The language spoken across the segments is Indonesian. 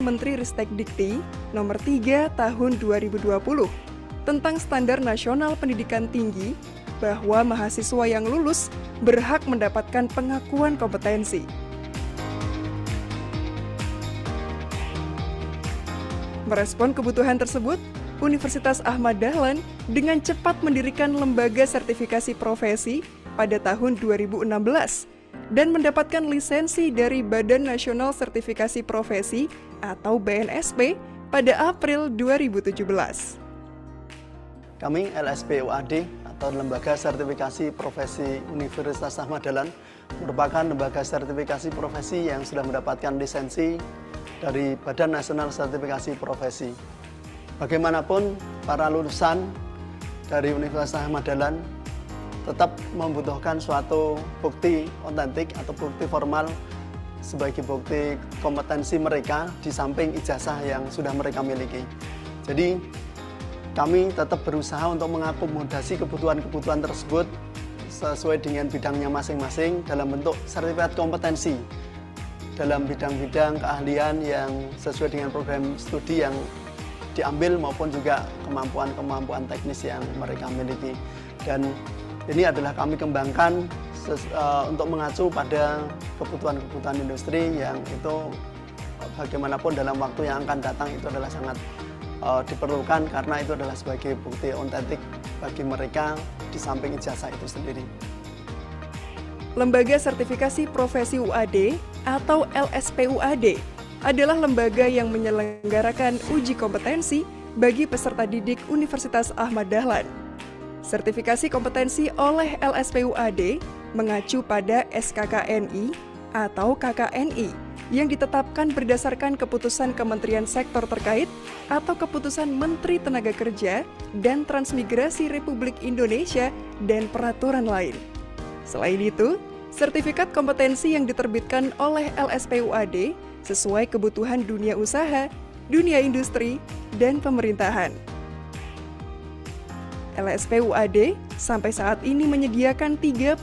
Menteri Ristekdikti Nomor 3 Tahun 2020 tentang Standar Nasional Pendidikan Tinggi bahwa mahasiswa yang lulus berhak mendapatkan pengakuan kompetensi. Merespon kebutuhan tersebut, Universitas Ahmad Dahlan dengan cepat mendirikan lembaga sertifikasi profesi pada tahun 2016 dan mendapatkan lisensi dari Badan Nasional Sertifikasi Profesi atau BNSP pada April 2017. Kami LSP UAD atau Lembaga Sertifikasi Profesi Universitas Ahmad Dahlan merupakan lembaga sertifikasi profesi yang sudah mendapatkan lisensi dari Badan Nasional Sertifikasi Profesi. Bagaimanapun, para lulusan dari Universitas Ahmad Dahlan tetap membutuhkan suatu bukti otentik atau bukti formal sebagai bukti kompetensi mereka di samping ijazah yang sudah mereka miliki. Jadi, kami tetap berusaha untuk mengakomodasi kebutuhan-kebutuhan tersebut sesuai dengan bidangnya masing-masing dalam bentuk sertifikat kompetensi dalam bidang-bidang keahlian yang sesuai dengan program studi yang diambil maupun juga kemampuan-kemampuan teknis yang mereka miliki. Dan ini adalah kami kembangkan untuk mengacu pada kebutuhan-kebutuhan industri yang itu bagaimanapun dalam waktu yang akan datang itu adalah sangat diperlukan karena itu adalah sebagai bukti otentik bagi mereka di samping ijazah itu sendiri. Lembaga Sertifikasi Profesi UAD atau LSP UAD adalah lembaga yang menyelenggarakan uji kompetensi bagi peserta didik Universitas Ahmad Dahlan. Sertifikasi kompetensi oleh LSP UAD mengacu pada SKKNI atau KKNI yang ditetapkan berdasarkan keputusan Kementerian Sektor terkait atau keputusan Menteri Tenaga Kerja dan Transmigrasi Republik Indonesia dan peraturan lain. Selain itu, sertifikat kompetensi yang diterbitkan oleh LSP UAD sesuai kebutuhan dunia usaha, dunia industri, dan pemerintahan. LSP UAD sampai saat ini menyediakan 33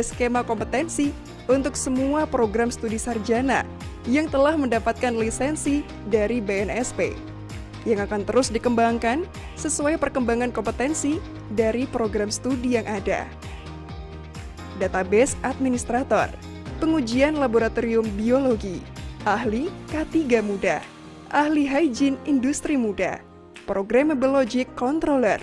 skema kompetensi untuk semua program studi sarjana yang telah mendapatkan lisensi dari BNSP, yang akan terus dikembangkan sesuai perkembangan kompetensi dari program studi yang ada. Database administrator, pengujian laboratorium biologi, ahli K3 muda, ahli hygiene industri muda, programmable logic controller,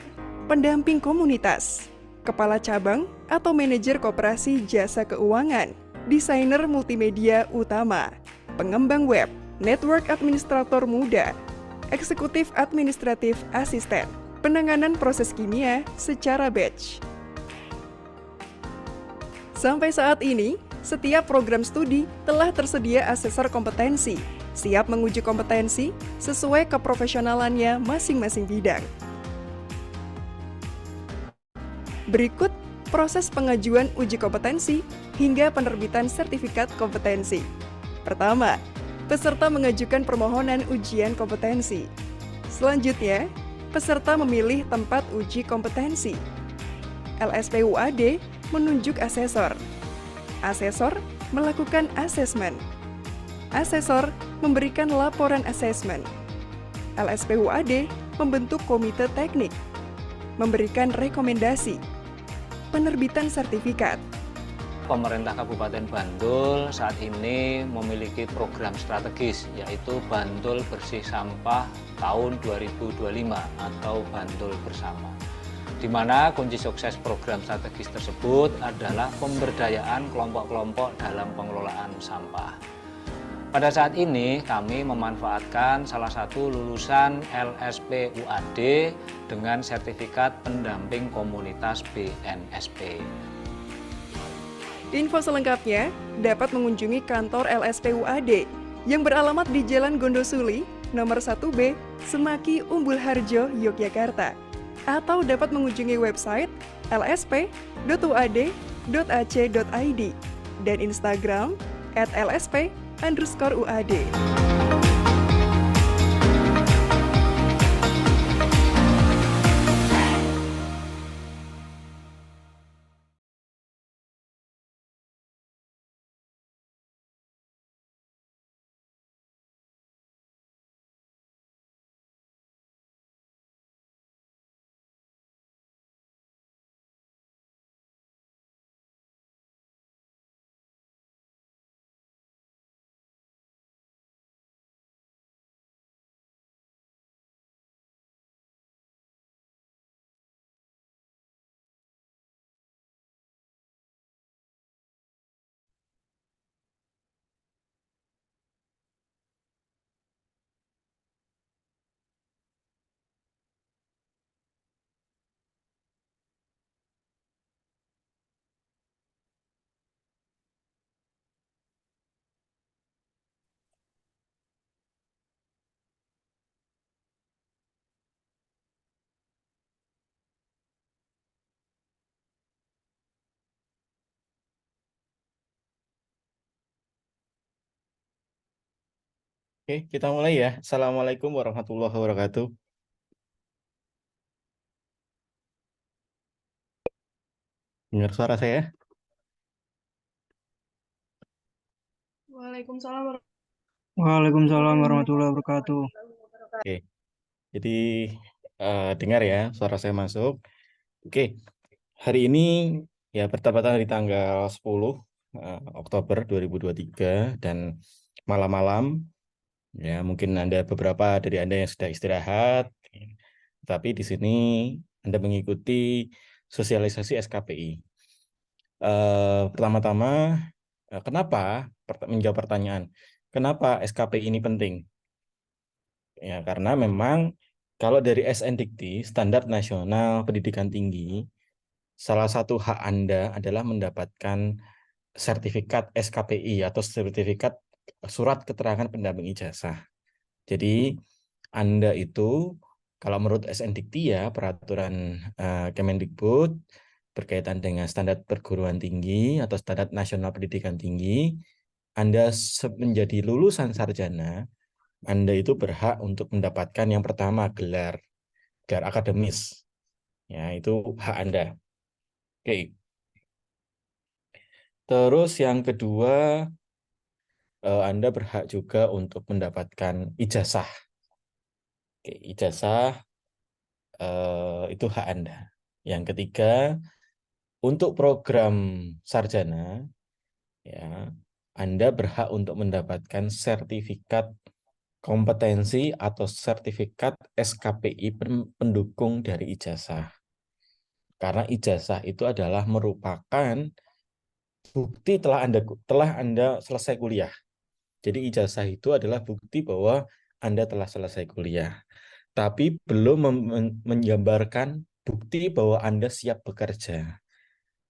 pendamping komunitas, kepala cabang atau manajer koperasi jasa keuangan, desainer multimedia utama, pengembang web, network administrator muda, eksekutif administratif asisten, penanganan proses kimia secara batch. Sampai saat ini, setiap program studi telah tersedia asesor kompetensi, siap menguji kompetensi sesuai keprofesionalannya masing-masing bidang. Berikut proses pengajuan uji kompetensi hingga penerbitan sertifikat kompetensi. Pertama, peserta mengajukan permohonan ujian kompetensi. Selanjutnya, peserta memilih tempat uji kompetensi. LSP UAD menunjuk asesor. Asesor melakukan asesmen. Asesor memberikan laporan asesmen. LSP UAD membentuk komite teknik, memberikan rekomendasi, penerbitan sertifikat. Pemerintah Kabupaten Bantul saat ini memiliki program strategis yaitu Bantul Bersih Sampah tahun 2025 atau Bantul Bersama. Di mana kunci sukses program strategis tersebut adalah pemberdayaan kelompok-kelompok dalam pengelolaan sampah. Pada saat ini kami memanfaatkan salah satu lulusan LSP UAD dengan sertifikat pendamping komunitas BNSP. Info selengkapnya dapat mengunjungi kantor LSP UAD yang beralamat di Jalan Gondosuli, nomor 1B, Semaki, Umbul Harjo, Yogyakarta, atau dapat mengunjungi website lsp.uad.ac.id dan Instagram @lsp_UAD. Oke, kita mulai ya. Assalamualaikum warahmatullahi wabarakatuh. Dengar suara saya? Waalaikumsalam Waalaikumsalam warahmatullahi wabarakatuh. Oke, jadi dengar ya suara saya masuk. Oke, hari ini ya bertepatan di tanggal 10 Oktober 2023 dan malam-malam ya mungkin beberapa dari Anda yang sudah istirahat, tapi di sini Anda mengikuti sosialisasi SKPI. Pertama-tama, kenapa menjawab pertanyaan, kenapa SKPI ini penting? Ya, karena memang kalau dari SNDikti, Standar Nasional Pendidikan Tinggi, salah satu hak Anda adalah mendapatkan sertifikat SKPI atau sertifikat surat keterangan pendamping ijazah. Jadi Anda itu kalau menurut SNDikti ya peraturan Kemendikbud berkaitan dengan standar perguruan tinggi atau standar nasional pendidikan tinggi, Anda menjadi lulusan sarjana, Anda itu berhak untuk mendapatkan yang pertama gelar akademis. Ya, itu hak Anda. Oke. Terus yang kedua, Anda berhak juga untuk mendapatkan ijazah. Oke, ijazah itu hak Anda. Yang ketiga, untuk program sarjana, ya, Anda berhak untuk mendapatkan sertifikat kompetensi atau sertifikat SKPI pendukung dari ijazah. Karena ijazah itu adalah merupakan bukti telah Anda selesai kuliah. Jadi ijazah itu adalah bukti bahwa Anda telah selesai kuliah. Tapi belum menggambarkan bukti bahwa Anda siap bekerja.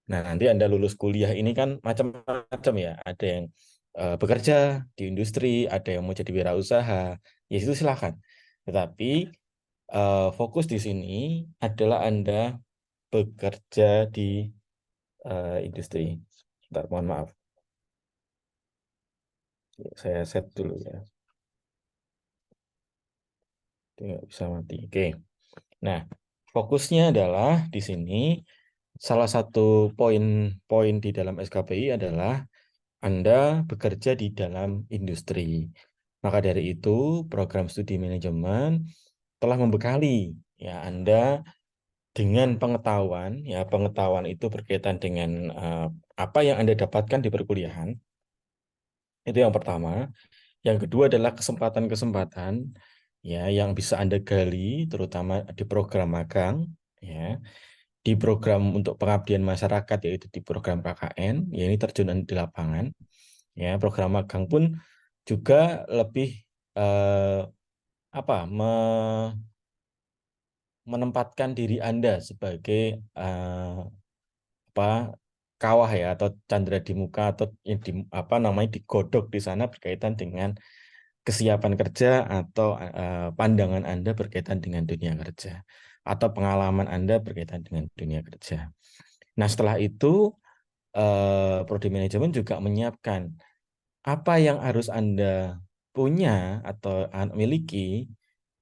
Nah, nanti Anda lulus kuliah ini kan macam-macam ya. Ada yang bekerja di industri, ada yang mau jadi wirausaha, ya itu silakan. Tetapi fokus di sini adalah Anda bekerja di industri. Bentar, mohon maaf. Saya set dulu ya. Nggak bisa mati. Oke. Nah, fokusnya adalah di sini salah satu poin-poin di dalam SKPI adalah Anda bekerja di dalam industri. Maka dari itu, program studi manajemen telah membekali ya Anda dengan pengetahuan, ya pengetahuan itu berkaitan dengan apa yang Anda dapatkan di perkuliahan. Itu yang pertama. Yang kedua adalah kesempatan-kesempatan ya yang bisa Anda gali terutama di program magang ya, di program untuk pengabdian masyarakat yaitu di program KKN, ya ini terjun di lapangan. Ya, program magang pun juga lebih menempatkan diri Anda sebagai kawah ya atau candra di muka atau digodok di sana berkaitan dengan kesiapan kerja atau pandangan Anda berkaitan dengan dunia kerja atau pengalaman Anda berkaitan dengan dunia kerja. Nah, setelah itu prodi manajemen juga menyiapkan apa yang harus Anda punya atau miliki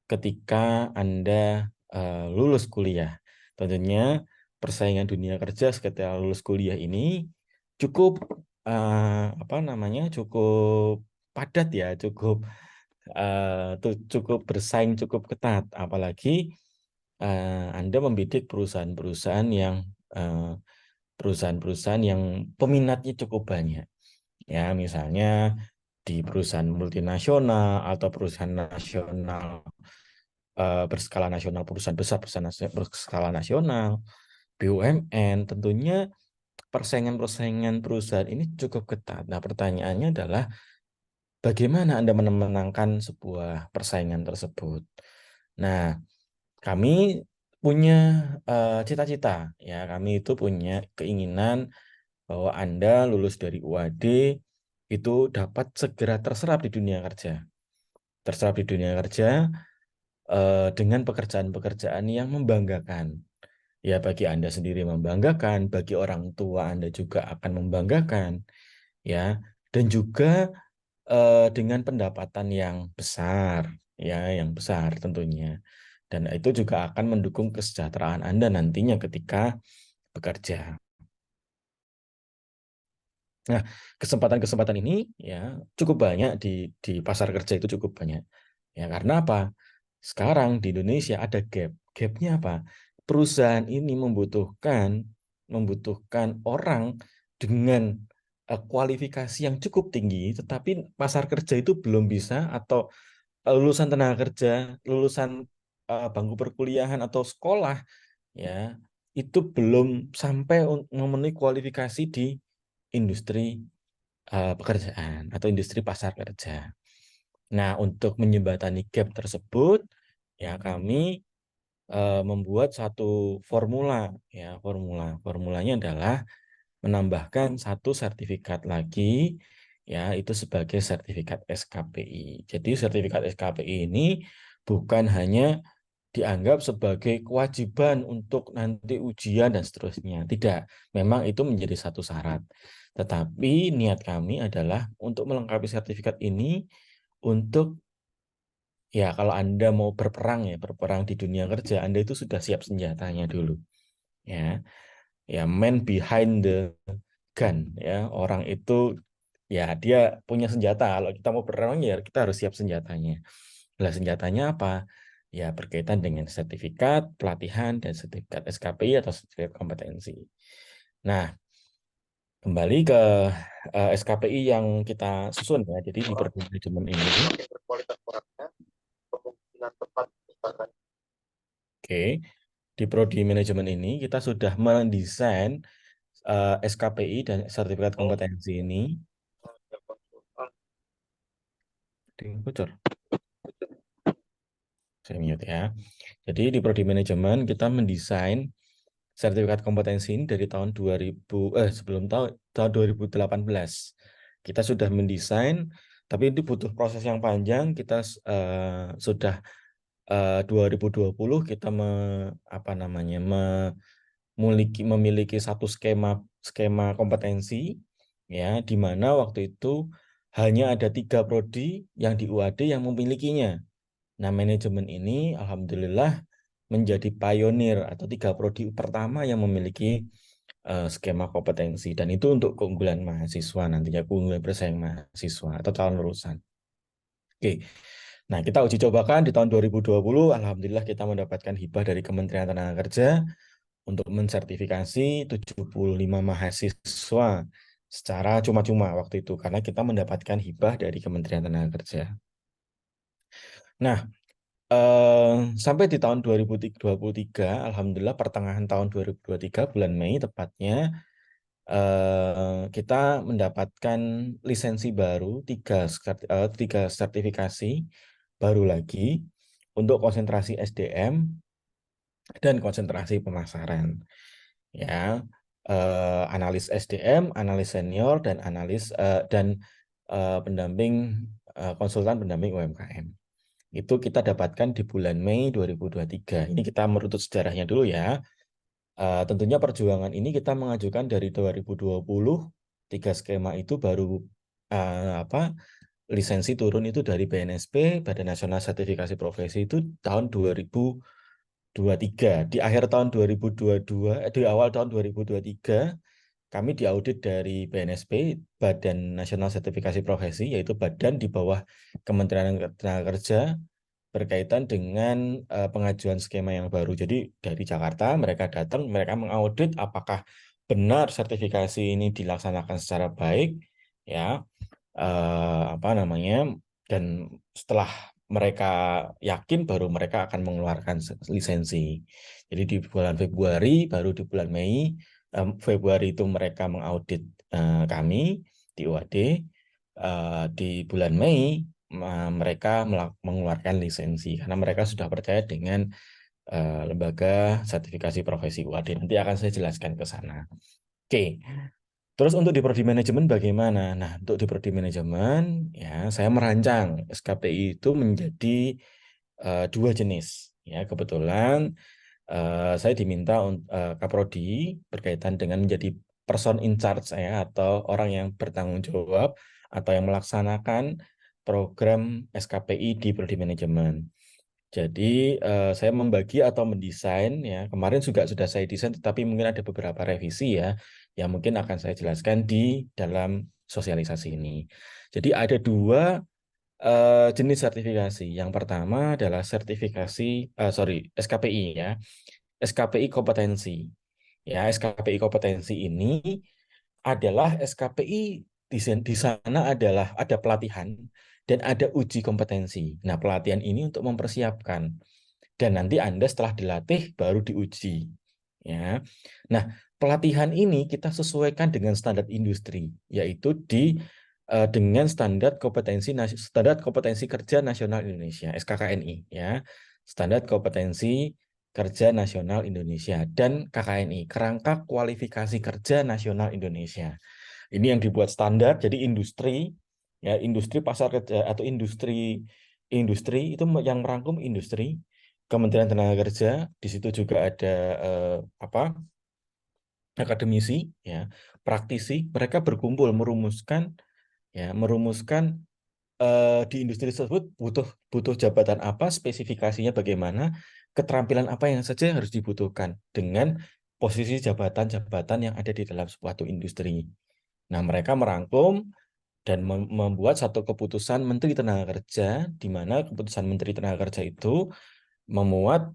ketika Anda lulus kuliah. Tentunya persaingan dunia kerja setelah lulus kuliah ini cukup cukup padat ya, cukup bersaing, cukup ketat, apalagi Anda membidik perusahaan-perusahaan yang peminatnya cukup banyak. Ya, misalnya di perusahaan multinasional atau perusahaan nasional berskala nasional, perusahaan besar berskala nasional, BUMN, tentunya persaingan perusahaan ini cukup ketat. Nah, pertanyaannya adalah bagaimana Anda memenangkan sebuah persaingan tersebut? Nah, kami punya cita-cita, ya kami itu punya keinginan bahwa Anda lulus dari UAD itu dapat segera terserap di dunia kerja. Terserap di dunia kerja dengan pekerjaan-pekerjaan yang membanggakan. Ya, bagi Anda sendiri membanggakan, bagi orang tua Anda juga akan membanggakan. Ya, dan juga dengan pendapatan yang besar, ya, yang besar tentunya. Dan itu juga akan mendukung kesejahteraan Anda nantinya ketika bekerja. Nah, kesempatan-kesempatan ini ya cukup banyak di pasar kerja itu cukup banyak. Ya, karena apa? Sekarang di Indonesia ada gap. Gapnya apa? Perusahaan ini membutuhkan orang dengan kualifikasi yang cukup tinggi, tetapi pasar kerja itu belum bisa, atau lulusan tenaga kerja, lulusan bangku perkuliahan atau sekolah, ya itu belum sampai memenuhi kualifikasi di industri pekerjaan atau industri pasar kerja. Nah, untuk menjembatani gap tersebut, ya kami membuat satu formula, ya formulanya adalah menambahkan satu sertifikat lagi, ya itu sebagai sertifikat SKPI. Jadi sertifikat SKPI ini bukan hanya dianggap sebagai kewajiban untuk nanti ujian dan seterusnya. Tidak, memang itu menjadi satu syarat. Tetapi niat kami adalah untuk melengkapi sertifikat ini untuk, ya kalau Anda mau berperang di dunia kerja, Anda itu sudah siap senjatanya dulu. Ya, ya man behind the gun, ya orang itu ya dia punya senjata. Kalau kita mau berperang ya kita harus siap senjatanya. Lah senjatanya apa? Ya berkaitan dengan sertifikat, pelatihan, dan sertifikat SKPI atau sertifikat kompetensi. Nah, kembali ke SKPI yang kita susun ya. Jadi di program manajemen ini, oke, di prodi manajemen ini kita sudah mendesain SKPI dan sertifikat kompetensi ini. Bocor. Saya mute ya. Jadi di prodi manajemen kita mendesain sertifikat kompetensi ini dari tahun 2000 sebelum tahun 2018. Kita sudah mendesain, tapi itu butuh proses yang panjang. Kita sudah 2020 kita memiliki satu skema kompetensi, ya, di mana waktu itu hanya ada 3 prodi yang di UAD yang memilikinya. Nah, manajemen ini alhamdulillah menjadi pionir atau 3 prodi pertama yang memiliki skema kompetensi, dan itu untuk keunggulan mahasiswa nantinya, keunggulan bersaing mahasiswa atau calon lulusan. Oke. Nah, kita uji cobakan di tahun 2020, alhamdulillah kita mendapatkan hibah dari Kementerian Tenaga Kerja untuk mensertifikasi 75 mahasiswa secara cuma-cuma waktu itu, karena kita mendapatkan hibah dari Kementerian Tenaga Kerja. Nah, sampai di tahun 2023, alhamdulillah pertengahan tahun 2023, bulan Mei tepatnya, kita mendapatkan lisensi baru, 3 sertifikasi baru lagi untuk konsentrasi SDM dan konsentrasi pemasaran. Ya, analis SDM, analis senior, dan analis pendamping konsultan pendamping UMKM. Itu kita dapatkan di bulan Mei 2023. Ini kita merutut sejarahnya dulu ya. Tentunya perjuangan ini kita mengajukan dari 2020, 3 skema itu baru lisensi turun itu dari BNSP, Badan Nasional Sertifikasi Profesi, itu tahun 2023. Di akhir tahun 2022, di awal tahun 2023, kami diaudit dari BNSP, Badan Nasional Sertifikasi Profesi, yaitu badan di bawah Kementerian Tenaga Kerja, berkaitan dengan pengajuan skema yang baru. Jadi dari Jakarta mereka datang, mereka mengaudit apakah benar sertifikasi ini dilaksanakan secara baik, ya, dan setelah mereka yakin baru mereka akan mengeluarkan lisensi. Jadi di bulan Februari, baru di bulan Mei, Februari itu mereka mengaudit kami di UAD, di bulan Mei mereka mengeluarkan lisensi karena mereka sudah percaya dengan lembaga sertifikasi profesi UAD. Nanti akan saya jelaskan ke sana. Oke. Terus untuk di prodi manajemen bagaimana? Nah, untuk di prodi manajemen ya saya merancang SKPI itu menjadi 2 jenis. Ya, kebetulan saya diminta Kaprodi berkaitan dengan menjadi person in charge saya atau orang yang bertanggung jawab atau yang melaksanakan program SKPI di Prodi Manajemen. Jadi saya membagi atau mendesain ya, kemarin juga sudah saya desain tetapi mungkin ada beberapa revisi ya yang mungkin akan saya jelaskan di dalam sosialisasi ini. Jadi ada dua jenis sertifikasi. Yang pertama adalah SKPI ya. SKPI kompetensi. Ya, SKPI kompetensi ini adalah SKPI di sana adalah ada pelatihan dan ada uji kompetensi. Nah, pelatihan ini untuk mempersiapkan dan nanti Anda setelah dilatih baru diuji. Ya. Nah, pelatihan ini kita sesuaikan dengan standar industri, yaitu dengan standar kompetensi kerja nasional Indonesia (SKKNI) ya. Standar kompetensi kerja nasional Indonesia dan KKNI, kerangka kualifikasi kerja nasional Indonesia. Ini yang dibuat standar, jadi industri ya, industri pasar kerja atau industri itu yang merangkum industri, Kementerian Tenaga Kerja, di situ juga ada akademisi ya, praktisi, mereka berkumpul merumuskan di industri tersebut butuh jabatan apa, spesifikasinya bagaimana, keterampilan apa yang saja yang harus dibutuhkan dengan posisi jabatan-jabatan yang ada di dalam suatu industri. Nah, mereka merangkum dan membuat satu keputusan Menteri Tenaga Kerja, di mana keputusan Menteri Tenaga Kerja itu memuat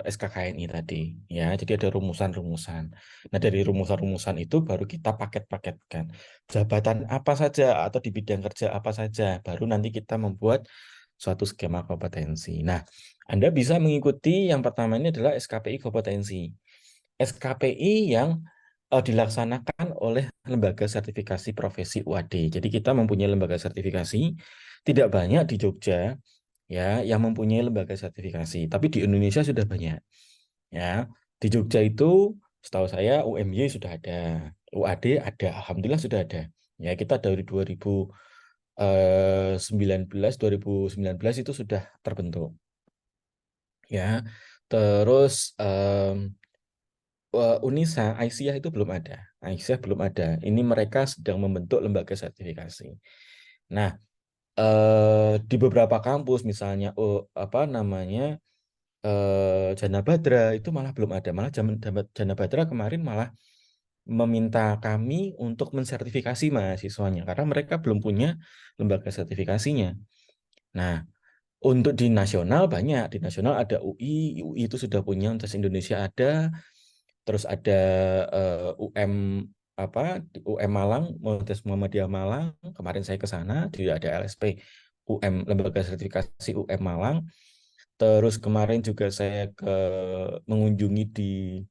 SKKNI tadi ya. Jadi ada rumusan-rumusan. Nah, dari rumusan-rumusan itu baru kita paket-paketkan jabatan apa saja atau di bidang kerja apa saja, baru nanti kita membuat suatu skema kompetensi. Nah, Anda bisa mengikuti yang pertama ini adalah SKPI kompetensi. SKPI yang dilaksanakan oleh lembaga sertifikasi profesi UAD. Jadi kita mempunyai lembaga sertifikasi, tidak banyak di Jogja ya yang mempunyai lembaga sertifikasi, tapi di Indonesia sudah banyak. Ya, di Jogja itu setahu saya UMY sudah ada, UAD ada, alhamdulillah sudah ada. Ya, kita dari 2019 itu sudah terbentuk. Ya. Terus Unisa, Aisyah itu belum ada. Aisyah belum ada. Ini mereka sedang membentuk lembaga sertifikasi. Nah, di beberapa kampus misalnya Jana Badra itu malah belum ada. Malah Jana Badra kemarin malah meminta kami untuk mensertifikasi mahasiswanya karena mereka belum punya lembaga sertifikasinya. Nah, untuk di nasional banyak. Di nasional ada UI itu sudah punya, Universitas Indonesia ada. Terus ada UM Malang, Universitas Muhammadiyah Malang. Kemarin saya ke sana, juga ada LSP lembaga sertifikasi UM Malang. Terus kemarin juga saya mengunjungi di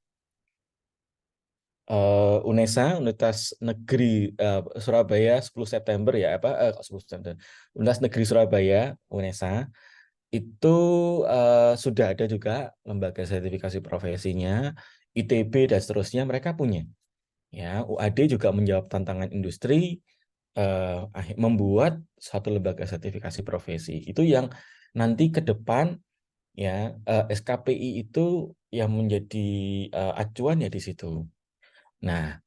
UNESA, Universitas Negeri Surabaya 10 September ya 10 September. Universitas Negeri Surabaya, UNESA. Itu sudah ada juga lembaga sertifikasi profesinya, ITB dan seterusnya mereka punya. Ya, UAD juga menjawab tantangan industri, membuat satu lembaga sertifikasi profesi. Itu yang nanti ke depan ya SKPI itu yang menjadi acuan ya di situ. Nah,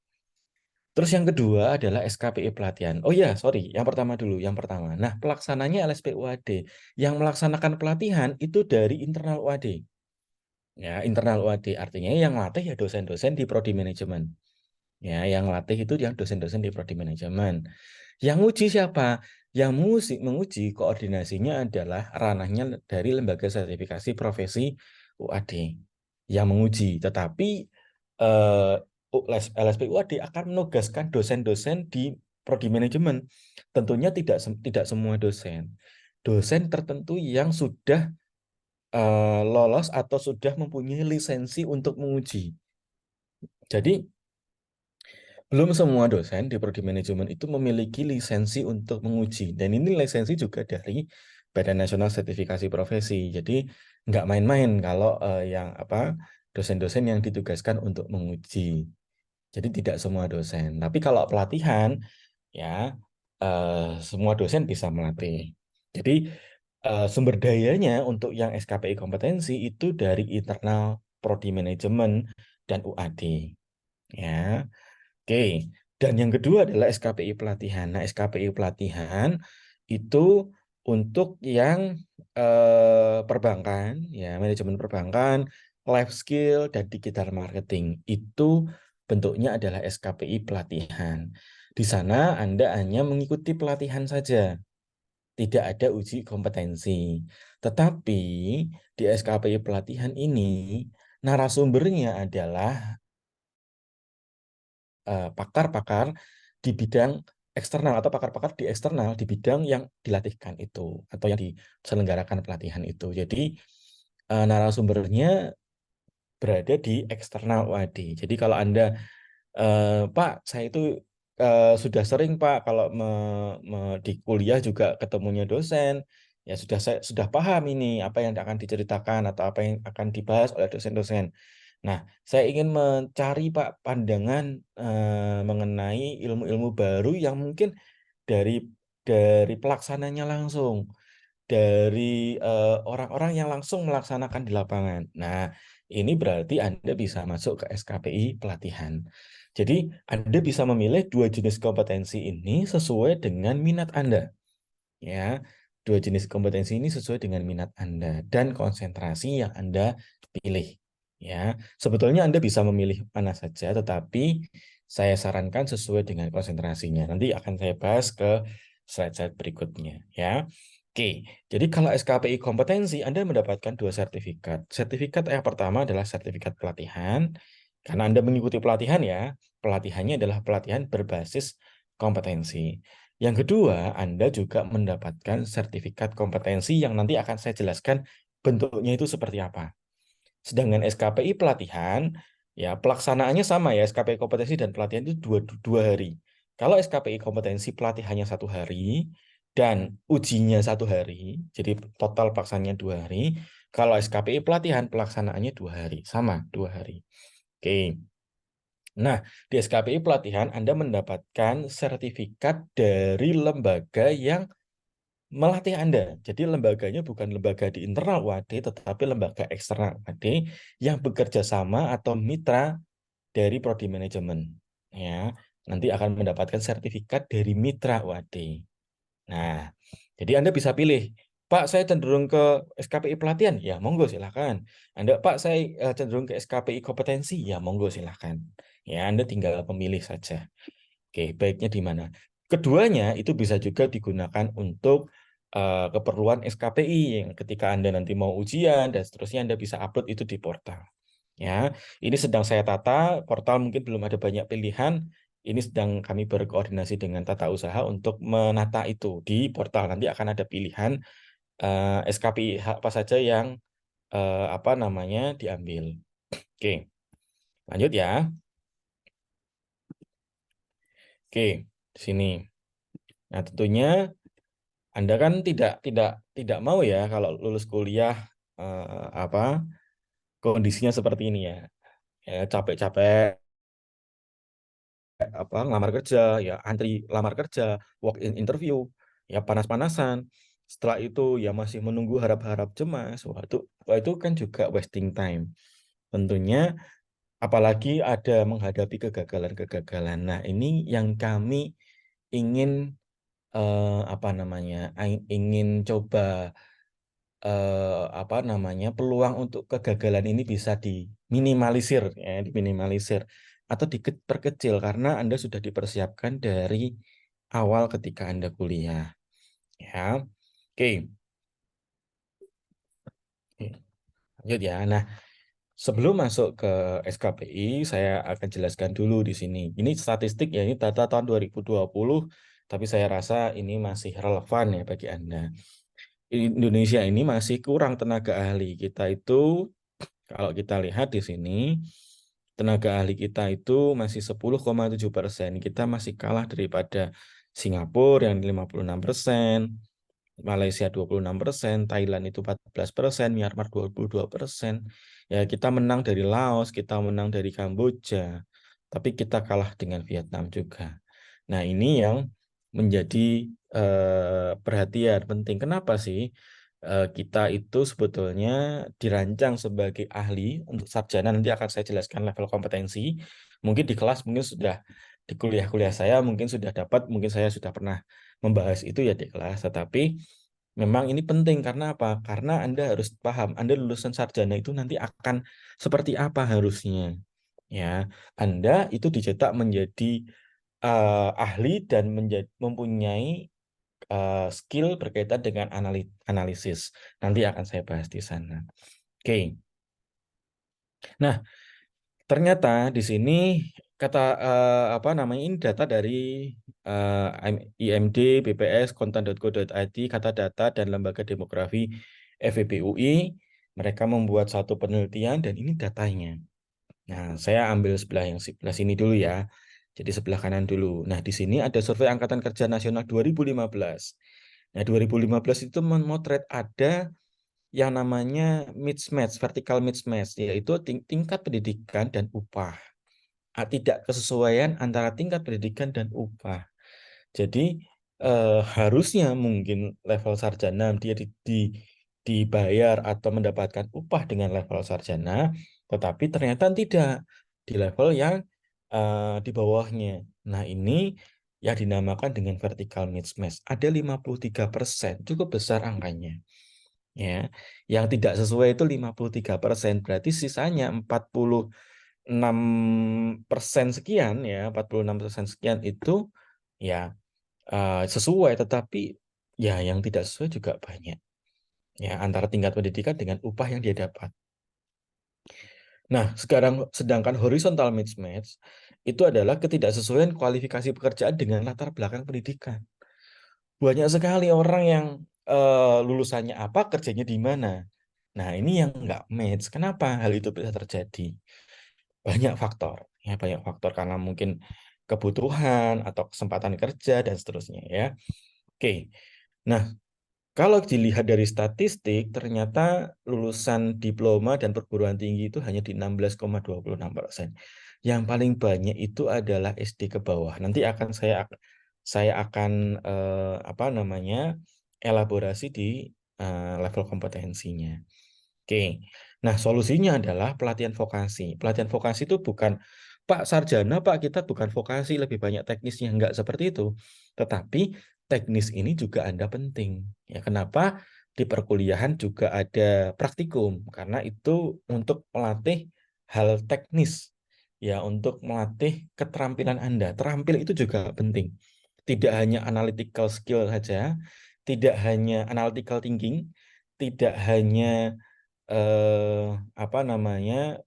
terus yang kedua adalah SKPI pelatihan. Oh ya, sorry, yang pertama dulu, yang pertama. Nah, pelaksananya LSP UAD. Yang melaksanakan pelatihan itu dari internal UAD. Ya, internal UAD artinya yang latih ya dosen-dosen di prodi manajemen. Ya, yang latih itu yang dosen-dosen di prodi manajemen. Yang uji siapa? Yang menguji koordinasinya adalah ranahnya dari lembaga sertifikasi profesi UAD yang menguji. Tetapi LSP UAD akan menugaskan dosen-dosen di prodi manajemen. Tentunya tidak semua dosen. Dosen tertentu yang sudah lolos atau sudah mempunyai lisensi untuk menguji. Jadi belum semua dosen di prodi manajemen itu memiliki lisensi untuk menguji. Dan ini lisensi juga dari Badan Nasional Sertifikasi Profesi. Jadi nggak main-main kalau dosen-dosen yang ditugaskan untuk menguji. Jadi tidak semua dosen. Tapi kalau pelatihan ya semua dosen bisa melatih. Jadi sumber dayanya untuk yang SKPI kompetensi itu dari internal prodi manajemen dan UAD. Ya, oke. Dan yang kedua adalah SKPI pelatihan. Nah, SKPI pelatihan itu untuk yang perbankan, ya manajemen perbankan, life skill, dan digital marketing. Itu bentuknya adalah SKPI pelatihan. Di sana Anda hanya mengikuti pelatihan saja, tidak ada uji kompetensi. Tetapi di SKPI pelatihan ini, narasumbernya adalah pakar-pakar di bidang eksternal atau pakar-pakar di eksternal di bidang yang dilatihkan itu atau yang diselenggarakan pelatihan itu. Jadi narasumbernya berada di eksternal UAD. Jadi kalau Anda, Pak, saya itu sudah sering Pak kalau di kuliah juga ketemunya dosen, ya saya sudah paham ini apa yang akan diceritakan atau apa yang akan dibahas oleh dosen-dosen. Nah, saya ingin mencari Pak pandangan mengenai ilmu-ilmu baru yang mungkin dari pelaksananya langsung, dari orang-orang yang langsung melaksanakan di lapangan. Nah, ini berarti Anda bisa masuk ke SKPI pelatihan. Jadi, Anda bisa memilih dua jenis kompetensi ini sesuai dengan minat Anda. Ya, dua jenis kompetensi ini sesuai dengan minat Anda dan konsentrasi yang Anda pilih. Ya, sebetulnya Anda bisa memilih mana saja, tetapi saya sarankan sesuai dengan konsentrasinya. Nanti akan saya bahas ke slide-slide berikutnya. Ya, oke. Jadi kalau SKPI kompetensi, Anda mendapatkan dua sertifikat. Sertifikat yang pertama adalah sertifikat pelatihan, karena Anda mengikuti pelatihan ya. Pelatihannya adalah pelatihan berbasis kompetensi. Yang kedua, Anda juga mendapatkan sertifikat kompetensi yang nanti akan saya jelaskan bentuknya itu seperti apa. Sedangkan SKPI pelatihan, ya pelaksanaannya sama ya, SKPI kompetensi dan pelatihan itu dua hari. Kalau SKPI kompetensi pelatihannya 1 hari dan ujinya 1 hari, jadi total pelaksanaannya 2 hari. Kalau SKPI pelatihan pelaksanaannya 2 hari, sama 2 hari. Oke. Nah, di SKPI pelatihan Anda mendapatkan sertifikat dari lembaga yang melatih Anda. Jadi lembaganya bukan lembaga di internal UAD, tetapi lembaga eksternal UAD yang bekerja sama atau mitra dari prodi manajemen. Ya, nanti akan mendapatkan sertifikat dari mitra UAD. Nah, jadi Anda bisa pilih, Pak, saya cenderung ke SKPI pelatihan, ya monggo silahkan. Anda, Pak, saya cenderung ke SKPI kompetensi, ya monggo silahkan. Ya, Anda tinggal memilih saja. Oke, baiknya di mana? Keduanya itu bisa juga digunakan untuk keperluan SKPI yang ketika Anda nanti mau ujian dan seterusnya Anda bisa upload itu di portal. Ya, ini sedang saya tata, portal mungkin belum ada banyak pilihan. Ini sedang kami berkoordinasi dengan tata usaha untuk menata itu di portal. Nanti akan ada pilihan SKPI apa saja yang apa namanya diambil. Oke, lanjut ya. Oke, di sini. Nah, tentunya Anda kan tidak mau ya kalau lulus kuliah apa kondisinya seperti ini ya. Ya capek-capek apa ngelamar kerja, ya antri lamar kerja, walk in interview, ya panas-panasan. Setelah itu ya masih menunggu harap-harap cemas. Wah, itu kan juga wasting time. Tentunya apalagi ada menghadapi kegagalan-kegagalan. Nah, ini yang kami ingin apa namanya? Ingin coba apa namanya? Peluang untuk kegagalan ini bisa diminimalisir ya, diminimalisir atau diperkecil karena Anda sudah dipersiapkan dari awal ketika Anda kuliah. Ya. Oke. Lanjut ya. Nah, sebelum masuk ke SKPI, saya akan jelaskan dulu di sini. Ini statistik ya, ini data tahun 2020, tapi saya rasa ini masih relevan ya bagi Anda. Indonesia ini masih kurang tenaga ahli. Kita itu, kalau kita lihat di sini, tenaga ahli kita itu masih 10,7%. Kita masih kalah daripada Singapura yang 56%, Malaysia 26%, Thailand itu 14%, Myanmar 22%. Ya, kita menang dari Laos, kita menang dari Kamboja, tapi kita kalah dengan Vietnam juga. Nah, ini yang menjadi perhatian penting. Kenapa sih kita itu sebetulnya dirancang sebagai ahli untuk sarjana? Nanti akan saya jelaskan level kompetensi. Mungkin di kelas mungkin sudah di kuliah-kuliah saya mungkin sudah dapat, mungkin saya sudah pernah membahas itu ya di kelas, tetapi memang ini penting karena apa? Karena Anda harus paham, Anda lulusan sarjana itu nanti akan seperti apa harusnya. Ya, Anda itu dicetak menjadi ahli dan mempunyai skill berkaitan dengan analisis. Nanti akan saya bahas di sana. Oke. Nah, ternyata di sini kata apa namanya ini data dari IMD, BPS, kontan.go.id, kata data dan Lembaga Demografi FEB UI. Mereka membuat satu penelitian dan ini datanya. Nah, saya ambil sebelah sini dulu ya. Jadi sebelah kanan dulu. Nah, di sini ada survei Angkatan Kerja Nasional 2015. Nah, 2015 itu memotret ada yang namanya mismatch, vertical mismatch, yaitu tingkat pendidikan dan upah. Tidak kesesuaian antara tingkat pendidikan dan upah. Jadi harusnya mungkin level sarjana dia dibayar atau mendapatkan upah dengan level sarjana, tetapi ternyata tidak di level yang di bawahnya. Nah, ini yang dinamakan dengan vertical mismatch. Ada 53%, cukup besar angkanya. Ya, yang tidak sesuai itu 53%, berarti sisanya 46% sekian ya, 46% sekian itu ya sesuai, tetapi ya yang tidak sesuai juga banyak. Ya, antara tingkat pendidikan dengan upah yang dia dapat. Nah, sedangkan horizontal mismatch itu adalah ketidaksesuaian kualifikasi pekerjaan dengan latar belakang pendidikan. Banyak sekali orang yang lulusannya apa, kerjanya di mana. Nah, ini yang nggak match. Kenapa hal itu bisa terjadi? Banyak faktor. Ya, banyak faktor karena mungkin kebutuhan atau kesempatan kerja dan seterusnya ya. Oke. Nah, kalau dilihat dari statistik, ternyata lulusan diploma dan perguruan tinggi itu hanya di 16,26%. Yang paling banyak itu adalah SD ke bawah. Nanti akan saya akan apa namanya elaborasi di level kompetensinya. Oke. Nah, solusinya adalah pelatihan vokasi. Pelatihan vokasi itu bukan Pak sarjana, Pak kita bukan vokasi, lebih banyak teknisnya. Enggak seperti itu. Tetapi teknis ini juga Anda penting. Ya, kenapa? Di perkuliahan juga ada praktikum karena itu untuk melatih hal teknis. Ya, untuk melatih keterampilan Anda. Terampil itu juga penting. Tidak hanya analytical skill saja, tidak hanya analytical thinking, tidak hanya apa namanya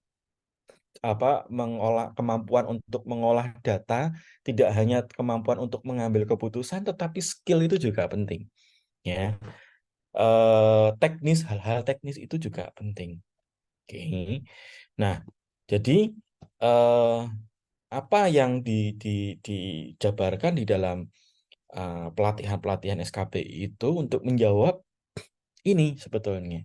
kemampuan untuk mengolah data, tidak hanya kemampuan untuk mengambil keputusan, tetapi skill itu juga penting. Ya, teknis, hal-hal teknis itu juga penting. Oke. Nah, jadi apa yang dijabarkan di dalam pelatihan-pelatihan SKBI itu untuk menjawab ini sebetulnya.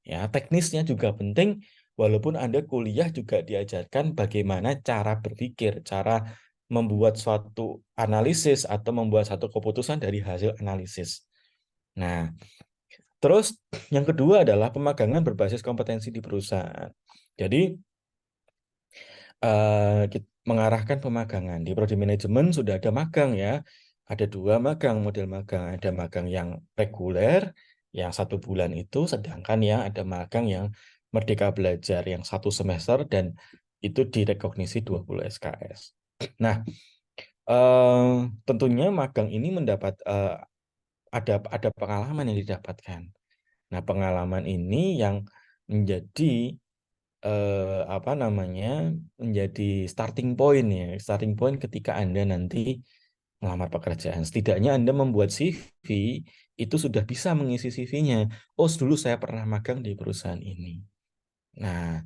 Ya, teknisnya juga penting, walaupun Anda kuliah juga diajarkan bagaimana cara berpikir, cara membuat suatu analisis atau membuat satu keputusan dari hasil analisis. Nah, terus yang kedua adalah pemagangan berbasis kompetensi di perusahaan. Jadi, mengarahkan pemagangan. Di prodi manajemen sudah ada magang ya. Ada 2 magang, model magang. Ada magang yang reguler, yang 1 bulan itu, sedangkan yang ada magang yang Merdeka Belajar, yang 1 semester dan itu direkognisi 20 SKS. Nah, tentunya magang ini ada pengalaman yang didapatkan. Nah, pengalaman ini yang menjadi apa namanya menjadi starting point ya, starting point ketika Anda nanti melamar pekerjaan. Setidaknya Anda membuat CV itu sudah bisa mengisi CV-nya. Oh, dulu saya pernah magang di perusahaan ini. Nah,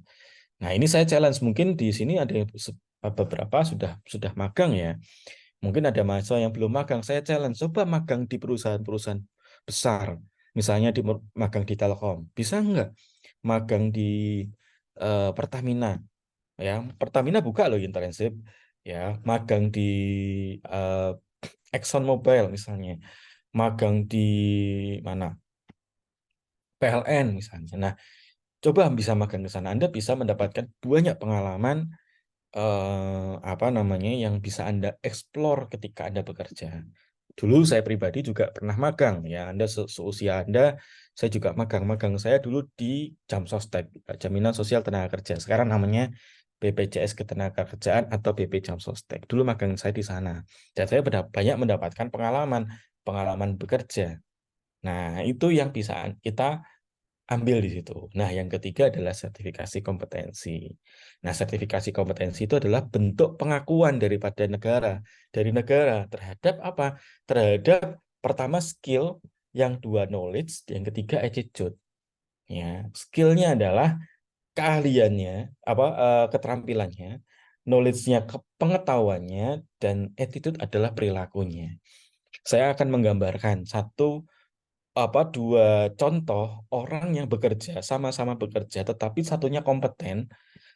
ini saya challenge. Mungkin di sini ada beberapa sudah magang ya. Mungkin ada mahasiswa yang belum magang. Saya challenge, coba magang di perusahaan-perusahaan besar. Misalnya magang di Telkom. Bisa enggak magang di Pertamina? Ya, Pertamina buka loh internship. Ya, magang di Exxon Mobil misalnya. Magang di mana? PLN misalnya. Nah, coba bisa magang ke sana. Anda bisa mendapatkan banyak pengalaman apa namanya yang bisa Anda explore ketika Anda bekerja. Dulu saya pribadi juga pernah magang ya, Anda seusia Anda, saya juga magang saya dulu di Jamsostek, Jaminan Sosial Tenaga Kerja. Sekarang namanya BPJS Ketenagakerjaan atau BP Jamsostek. Dulu magang saya di sana. Dan saya banyak mendapatkan pengalaman bekerja. Nah, itu yang bisa kita ambil di situ. Nah, yang ketiga adalah sertifikasi kompetensi. Nah, sertifikasi kompetensi itu adalah bentuk pengakuan dari negara terhadap apa? Terhadap pertama skill, yang dua knowledge, yang ketiga attitude. Ya, skillnya adalah keahliannya, keterampilannya, knowledge-nya, pengetahuannya, dan attitude adalah perilakunya. Saya akan menggambarkan dua contoh orang yang bekerja sama-sama bekerja tetapi satunya kompeten,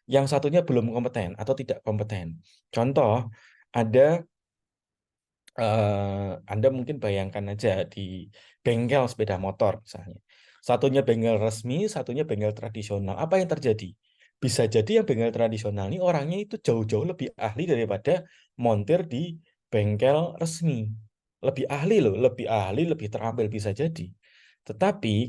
yang satunya belum kompeten atau tidak kompeten. Contoh, ada Anda mungkin bayangkan aja di bengkel sepeda motor misalnya. Satunya bengkel resmi, satunya bengkel tradisional. Apa yang terjadi? Bisa jadi yang bengkel tradisional ini orangnya itu jauh-jauh lebih ahli daripada montir di bengkel resmi. Lebih ahli loh, lebih ahli, lebih terampil bisa jadi. Tetapi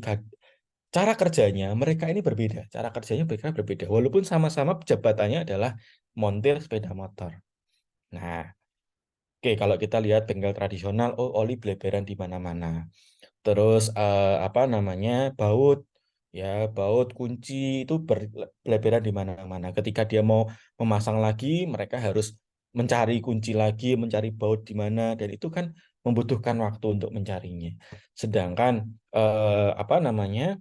cara kerjanya mereka ini berbeda. Cara kerjanya mereka berbeda. Walaupun sama-sama jabatannya adalah montir sepeda motor. Nah, oke, kalau kita lihat bengkel tradisional, oh oli bleberan di mana-mana. Terus apa namanya baut kunci itu bleberan di mana-mana. Ketika dia mau memasang lagi, mereka harus mencari kunci lagi, mencari baut di mana, dan itu kan membutuhkan waktu untuk mencarinya. Sedangkan apa namanya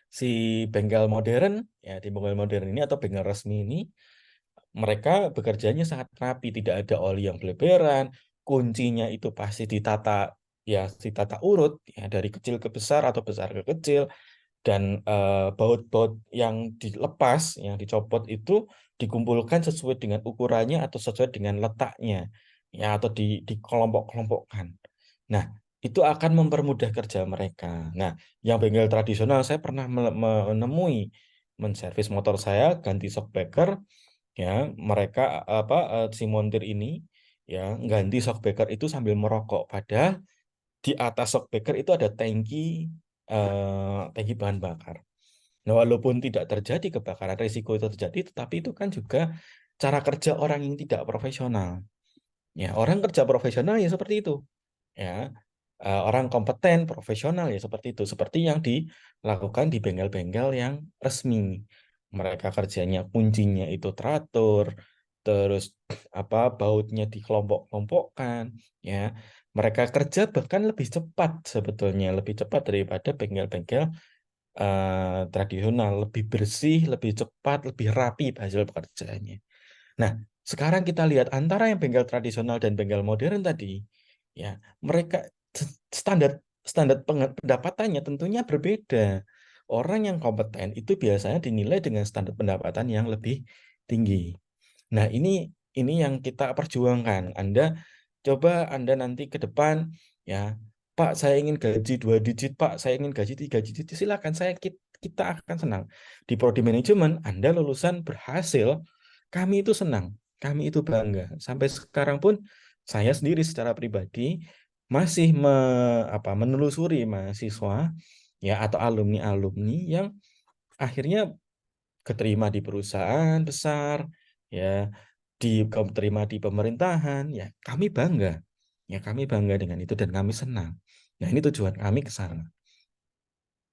si bengkel modern ya di bengkel modern ini atau bengkel resmi ini mereka bekerjanya sangat rapi, tidak ada oli yang berlebihan, kuncinya itu pasti ditata urut ya dari kecil ke besar atau besar ke kecil, dan baut-baut yang dilepas, yang dicopot itu dikumpulkan sesuai dengan ukurannya atau sesuai dengan letaknya ya atau dikelompok-kelompokkan. Nah, itu akan mempermudah kerja mereka. Nah, yang bengkel tradisional saya pernah menemui menservis motor saya ganti shockbreaker ya mereka si montir ini ya ganti shockbreaker itu sambil merokok padahal di atas shockbreaker itu ada tangki bahan bakar. Nah, walaupun tidak terjadi kebakaran, risiko itu terjadi, tetapi itu kan juga cara kerja orang yang tidak profesional. Ya, orang kerja profesional ya seperti itu. Ya, orang kompeten, profesional ya seperti itu. Seperti yang dilakukan di bengkel-bengkel yang resmi. Mereka kerjanya kuncinya itu teratur, terus bautnya dikelompok-kelompokkan, ya. Mereka kerja bahkan lebih cepat sebetulnya, lebih cepat daripada bengkel-bengkel tradisional, lebih bersih, lebih cepat, lebih rapi hasil pekerjaannya. Nah, sekarang kita lihat antara yang bengkel tradisional dan bengkel modern tadi, ya, mereka standar standar pendapatannya tentunya berbeda. Orang yang kompeten itu biasanya dinilai dengan standar pendapatan yang lebih tinggi. Nah, ini yang kita perjuangkan. Anda nanti ke depan ya, Pak, saya ingin gaji 2 digit, Pak, saya ingin gaji 3 digit. Silakan, kita akan senang. Di prodi manajemen Anda lulusan berhasil, kami itu senang, kami itu bangga. Sampai sekarang pun saya sendiri secara pribadi masih menelusuri mahasiswa ya atau alumni-alumni yang akhirnya keterima di perusahaan besar, ya, keterima di pemerintahan, ya kami bangga. Ya kami bangga dengan itu dan kami senang. Nah, ini tujuan kami ke sana.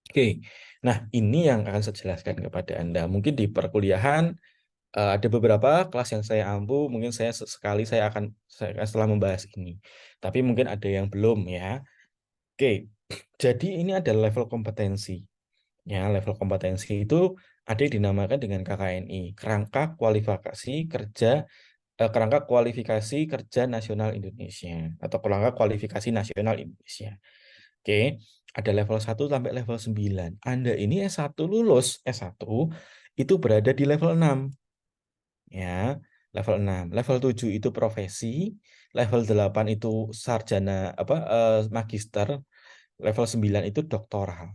Oke, nah ini yang akan saya jelaskan kepada Anda. Mungkin di perkuliahan ada beberapa kelas yang saya ampu, mungkin saya setelah membahas ini. Tapi mungkin ada yang belum ya. Oke, jadi ini adalah level kompetensi. Ya, level kompetensi itu ada yang dinamakan dengan KKNI, Kerangka Kualifikasi Kerja Nasional Indonesia atau Kerangka Kualifikasi Nasional Indonesia. Oke, ada level 1 sampai level 9. Anda ini S1 lulus S1 itu berada di level 6. Ya, level 6. Level 7 itu profesi, level 8 itu sarjana magister, level 9 itu doktoral.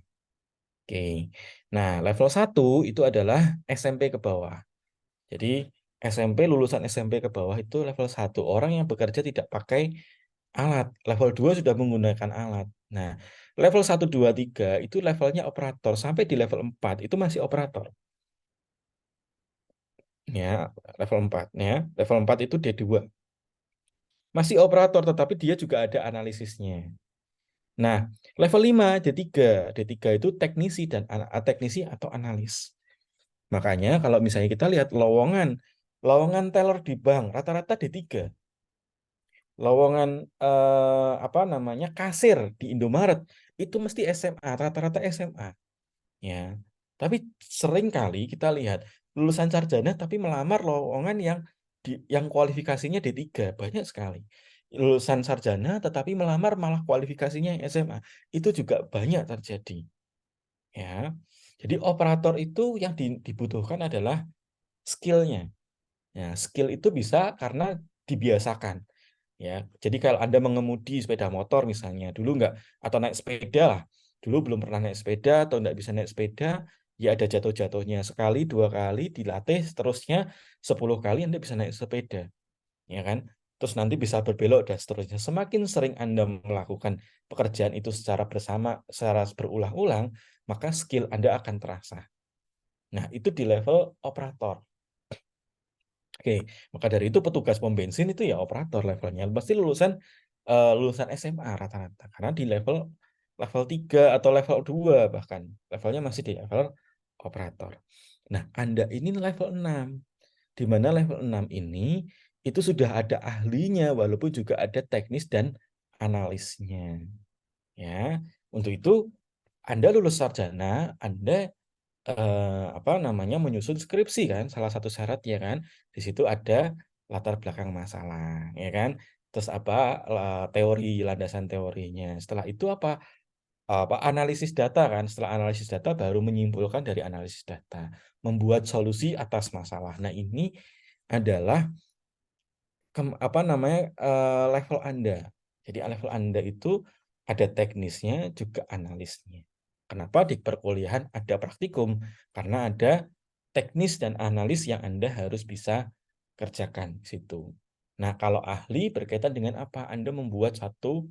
Oke. Nah, level 1 itu adalah SMP ke bawah. Jadi lulusan SMP ke bawah itu level 1, orang yang bekerja tidak pakai alat. Level 2 sudah menggunakan alat. Nah, level 1, 2, 3 itu levelnya operator. Sampai di level 4 itu masih operator. Ya, level 4 ya. Level 4 itu D2. Masih operator, tetapi dia juga ada analisisnya. Nah, level 5 D3. D3 itu teknisi dan teknisi atau analis. Makanya kalau misalnya kita lihat lowongan teller di bank rata-rata D3. Lowongan apa namanya kasir di Indomaret itu mesti SMA, rata-rata SMA. Ya. Tapi sering kali kita lihat lulusan sarjana tapi melamar lowongan yang kualifikasinya D3, banyak sekali. Lulusan sarjana tetapi melamar malah kualifikasinya yang SMA. Itu juga banyak terjadi. Ya. Jadi operator itu yang dibutuhkan adalah skill-nya. Ya, skill itu bisa karena dibiasakan. Ya, jadi kalau Anda mengemudi sepeda motor misalnya, dulu nggak, atau naik sepeda lah, dulu belum pernah naik sepeda atau nggak bisa naik sepeda, ya ada jatuh-jatuhnya sekali, 2 kali, dilatih, seterusnya 10 kali Anda bisa naik sepeda, ya kan? Terus nanti bisa berbelok dan seterusnya. Semakin sering Anda melakukan pekerjaan itu secara berulang-ulang, maka skill Anda akan terasa. Nah, itu di level operator. Oke, maka dari itu petugas pom bensin itu ya operator levelnya. Pasti lulusan SMA rata-rata. Karena di level 3 atau level 2 bahkan. Levelnya masih di level operator. Nah, Anda ini level 6. Di mana level 6 ini itu sudah ada ahlinya walaupun juga ada teknis dan analisnya. Ya, untuk itu Anda lulus sarjana, Anda apa namanya, menyusun skripsi kan, salah satu syarat ya kan. Di situ ada latar belakang masalah, ya kan. Terus teori, landasan teorinya. Setelah itu analisis data kan. Setelah analisis data baru menyimpulkan dari analisis data, membuat solusi atas masalah. Nah, ini adalah level Anda. Jadi level Anda itu ada teknisnya juga analisnya. Kenapa di perkuliahan ada praktikum? Karena ada teknis dan analis yang Anda harus bisa kerjakan di situ. Nah, kalau ahli berkaitan dengan apa? Anda membuat satu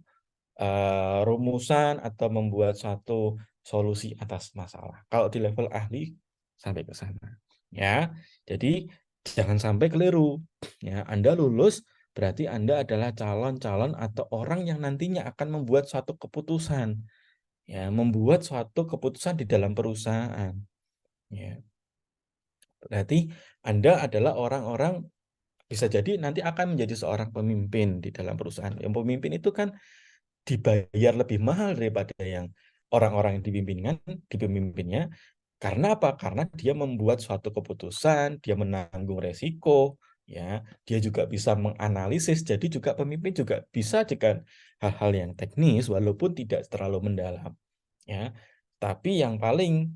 rumusan atau membuat satu solusi atas masalah. Kalau di level ahli sampai ke sana. Ya. Jadi jangan sampai keliru. Ya, Anda lulus berarti Anda adalah calon-calon atau orang yang nantinya akan membuat suatu keputusan. Ya, membuat suatu keputusan di dalam perusahaan. Ya. Berarti Anda adalah orang-orang, bisa jadi nanti akan menjadi seorang pemimpin di dalam perusahaan. Yang pemimpin itu kan dibayar lebih mahal daripada yang orang-orang yang dipemimpinnya. Karena apa? Karena dia membuat suatu keputusan, dia menanggung resiko, ya, dia juga bisa menganalisis. Jadi juga pemimpin juga bisa dengan hal-hal yang teknis walaupun tidak terlalu mendalam, ya. Tapi yang paling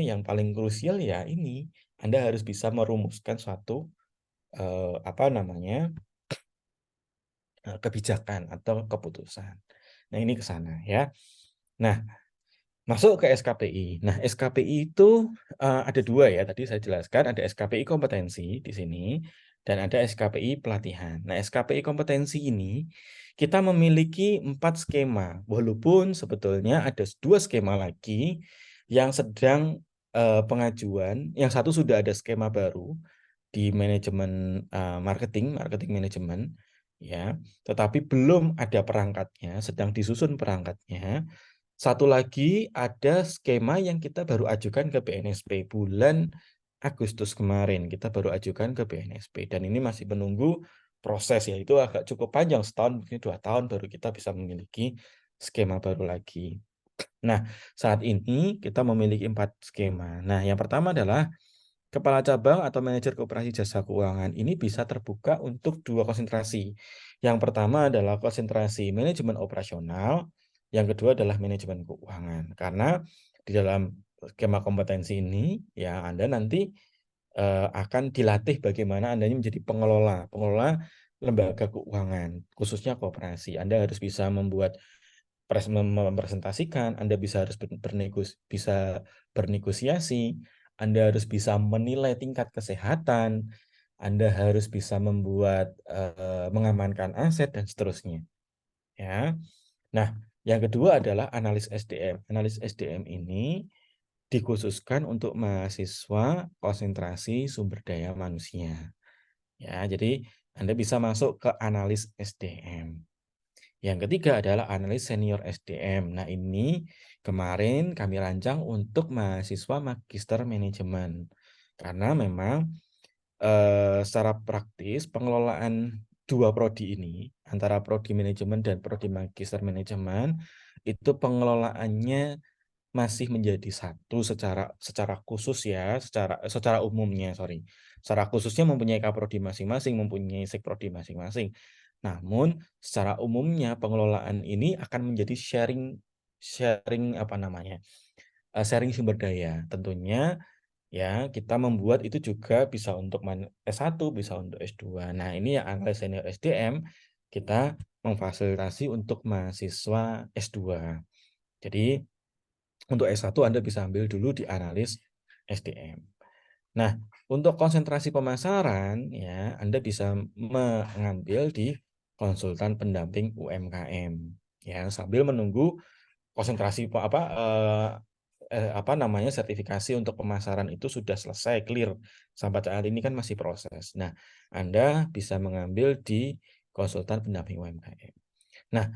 yang paling krusial ya ini, Anda harus bisa merumuskan suatu kebijakan atau keputusan. Nah, ini ke sana ya. Nah, masuk ke SKPI. Nah, SKPI itu ada 2 ya, tadi saya jelaskan, ada SKPI kompetensi di sini dan ada SKPI pelatihan. Nah, SKPI kompetensi ini kita memiliki 4 skema, walaupun sebetulnya ada 2 skema lagi yang sedang pengajuan, yang satu sudah ada skema baru di manajemen marketing manajemen ya, tetapi belum ada perangkatnya, sedang disusun perangkatnya. Satu lagi ada skema yang kita baru ajukan ke BNSP bulan Agustus kemarin, kita baru ajukan ke BNSP dan ini masih menunggu proses, ya itu agak cukup panjang, setahun mungkin 2 tahun baru kita bisa memiliki skema baru lagi. Nah, saat ini kita memiliki 4 skema. Nah, yang pertama adalah Kepala cabang atau manajer koperasi jasa keuangan ini bisa terbuka untuk 2 konsentrasi. Yang pertama adalah konsentrasi manajemen operasional, yang kedua adalah manajemen keuangan. Karena di dalam skema kompetensi ini, ya Anda nanti akan dilatih bagaimana Anda menjadi pengelola lembaga keuangan, khususnya koperasi. Anda harus bisa mempresentasikan, Anda bisa bernegosiasi, Anda harus bisa menilai tingkat kesehatan, Anda harus bisa membuat mengamankan aset dan seterusnya. Ya. Nah, yang kedua adalah analis SDM. Analis SDM ini dikhususkan untuk mahasiswa konsentrasi sumber daya manusia. Ya, jadi Anda bisa masuk ke analis SDM. Yang ketiga adalah analis senior SDM. Nah, ini kemarin kami rancang untuk mahasiswa magister manajemen. Karena memang secara praktis pengelolaan dua prodi ini, antara prodi manajemen dan prodi magister manajemen, itu pengelolaannya masih menjadi satu secara khusus ya, secara umumnya, sorry. Secara khususnya mempunyai kaprodi masing-masing, mempunyai sekprodi masing-masing. Namun secara umumnya pengelolaan ini akan menjadi sharing apa namanya? Sharing sumber daya. Tentunya ya, kita membuat itu juga bisa untuk S1, bisa untuk S2. Nah, ini yang analis senior SDM kita memfasilitasi untuk mahasiswa S2. Jadi untuk S1 Anda bisa ambil dulu di analis SDM. Nah, untuk konsentrasi pemasaran ya Anda bisa mengambil di konsultan pendamping UMKM ya sambil menunggu konsentrasi apa namanya sertifikasi untuk pemasaran itu sudah selesai clear sampai saat ini kan masih proses. Nah, Anda bisa mengambil di konsultan pendamping UMKM. Nah,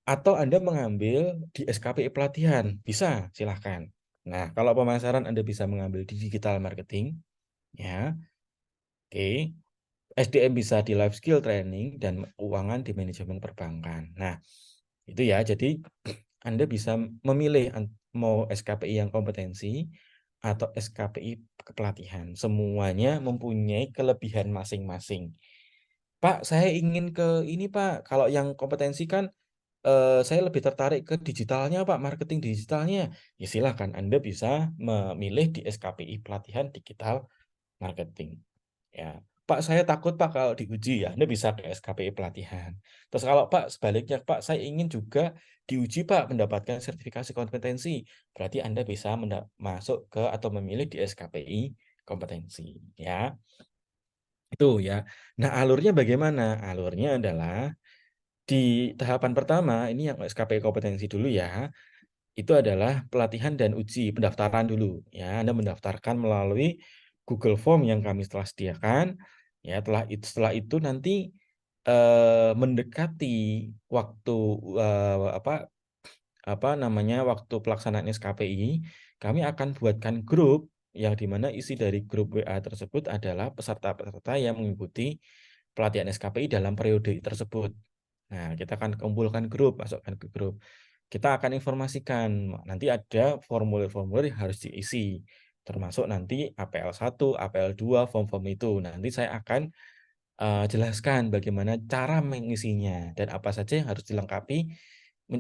atau Anda mengambil di SKPI pelatihan, bisa, silahkan. Nah, kalau pemasaran Anda bisa mengambil di digital marketing, ya, oke. SDM bisa di life skill training dan keuangan di manajemen perbankan. Nah, itu ya, jadi Anda bisa memilih mau SKPI yang kompetensi atau SKPI kepelatihan. Semuanya mempunyai kelebihan masing-masing. Pak, saya ingin ke ini Pak, kalau yang kompetensi kan saya lebih tertarik ke digitalnya Pak, marketing digitalnya. Ya silakan Anda bisa memilih di SKPI pelatihan digital marketing. Ya, Pak saya takut Pak kalau diuji ya, Anda bisa ke SKPI pelatihan. Terus kalau Pak sebaliknya Pak saya ingin juga diuji Pak mendapatkan sertifikasi kompetensi, berarti Anda bisa masuk ke atau memilih di SKPI kompetensi ya. Itu ya. Nah, alurnya bagaimana? Alurnya adalah di tahapan pertama ini yang SKPI kompetensi dulu ya. Itu adalah pelatihan dan uji pendaftaran dulu ya. Anda mendaftarkan melalui Google Form yang kami telah sediakan ya. Setelah itu nanti mendekati waktu apa namanya waktu pelaksanaan SKPI, kami akan buatkan grup yang dimana isi dari grup WA tersebut adalah peserta-peserta yang mengikuti pelatihan SKPI dalam periode tersebut. Nah, kita akan kumpulkan grup, masukkan ke grup. Kita akan informasikan, nanti ada formulir-formulir yang harus diisi, termasuk nanti APL1, APL2, form-form itu. Nanti saya akan jelaskan bagaimana cara mengisinya dan apa saja yang harus dilengkapi,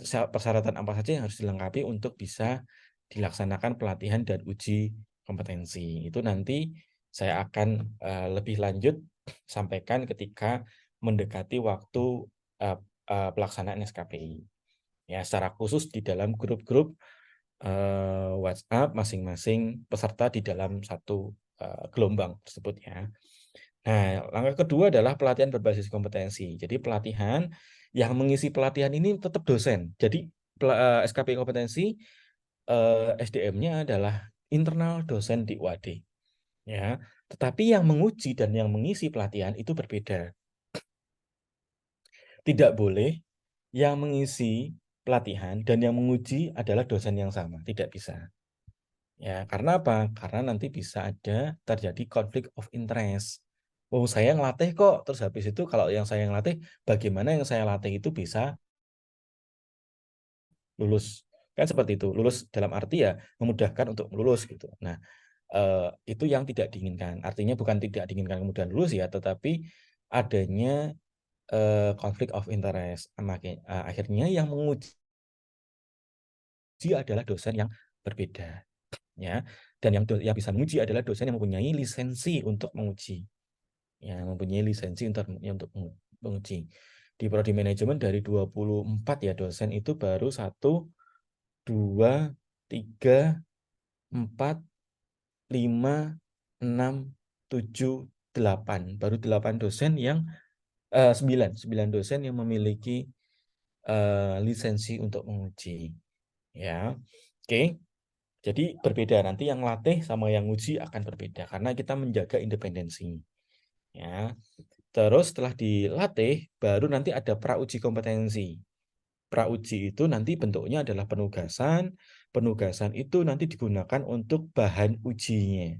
persyaratan apa saja yang harus dilengkapi untuk bisa dilaksanakan pelatihan dan uji kompetensi. Itu nanti saya akan lebih lanjut sampaikan ketika mendekati waktu pelaksanaan SKPI. Ya, secara khusus di dalam grup-grup WhatsApp masing-masing peserta di dalam satu gelombang tersebut ya. Nah, langkah kedua adalah pelatihan berbasis kompetensi. Jadi pelatihan yang mengisi pelatihan ini tetap dosen. Jadi SKPI kompetensi SDM-nya adalah internal dosen di UAD. Ya, tetapi yang menguji dan yang mengisi pelatihan itu berbeda. Tidak boleh yang mengisi pelatihan dan yang menguji adalah dosen yang sama, tidak bisa. Ya, karena apa? Karena nanti bisa ada terjadi konflik of interest. Oh, saya ngelatih kok, terus habis itu kalau yang saya ngelatih, bagaimana yang saya latih itu bisa lulus? Kan seperti itu, lulus dalam arti ya memudahkan untuk lulus gitu. Nah, itu yang tidak diinginkan. Artinya bukan tidak diinginkan kemudian lulus ya, tetapi adanya konflik of interest. Akhirnya yang menguji adalah dosen yang berbeda. Ya, dan yang bisa menguji adalah dosen yang mempunyai lisensi untuk menguji. Ya, mempunyai lisensi untuk menguji. Di prodi manajemen dari 24 ya dosen itu baru 1, 2, 3, 4, 5, 6, 7, 8. Baru 8 dosen yang 9 dosen yang memiliki lisensi untuk menguji. Ya, oke. Jadi berbeda, nanti yang latih sama yang uji akan berbeda karena kita menjaga independensi. Ya. Terus setelah dilatih baru nanti ada prauji kompetensi. Prauji itu nanti bentuknya adalah penugasan. Penugasan itu nanti digunakan untuk bahan ujinya.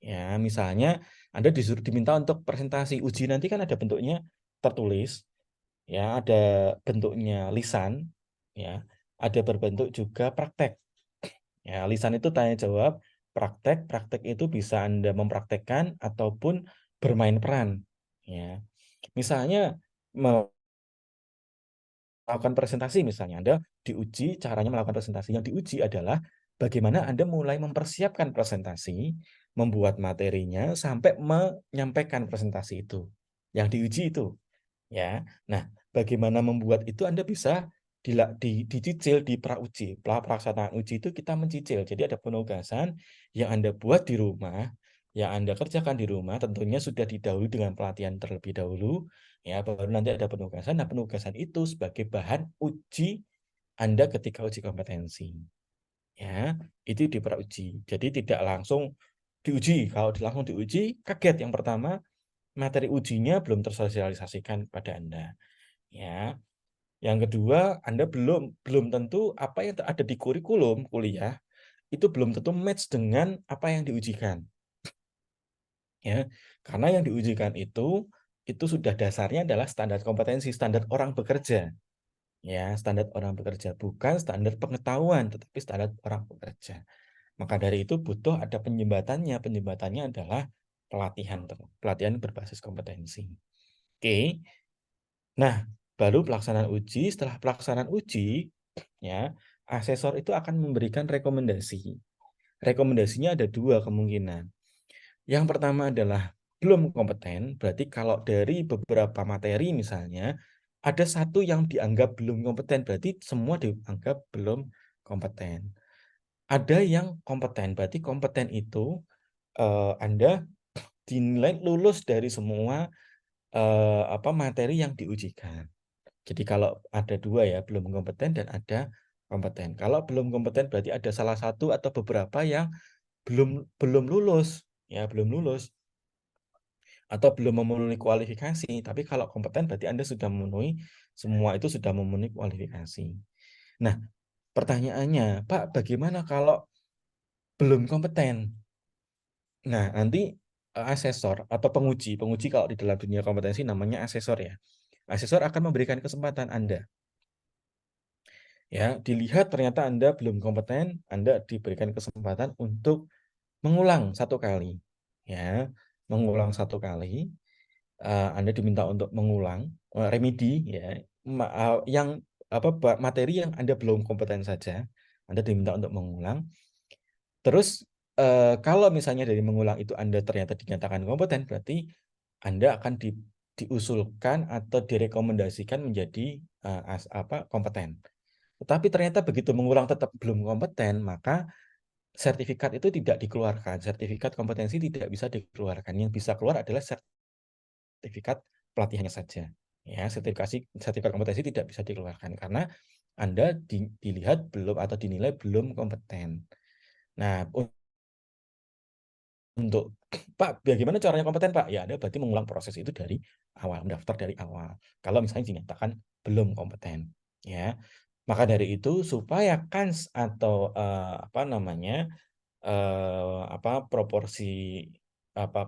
Ya, misalnya Anda diminta untuk presentasi. Uji nanti kan ada bentuknya tertulis, ya, ada bentuknya lisan, ya, ada berbentuk juga praktek. Ya, lisan itu tanya jawab, praktek itu bisa Anda mempraktekkan ataupun bermain peran. Ya. Misalnya melakukan presentasi, misalnya Anda diuji caranya melakukan presentasi. Yang diuji adalah bagaimana Anda mulai mempersiapkan presentasi, membuat materinya sampai menyampaikan presentasi itu. Yang diuji itu, ya. Nah, bagaimana membuat itu Anda bisa dicicil di prauji. Pelaksanaan uji itu kita mencicil. Jadi ada penugasan yang Anda buat di rumah, yang Anda kerjakan di rumah, tentunya sudah didahului dengan pelatihan terlebih dahulu, ya, baru nanti ada penugasan. Nah, penugasan itu sebagai bahan uji Anda ketika uji kompetensi. Ya, itu di prauji. Jadi tidak langsung diuji. Kalau langsung diuji, kaget yang pertama, materi ujinya belum tersosialisasikan pada Anda. Ya. Yang kedua, Anda belum tentu apa yang ada di kurikulum kuliah itu belum tentu match dengan apa yang diujikan. Ya, karena yang diujikan itu sudah dasarnya adalah standar kompetensi, standar orang bekerja. Ya, standar orang bekerja, bukan standar pengetahuan, tetapi standar orang bekerja. Maka dari itu butuh ada penyembatannya. Penyembatannya adalah pelatihan berbasis kompetensi. Oke. Nah, baru pelaksanaan uji. Setelah pelaksanaan uji, ya, asesor itu akan memberikan rekomendasi. Rekomendasinya ada 2 kemungkinan. Yang pertama adalah belum kompeten, berarti kalau dari beberapa materi misalnya, ada satu yang dianggap belum kompeten, berarti semua dianggap belum kompeten. Ada yang kompeten, berarti kompeten itu Anda dinilai lulus dari semua materi yang diujikan. Jadi kalau ada 2 ya, belum kompeten dan ada kompeten. Kalau belum kompeten berarti ada salah satu atau beberapa yang belum lulus, ya, belum lulus atau belum memenuhi kualifikasi. Tapi kalau kompeten berarti Anda sudah memenuhi, semua itu sudah memenuhi kualifikasi. Nah, pertanyaannya, Pak, bagaimana kalau belum kompeten? Nah, nanti asesor atau penguji kalau di dalam dunia kompetensi namanya asesor ya. Asesor akan memberikan kesempatan Anda. Ya, dilihat ternyata Anda belum kompeten, Anda diberikan kesempatan untuk mengulang 1 kali. Ya, mengulang 1 kali. Anda diminta untuk mengulang remedi ya, yang materi yang Anda belum kompeten saja, Anda diminta untuk mengulang. Terus kalau misalnya dari mengulang itu Anda ternyata dinyatakan kompeten, berarti Anda akan diusulkan atau direkomendasikan menjadi kompeten. Tetapi ternyata begitu mengulang tetap belum kompeten, maka sertifikat itu tidak dikeluarkan. Sertifikat kompetensi tidak bisa dikeluarkan. Yang bisa keluar adalah sertifikat pelatihannya saja. Ya, sertifikat kompetensi tidak bisa dikeluarkan karena Anda dilihat belum atau dinilai belum kompeten. Nah, untuk Pak, bagaimana caranya kompeten, Pak? Ya, Anda berarti mengulang proses itu dari awal, mendaftar dari awal. Kalau misalnya dinyatakan belum kompeten, ya. Maka dari itu supaya kans atau proporsi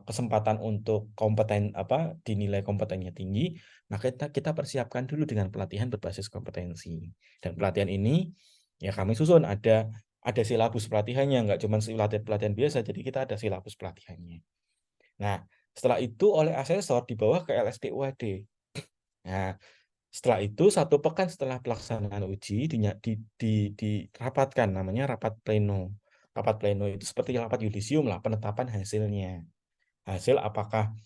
kesempatan untuk kompeten dinilai kompetennya tinggi, maka kita persiapkan dulu dengan pelatihan berbasis kompetensi. Dan pelatihan ini ya kami susun ada silabus pelatihannya, nggak cuma pelatihan biasa, jadi kita ada silabus pelatihannya. Nah, setelah itu oleh asesor dibawa ke LSPUAD. Nah, setelah itu 1 pekan setelah pelaksanaan uji dirapatkan, namanya rapat pleno. Rapat pleno itu seperti rapat yudisium lah, penetapan hasilnya. Hasil apakah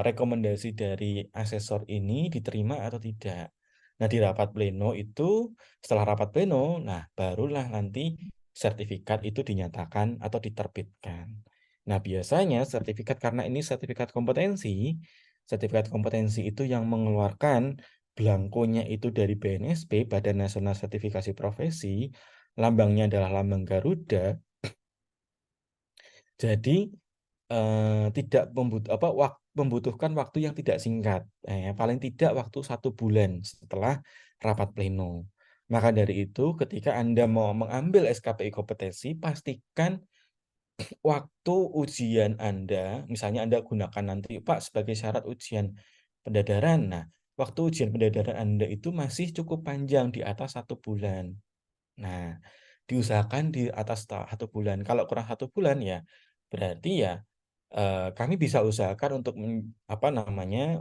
rekomendasi dari asesor ini diterima atau tidak. Nah, di rapat pleno itu, setelah rapat pleno, nah barulah nanti sertifikat itu dinyatakan atau diterbitkan. Nah, biasanya sertifikat, karena ini sertifikat kompetensi itu yang mengeluarkan belangkonya itu dari BNSP, Badan Nasional Sertifikasi Profesi, lambangnya adalah lambang Garuda. Jadi tidak membutuhkan waktu yang tidak singkat, paling tidak waktu 1 bulan setelah rapat pleno. Maka dari itu, ketika Anda mau mengambil SKPI kompetensi, pastikan waktu ujian Anda, misalnya Anda gunakan nanti, Pak, sebagai syarat ujian pendadaran. Nah, waktu ujian pendadaran Anda itu masih cukup panjang, di atas 1 bulan. Nah, diusahakan di atas 1 bulan. Kalau kurang 1 bulan, ya berarti ya kami bisa usahakan untuk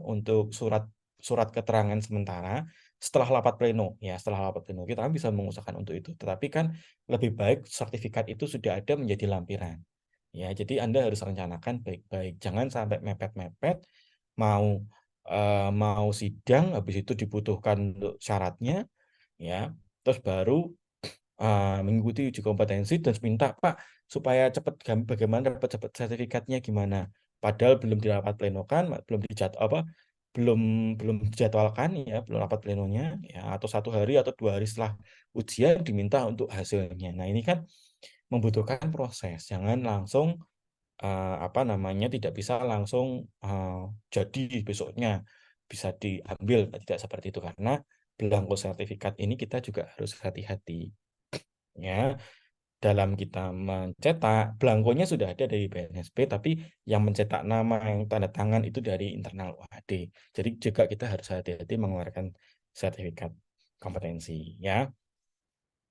untuk surat keterangan sementara setelah rapat pleno. Ya, setelah rapat pleno kita bisa mengusahakan untuk itu. Tetapi kan lebih baik sertifikat itu sudah ada menjadi lampiran. Ya, jadi Anda harus rencanakan baik-baik. Jangan sampai mepet-mepet, mau mau sidang, habis itu dibutuhkan untuk syaratnya, ya, terus baru mengikuti uji kompetensi dan minta, Pak, supaya cepat, bagaimana dapat cepat sertifikatnya gimana? Padahal belum dirapat plenokan, belum belum dijadwalkan, ya, belum rapat plenonya, ya, atau 1 hari atau 2 hari setelah ujian diminta untuk hasilnya. Nah, ini kan membutuhkan proses. Jangan langsung tidak bisa langsung jadi besoknya bisa diambil, tidak seperti itu, karena belangko sertifikat ini kita juga harus hati-hati, ya. Dalam kita mencetak, belangkonya sudah ada dari BNSP, tapi yang mencetak nama, yang tanda tangan itu dari internal UHD. Jadi juga kita harus hati-hati mengeluarkan sertifikat kompetensi, ya.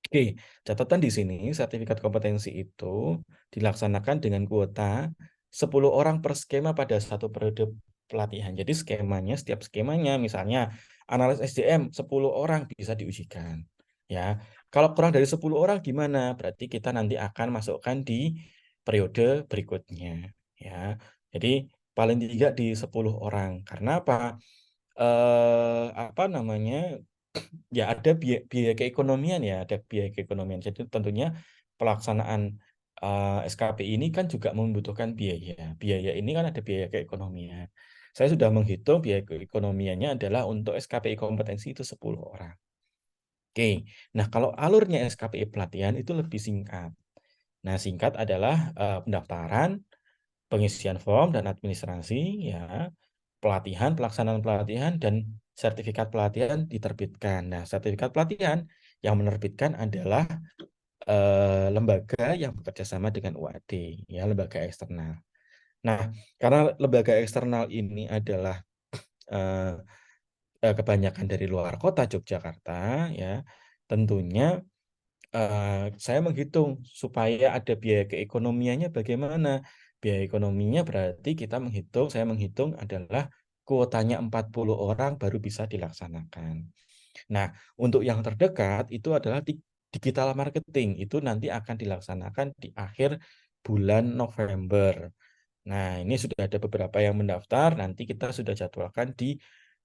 Oke, catatan di sini, sertifikat kompetensi itu dilaksanakan dengan kuota 10 orang per skema pada 1 periode pelatihan. Jadi setiap skemanya, misalnya analis SDM 10 orang bisa diujikan. Ya, kalau kurang dari 10 orang gimana? Berarti kita nanti akan masukkan di periode berikutnya. Ya, jadi paling tidak di 10 orang. Karena apa? Ya ada biaya keekonomian, ya, ada biaya keekonomian. Jadi tentunya pelaksanaan SKPI ini kan juga membutuhkan biaya. Biaya ini kan ada biaya keekonomian. Saya sudah menghitung biaya keekonomiannya adalah untuk SKPI kompetensi itu 10 orang. Oke, nah kalau alurnya SKPI pelatihan itu lebih singkat. Nah, singkat adalah pendaftaran, pengisian form dan administrasi, ya, pelatihan, pelaksanaan pelatihan, dan sertifikat pelatihan diterbitkan. Nah, sertifikat pelatihan yang menerbitkan adalah lembaga yang bekerja sama dengan UAD, ya, lembaga eksternal. Nah, karena lembaga eksternal ini adalah kebanyakan dari luar kota Yogyakarta, ya, tentunya saya menghitung supaya ada biaya keekonomiannya bagaimana. Biaya ekonominya berarti saya menghitung adalah kuotanya 40 orang baru bisa dilaksanakan. Nah, untuk yang terdekat itu adalah digital marketing. Itu nanti akan dilaksanakan di akhir bulan November. Nah, ini sudah ada beberapa yang mendaftar, nanti kita sudah jadwalkan di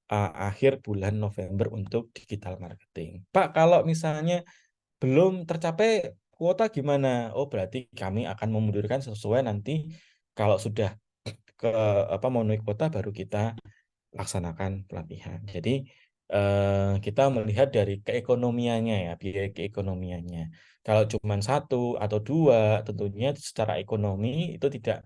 akhir bulan November untuk digital marketing. Pak, kalau misalnya belum tercapai kuota gimana? Oh, berarti kami akan memundurkan sesuai nanti kalau sudah memenuhi kuota baru kita laksanakan pelatihan. Jadi kita melihat dari keekonomiannya, ya, biaya keekonomiannya. Kalau cuma 1 atau 2, tentunya secara ekonomi itu tidak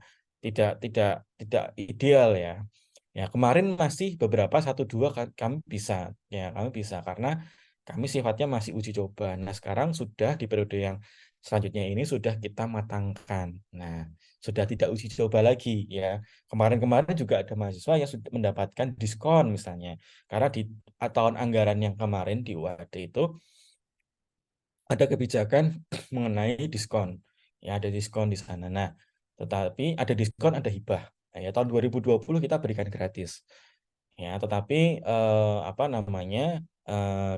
ideal, ya. Ya, kemarin masih beberapa 1-2 kami bisa, ya, kami bisa karena kami sifatnya masih uji coba. Nah, sekarang sudah di periode yang selanjutnya ini sudah kita matangkan. Nah, sudah tidak uji coba lagi, ya. Kemarin-kemarin juga ada mahasiswa yang sudah mendapatkan diskon misalnya. Karena di tahun anggaran yang kemarin di UAD itu ada kebijakan mengenai diskon. Ya, ada diskon di sana. Nah, tetapi ada diskon, ada hibah. Nah, ya, tahun 2020 kita berikan gratis. Ya, tetapi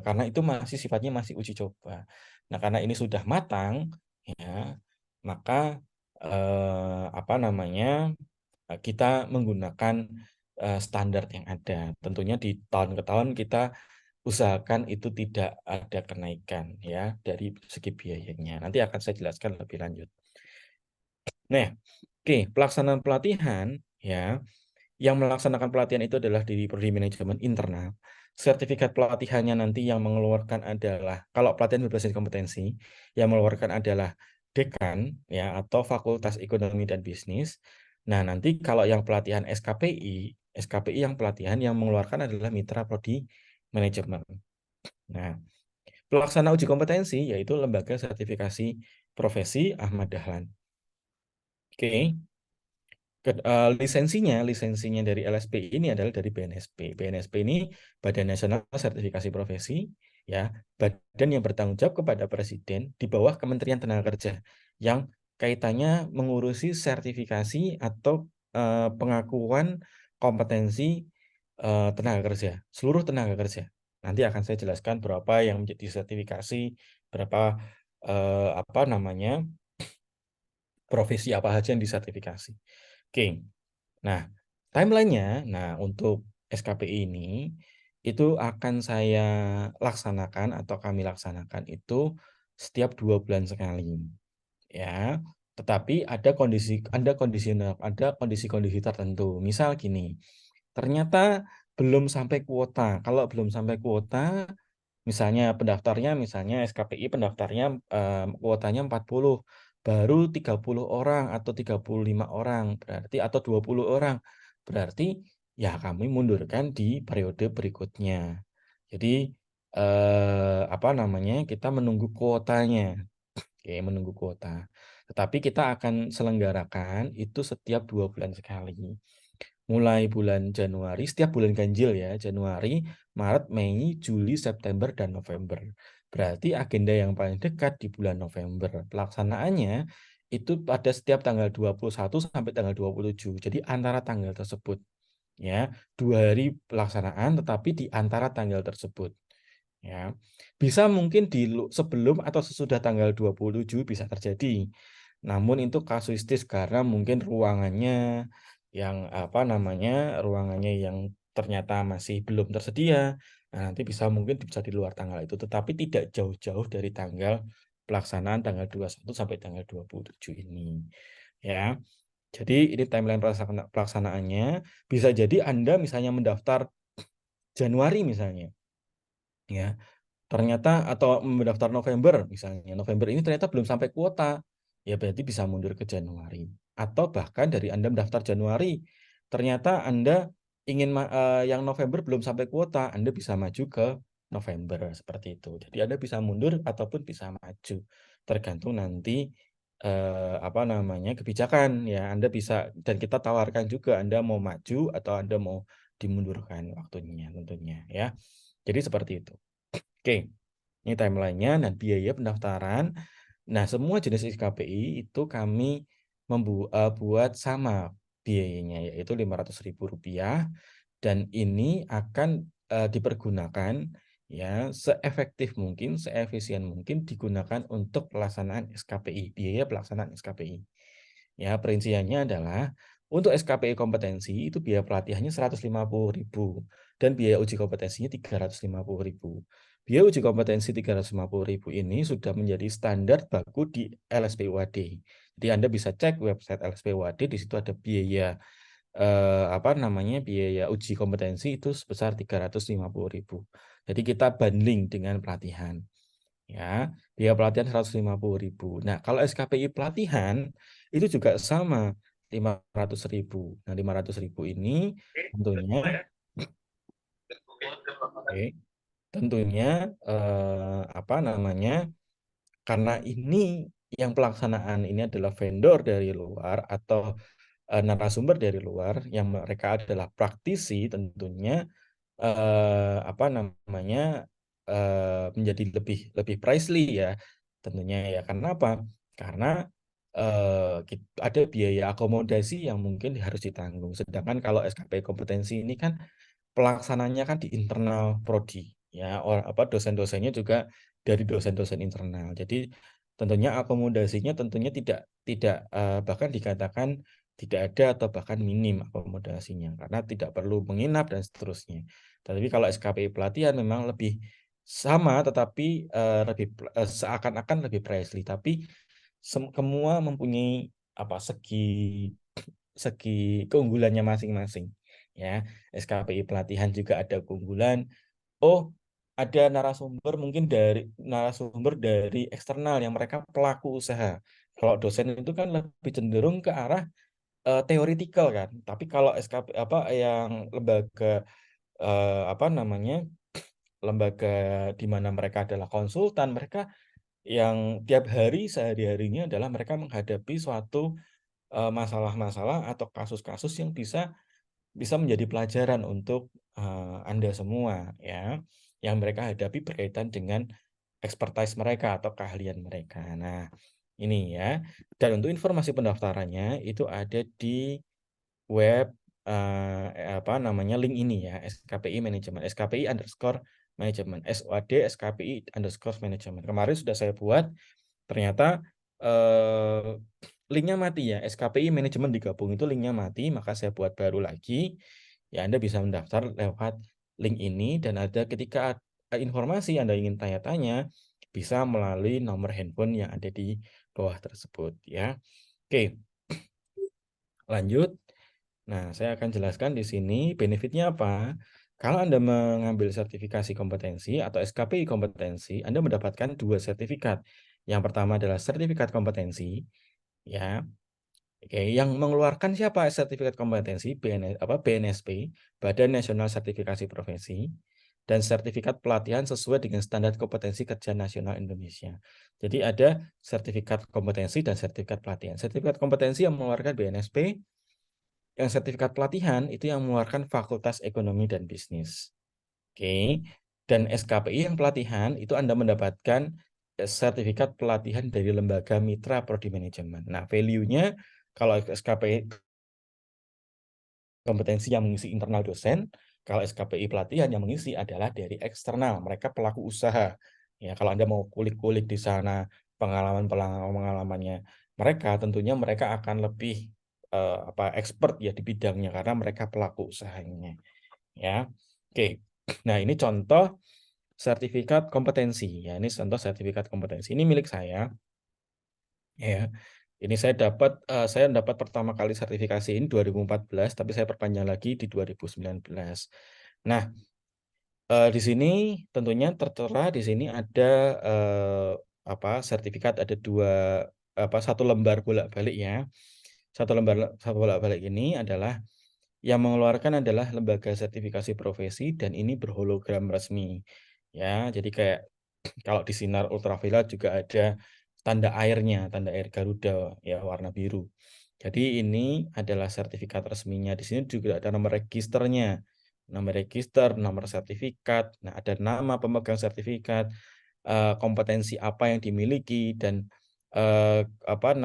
karena itu masih sifatnya masih uji coba. Nah, karena ini sudah matang, ya, maka kita menggunakan standar yang ada. Tentunya di tahun ke tahun kita usahakan itu tidak ada kenaikan ya dari segi biayanya. Nanti akan saya jelaskan lebih lanjut. Nah, oke, pelaksanaan pelatihan ya, yang melaksanakan pelatihan itu adalah di prodi manajemen internal. Sertifikat pelatihannya nanti yang mengeluarkan adalah, kalau pelatihan berbasis kompetensi, yang mengeluarkan adalah dekan ya atau Fakultas Ekonomi dan Bisnis. Nah, nanti kalau yang pelatihan SKPI yang pelatihan yang mengeluarkan adalah mitra prodi manajemen. Nah, pelaksana uji kompetensi yaitu Lembaga Sertifikasi Profesi Ahmad Dahlan. Oke. Lisensinya dari LSP ini adalah dari BNSP. BNSP ini Badan Nasional Sertifikasi Profesi, ya, badan yang bertanggung jawab kepada Presiden di bawah Kementerian Tenaga Kerja, yang kaitannya mengurusi sertifikasi atau pengakuan kompetensi tenaga kerja, seluruh tenaga kerja. Nanti akan saya jelaskan berapa yang menjadi sertifikasi, berapa apa namanya profesi apa saja yang disertifikasi. Oke. Nah, timeline-nya, untuk SKPI ini, itu akan saya laksanakan atau kami laksanakan itu setiap 2 bulan sekali, ya. Tetapi ada kondisi-kondisi tertentu. Misal gini, ternyata belum sampai kuota. Kalau belum sampai kuota, misalnya SKPI pendaftarnya kuotanya 40, baru 30 orang atau 35 orang, berarti atau 20 orang. Berarti ya kami mundurkan di periode berikutnya. Jadi kita menunggu kuotanya. Oke, menunggu kuota. Tetapi kita akan selenggarakan itu setiap 2 bulan sekali. Mulai bulan Januari, setiap bulan ganjil ya, Januari, Maret, Mei, Juli, September, dan November. Berarti agenda yang paling dekat di bulan November. Pelaksanaannya itu pada setiap tanggal 21 sampai tanggal 27. Jadi antara tanggal tersebut. Ya, 2 hari pelaksanaan tetapi di antara tanggal tersebut. Ya. Bisa mungkin sebelum atau sesudah tanggal 27 bisa terjadi. Namun itu kasuistis karena mungkin ruangannya yang ternyata masih belum tersedia. Nah, nanti mungkin bisa di luar tanggal itu, tetapi tidak jauh-jauh dari tanggal pelaksanaan tanggal 21 sampai tanggal 27 ini. Ya. Jadi ini timeline pelaksanaannya. Bisa jadi Anda misalnya mendaftar Januari misalnya. Ya. Ternyata atau mendaftar November misalnya. November ini ternyata belum sampai kuota. Ya berarti bisa mundur ke Januari. Atau bahkan dari Anda mendaftar Januari, ternyata Anda ingin yang November belum sampai kuota, Anda bisa maju ke November seperti itu. Jadi Anda bisa mundur ataupun bisa maju. Tergantung nanti kebijakan ya. Anda bisa, dan kita tawarkan juga Anda mau maju atau Anda mau dimundurkan waktunya tentunya ya. Jadi seperti itu. Oke, ini timeline-nya dan biaya pendaftaran. Nah, semua jenis SKPI itu kami buat sama biayanya, yaitu Rp500.000, dan ini akan dipergunakan ya seefektif mungkin, seefisien mungkin digunakan untuk pelaksanaan SKPI, biaya pelaksanaan SKPI. Ya, perinciannya adalah untuk SKPI kompetensi itu biaya pelatihannya Rp150.000 dan biaya uji kompetensinya Rp350.000. Biaya uji kompetensi Rp350.000 ini sudah menjadi standar baku di LSPUAD. Jadi Anda bisa cek website LSPUAD, di situ ada biaya biaya uji kompetensi itu sebesar Rp350.000. Jadi kita banding dengan pelatihan. Ya, biaya pelatihan Rp150.000. Nah, kalau SKPI pelatihan itu juga sama Rp500.000. Nah, Rp500.000 ini tentunya tentunya karena ini yang pelaksanaan ini adalah vendor dari luar atau narasumber dari luar yang mereka adalah praktisi, tentunya menjadi lebih pricely ya tentunya ya. Karena apa? Karena ada biaya akomodasi yang mungkin harus ditanggung. Sedangkan kalau SKP kompetensi ini kan pelaksananya kan di internal prodi ya, dosen-dosennya juga dari dosen-dosen internal. Jadi tentunya akomodasinya tentunya tidak bahkan dikatakan tidak ada atau bahkan minim akomodasinya karena tidak perlu menginap dan seterusnya. Tetapi kalau SKPI pelatihan memang lebih sama, tetapi seakan-akan lebih pricey. Tapi semua mempunyai segi keunggulannya masing-masing. Ya, SKPI pelatihan juga ada keunggulan. Oh, ada narasumber dari eksternal yang mereka pelaku usaha. Kalau dosen itu kan lebih cenderung ke arah teoritikal kan. Tapi kalau SKP yang lembaga lembaga di mana mereka adalah konsultan, mereka yang tiap hari sehari-harinya adalah mereka menghadapi suatu masalah-masalah atau kasus-kasus yang bisa menjadi pelajaran untuk Anda semua ya, yang mereka hadapi berkaitan dengan expertise mereka atau keahlian mereka. Nah, ini ya. Dan untuk informasi pendaftarannya itu ada di web link ini ya, SKPI Manajemen, SKPI_Manajemen, SKPI_Manajemen. Kemarin sudah saya buat, ternyata linknya mati ya, SKPI Manajemen digabung itu linknya mati, maka saya buat baru lagi. Ya, Anda bisa mendaftar lewat link ini, dan ada ketika informasi Anda ingin tanya-tanya, bisa melalui nomor handphone yang ada di bawah tersebut ya. Oke, lanjut. Nah, saya akan jelaskan di sini benefitnya apa. Kalau Anda mengambil sertifikasi kompetensi atau SKPI kompetensi, Anda mendapatkan 2 sertifikat. Yang pertama adalah sertifikat kompetensi, ya. Oke, yang mengeluarkan siapa sertifikat kompetensi? BNSP, Badan Nasional Sertifikasi Profesi, dan sertifikat pelatihan sesuai dengan standar kompetensi kerja nasional Indonesia. Jadi ada sertifikat kompetensi dan sertifikat pelatihan. Sertifikat kompetensi yang mengeluarkan BNSP, yang sertifikat pelatihan itu yang mengeluarkan Fakultas Ekonomi dan Bisnis. Oke, dan SKPI yang pelatihan itu Anda mendapatkan sertifikat pelatihan dari lembaga mitra prodi manajemen. Nah, value-nya kalau SKPI kompetensi yang mengisi internal dosen, kalau SKPI pelatihan yang mengisi adalah dari eksternal, mereka pelaku usaha. Ya, kalau Anda mau kulik-kulik di sana pengalamannya mereka, tentunya mereka akan lebih expert ya di bidangnya karena mereka pelaku usahanya. Ya. Oke. Nah, ini contoh sertifikat kompetensi ya. Ini contoh sertifikat kompetensi. Ini milik saya. Ya. Ini saya dapat pertama kali sertifikasi ini 2014, tapi saya perpanjang lagi di 2019. Nah, di sini tentunya tertera di sini ada sertifikat, ada satu lembar bolak-balik ya. Satu bolak-balik ini adalah yang mengeluarkan adalah lembaga sertifikasi profesi, dan ini berhologram resmi. Ya, jadi kayak kalau di sinar ultraviolet juga ada tanda airnya, tanda air Garuda ya warna biru. Jadi ini adalah sertifikat resminya. Di sini juga ada nomor registernya. Nomor register, nomor sertifikat. Nah, ada nama pemegang sertifikat, kompetensi apa yang dimiliki, dan jabatan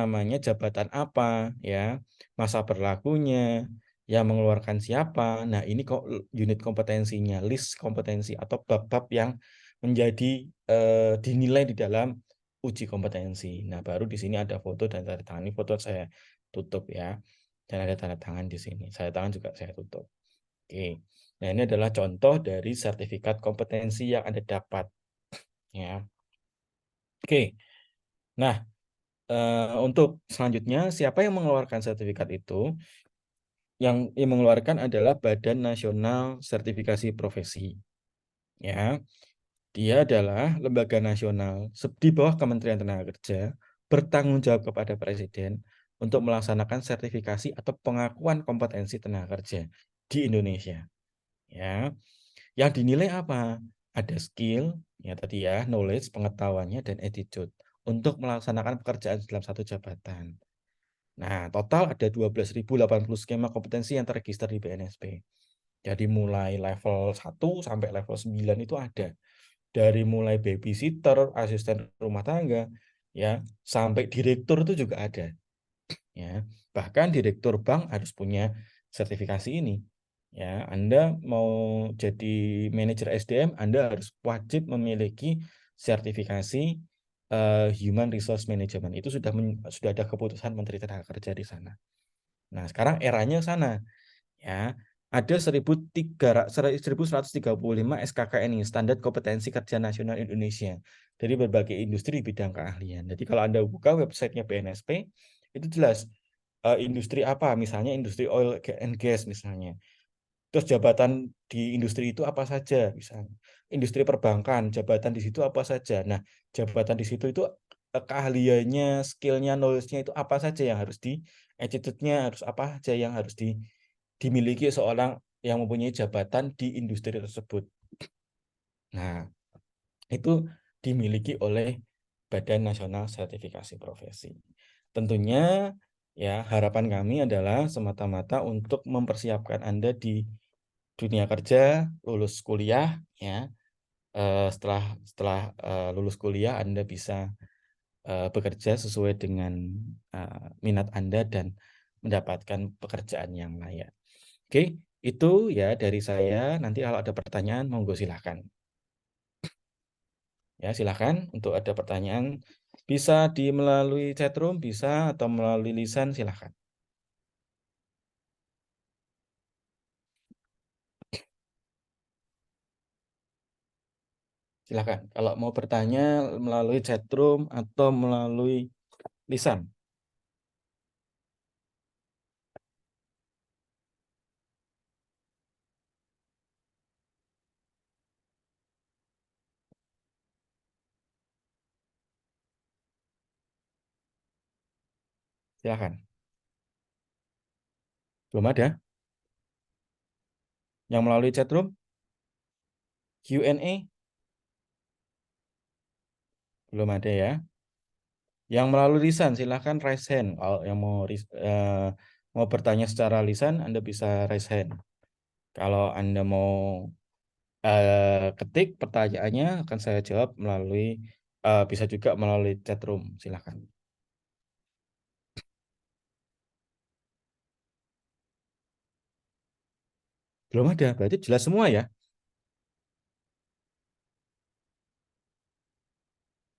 apa ya, masa berlakunya, yang mengeluarkan siapa. Nah, ini kok unit kompetensinya, list kompetensi atau bab-bab yang menjadi dinilai di dalam uji kompetensi. Nah, baru di sini ada foto dan tanda tangan. Ini foto saya tutup ya. Dan ada tanda tangan di sini. Saya tangan juga saya tutup. Oke. Nah, ini adalah contoh dari sertifikat kompetensi yang Anda dapat. Ya. Oke. Nah, untuk selanjutnya, siapa yang mengeluarkan sertifikat itu? Yang mengeluarkan adalah Badan Nasional Sertifikasi Profesi. Ya, dia adalah lembaga nasional di bawah Kementerian Tenaga Kerja, bertanggung jawab kepada Presiden untuk melaksanakan sertifikasi atau pengakuan kompetensi tenaga kerja di Indonesia. Ya, yang dinilai apa? Ada skill, ya tadi ya, knowledge, pengetahuannya, dan attitude untuk melaksanakan pekerjaan dalam satu jabatan. Nah, total ada 12.080 skema kompetensi yang terregister di BNSP. Jadi mulai level 1 sampai level 9 itu ada. Dari mulai babysitter, asisten rumah tangga, ya, sampai direktur itu juga ada. Ya, bahkan direktur bank harus punya sertifikasi ini. Ya, Anda mau jadi manajer SDM, Anda harus wajib memiliki sertifikasi Human Resource Management. Itu sudah ada keputusan Menteri Tenaga Kerja di sana. Nah, sekarang eranya sana. Ya, ada 1135 SKKNI, Standar Kompetensi Kerja Nasional Indonesia, dari berbagai industri bidang keahlian. Jadi kalau Anda buka websitenya BNSP, itu jelas industri apa, misalnya industri oil and gas misalnya. Terus jabatan di industri itu apa saja, misalnya. Industri perbankan, jabatan di situ apa saja. Nah, jabatan di situ itu keahliannya, skillnya, knowledge-nya itu apa saja yang harus attitude-nya harus apa saja yang harus dimiliki seorang yang mempunyai jabatan di industri tersebut. Nah, itu dimiliki oleh Badan Nasional Sertifikasi Profesi. Tentunya ya harapan kami adalah semata-mata untuk mempersiapkan Anda di dunia kerja, lulus kuliah ya. Setelah lulus kuliah Anda bisa bekerja sesuai dengan minat Anda dan mendapatkan pekerjaan yang layak. Oke, itu ya dari saya. Nanti kalau ada pertanyaan, monggo silahkan. Ya, silahkan untuk ada pertanyaan. Bisa melalui chatroom, bisa, atau melalui lisan, silahkan. Silahkan. Kalau mau bertanya melalui chatroom atau melalui lisan. Silahkan. Belum ada? Yang melalui chatroom? Q&A? Belum ada ya. Yang melalui lisan, silahkan raise hand. Kalau yang mau bertanya secara lisan, Anda bisa raise hand. Kalau Anda mau ketik pertanyaannya, akan saya jawab melalui, bisa juga melalui chatroom. Silahkan. Belum ada, berarti jelas semua ya.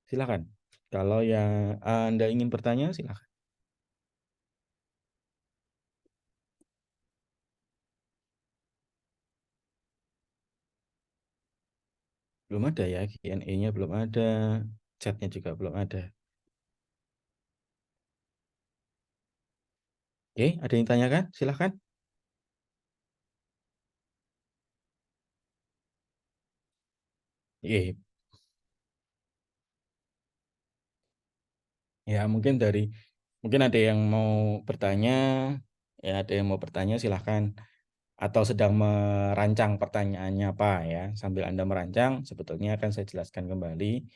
Silahkan. Kalau yang Anda ingin bertanya, silahkan. Belum ada ya, Q&A-nya belum ada, chatnya juga belum ada. Oke, ada yang tanyakan? Silahkan. Iya, ya mungkin ada yang mau bertanya, ya ada yang mau bertanya silahkan. Atau sedang merancang pertanyaannya apa ya. Sambil Anda merancang, sebetulnya akan saya jelaskan kembali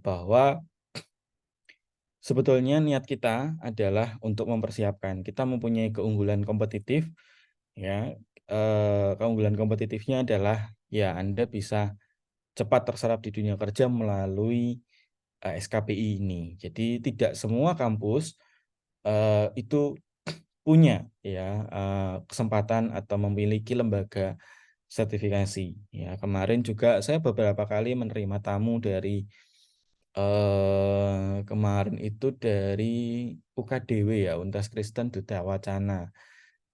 bahwa sebetulnya niat kita adalah untuk mempersiapkan. Kita mempunyai keunggulan kompetitif, ya. Keunggulan kompetitifnya adalah ya Anda bisa cepat terserap di dunia kerja melalui SKPI ini. Jadi tidak semua kampus itu punya ya kesempatan atau memiliki lembaga sertifikasi. Ya, kemarin juga saya beberapa kali menerima tamu dari kemarin itu dari UKDW ya, Universitas Kristen Duta Wacana.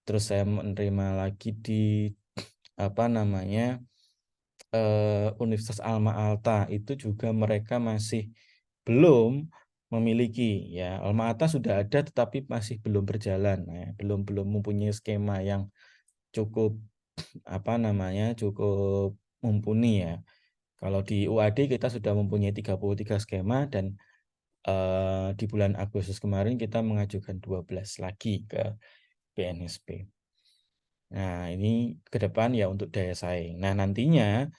Terus saya menerima lagi di apa namanya Universitas Alma Ata, itu juga mereka masih belum memiliki ya. Alma Ata sudah ada tetapi masih belum berjalan ya. belum mempunyai skema yang cukup cukup mumpuni ya. Kalau di UAD kita sudah mempunyai 33 skema dan di bulan Agustus kemarin kita mengajukan 12 lagi ke BNSP. Nah, ini ke depan ya untuk daya saing. Nah, nantinya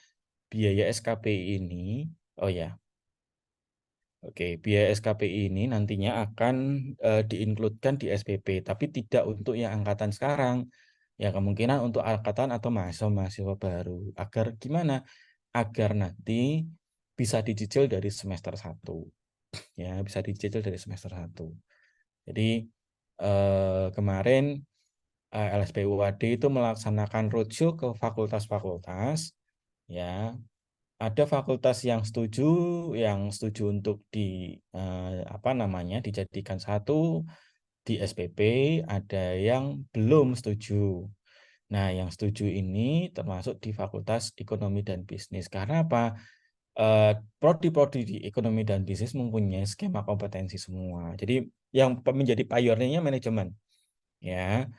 biaya SKPI ini, oh ya, oke, biaya SKPI ini nantinya akan diinkludkan di SPP, tapi tidak untuk yang angkatan sekarang. Ya, kemungkinan untuk angkatan atau mahasiswa baru. Agar gimana? Agar nanti bisa dicicil dari semester 1. Ya, bisa dicicil dari semester 1. Jadi kemarin LSPUAD itu melaksanakan roadshow ke fakultas-fakultas, ya. Ada fakultas yang setuju untuk dijadikan satu di SPP, ada yang belum setuju. Nah, yang setuju ini termasuk di Fakultas Ekonomi dan Bisnis. Karena apa? Prodi-prodi di ekonomi dan bisnis mempunyai skema kompetensi semua. Jadi yang menjadi pionirnya manajemen, ya,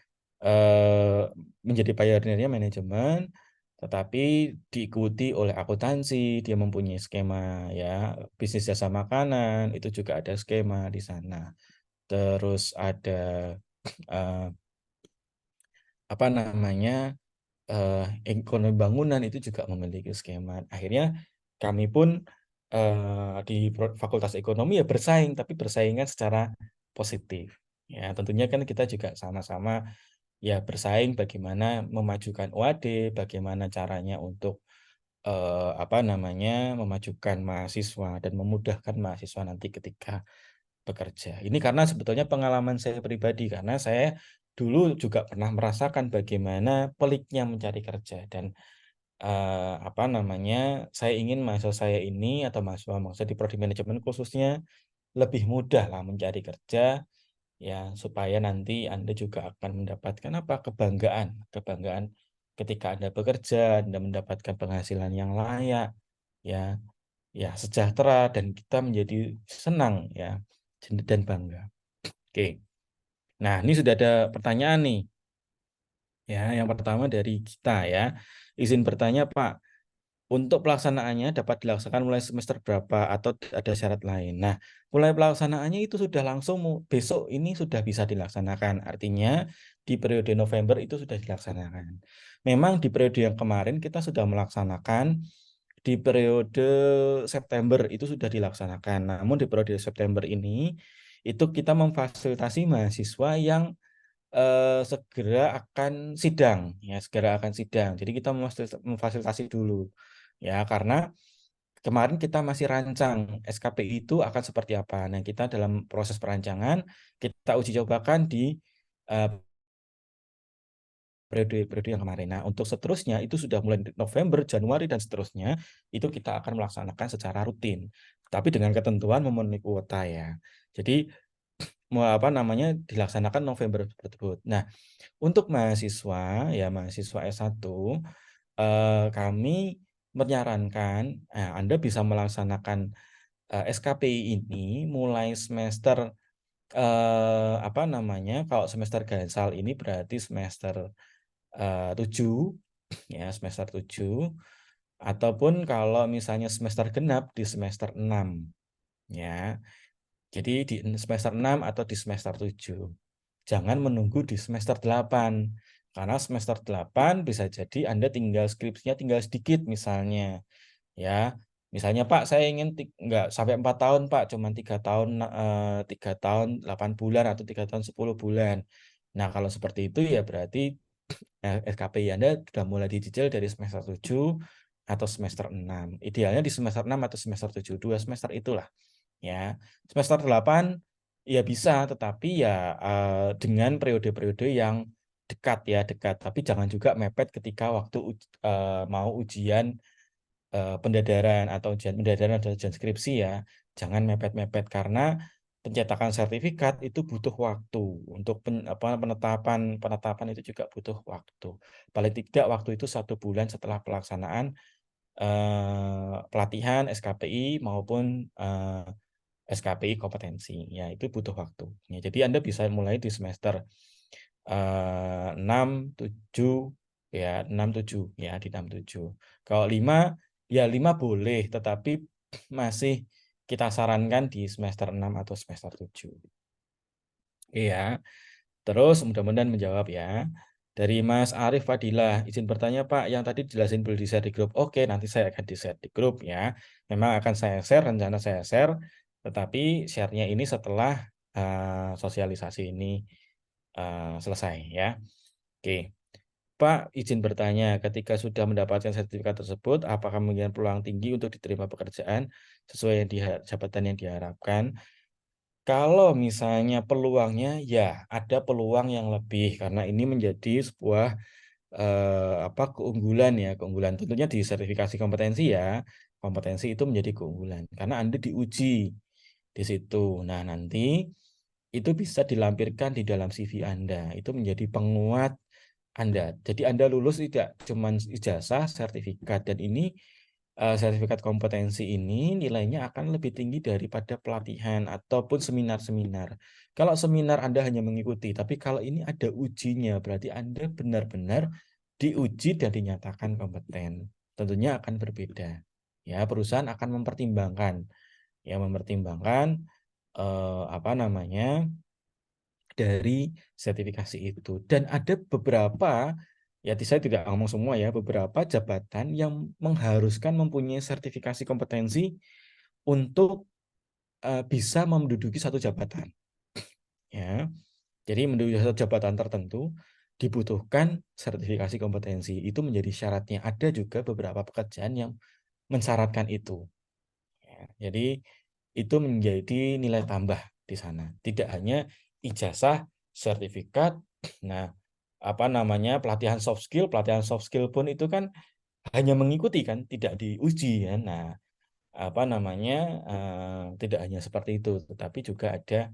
menjadi pionirnya manajemen, tetapi diikuti oleh akuntansi, dia mempunyai skema, ya, bisnis jasa makanan itu juga ada skema di sana. Terus ada eh, apa namanya ekonomi bangunan itu juga memiliki skema. Akhirnya kami pun di Fakultas Ekonomi ya bersaing, tapi bersaingnya secara positif. Ya, tentunya kan kita juga sama-sama ya bersaing bagaimana memajukan UAD, bagaimana caranya untuk apa namanya memajukan mahasiswa dan memudahkan mahasiswa nanti ketika bekerja. Ini karena sebetulnya pengalaman saya pribadi, karena saya dulu juga pernah merasakan bagaimana peliknya mencari kerja dan apa namanya saya ingin mahasiswa saya ini atau mahasiswa di prodi manajemen khususnya lebih mudah lah mencari kerja, ya, supaya nanti Anda juga akan mendapatkan apa kebanggaan ketika Anda bekerja, Anda mendapatkan penghasilan yang layak, ya, ya, sejahtera, dan kita menjadi senang, ya, dan bangga. Oke. Nah, ini sudah ada pertanyaan nih. Ya, yang pertama dari kita, ya. Izin bertanya, Pak, untuk pelaksanaannya dapat dilaksanakan mulai semester berapa atau ada syarat lain? Nah, mulai pelaksanaannya itu sudah langsung besok ini sudah bisa dilaksanakan. Artinya di periode November itu sudah dilaksanakan. Memang di periode yang kemarin kita sudah melaksanakan, di periode September itu sudah dilaksanakan. Namun di periode September ini itu kita memfasilitasi mahasiswa yang segera akan sidang, ya, segera akan sidang. Jadi kita memfasilitasi dulu, ya, karena kemarin kita masih rancang SKPI itu akan seperti apa. Nah, kita dalam proses perancangan, kita uji cobakan di periode yang kemarin. Nah, untuk seterusnya itu sudah mulai November, Januari, dan seterusnya, itu kita akan melaksanakan secara rutin. Tapi dengan ketentuan memenuhi kuota, ya. Jadi, apa namanya, dilaksanakan November tersebut. Nah, untuk mahasiswa, ya, mahasiswa S1, kami menyarankan, Anda bisa melaksanakan SKPI ini mulai semester apa namanya, kalau semester gansal ini berarti semester 7, ya, semester 7, ataupun kalau misalnya semester genap di semester 6, ya. Jadi di semester 6 atau di semester 7. Jangan menunggu di semester 8. Karena semester 8 bisa jadi Anda tinggal skripsinya tinggal sedikit misalnya, ya. Misalnya, Pak, saya ingin enggak sampai 4 tahun, Pak, cuma 3 tahun 3 tahun 8 bulan atau 3 tahun 10 bulan. Nah, kalau seperti itu ya berarti SKPI Anda sudah mulai dicicil dari semester 7 atau semester 6. Idealnya di semester 6 atau semester 7, 2 semester itulah, ya. Semester 8 ya bisa, tetapi ya dengan periode-periode yang dekat, ya, dekat. Tapi jangan juga mepet ketika waktu mau ujian pendadaran atau ujian skripsi, ya. Jangan mepet-mepet karena pencetakan sertifikat itu butuh waktu. Untuk penetapan itu juga butuh waktu. Paling tidak waktu itu 1 bulan setelah pelaksanaan pelatihan SKPI maupun SKPI kompetensi, ya, itu butuh waktu. Ya, jadi Anda bisa mulai di semester 6, 7, ya, 6, 7, ya, di 6, 7. Kalau 5, ya 5 boleh, tetapi masih kita sarankan di semester 6 atau semester 7. Iya. Terus mudah-mudahan menjawab, ya. Dari Mas Arif Fadilah, izin bertanya, Pak, yang tadi dijelasin boleh di-share di grup. Oke, nanti saya akan di-share di grup, ya. Memang akan saya share, rencana saya share, tetapi share-nya ini setelah sosialisasi ini selesai, ya. Oke. Pak, izin bertanya, ketika sudah mendapatkan sertifikat tersebut, apakah memiliki peluang tinggi untuk diterima pekerjaan sesuai yang jabatan yang diharapkan? Kalau misalnya peluangnya, ya ada peluang yang lebih karena ini menjadi sebuah apa keunggulan, ya, keunggulan tentunya di sertifikasi kompetensi, ya. Kompetensi itu menjadi keunggulan karena Anda diuji di situ. Nah, nanti itu bisa dilampirkan di dalam CV Anda. Itu menjadi penguat Anda. Jadi Anda lulus tidak cuma ijazah, sertifikat, dan ini sertifikat kompetensi ini nilainya akan lebih tinggi daripada pelatihan ataupun seminar-seminar. Kalau seminar Anda hanya mengikuti, tapi kalau ini ada ujinya, berarti Anda benar-benar diuji dan dinyatakan kompeten. Tentunya akan berbeda. Ya, perusahaan akan mempertimbangkan, apa namanya, dari sertifikasi itu. Dan ada beberapa, ya saya tidak ngomong semua ya, beberapa jabatan yang mengharuskan mempunyai sertifikasi kompetensi untuk bisa menduduki satu jabatan. Ya, jadi menduduki satu jabatan tertentu dibutuhkan sertifikasi kompetensi. Itu menjadi syaratnya. Ada juga beberapa pekerjaan yang mensyaratkan itu. Ya, jadi itu menjadi nilai tambah di sana. Tidak hanya ijazah, sertifikat. Nah, apa namanya, pelatihan soft skill pun itu kan hanya mengikuti kan, tidak diuji kan. Nah, apa namanya, tidak hanya seperti itu, tetapi juga ada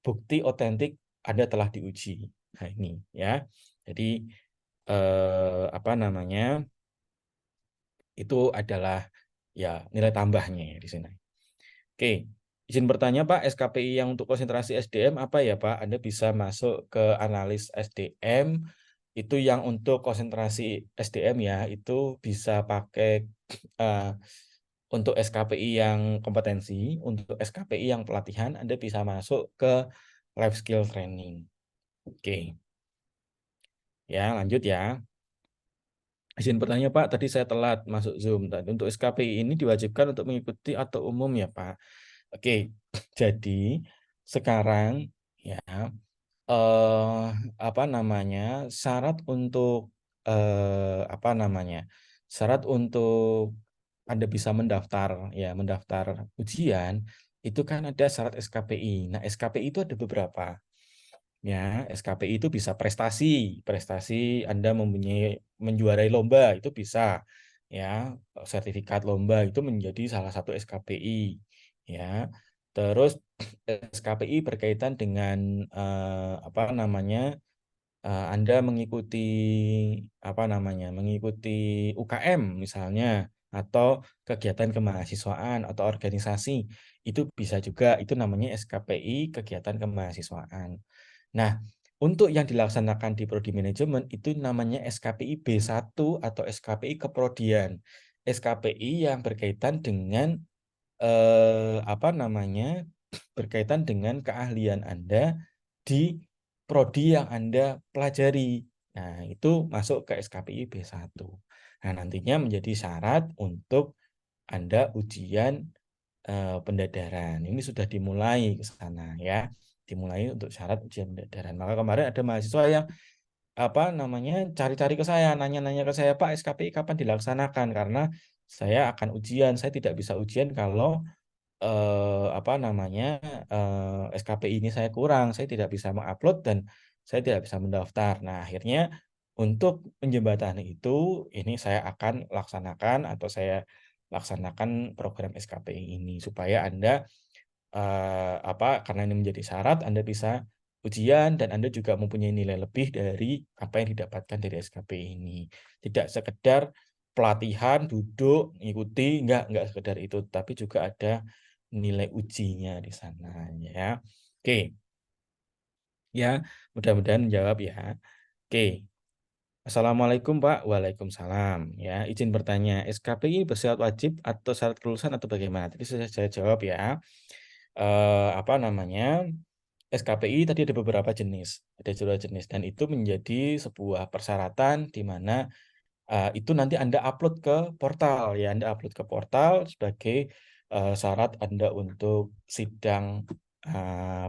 bukti otentik Anda telah diuji. Nah, ini ya. Jadi apa namanya, itu adalah ya nilai tambahnya ya di sini. Oke, izin bertanya Pak, SKPI yang untuk konsentrasi SDM apa ya Pak? Anda bisa masuk ke analis SDM, itu yang untuk konsentrasi SDM ya, itu bisa pakai untuk SKPI yang kompetensi, untuk SKPI yang pelatihan, Anda bisa masuk ke life skill training. Oke, ya lanjut ya. Izin bertanya Pak, tadi saya telat masuk Zoom. Untuk SKPI ini diwajibkan untuk mengikuti atau umum ya Pak? Oke, jadi sekarang ya apa namanya, syarat untuk syarat untuk Anda bisa mendaftar ya, mendaftar ujian itu kan ada syarat SKPI. Nah, SKPI itu ada beberapa. Ya, SKPI itu bisa prestasi Anda mempunyai menjuarai lomba itu bisa. Ya, sertifikat lomba itu menjadi salah satu SKPI. Ya. Terus SKPI berkaitan dengan apa namanya, Anda mengikuti mengikuti UKM misalnya atau kegiatan kemahasiswaan atau organisasi itu bisa juga, itu namanya SKPI kegiatan kemahasiswaan. Nah, untuk yang dilaksanakan di prodi manajemen itu namanya SKPI B1 atau SKPI keprodian. SKPI yang berkaitan dengan berkaitan dengan keahlian Anda di prodi yang Anda pelajari. Nah, itu masuk ke SKPI B1. Nah, nantinya menjadi syarat untuk Anda ujian pendadaran. Ini sudah dimulai ke sana ya. Dimulai untuk syarat ujian pendadaran. Maka kemarin ada mahasiswa yang cari-cari ke saya, nanya-nanya ke saya, Pak, SKPI kapan dilaksanakan? Karena saya akan ujian, saya tidak bisa ujian kalau SKPI ini saya kurang, saya tidak bisa mengupload dan saya tidak bisa mendaftar. Nah, akhirnya untuk menjembatani itu, ini saya akan laksanakan atau saya laksanakan program SKPI ini supaya Anda karena ini menjadi syarat, Anda bisa ujian dan Anda juga mempunyai nilai lebih dari apa yang didapatkan dari SKPI ini. Tidak sekedar pelatihan, duduk, ngikuti, enggak sekedar itu, tapi juga ada nilai ujinya di sana ya. Oke. Ya, mudah-mudahan menjawab ya. Oke. Assalamualaikum Pak. Waalaikumsalam. Ya, izin bertanya, SKPI bersyarat wajib atau syarat kelulusan atau bagaimana? Tadi sudah saya jawab ya. SKPI tadi ada beberapa jenis, ada dua jenis dan itu menjadi sebuah persyaratan di mana itu nanti Anda upload ke portal ya, Anda upload ke portal sebagai syarat Anda untuk sidang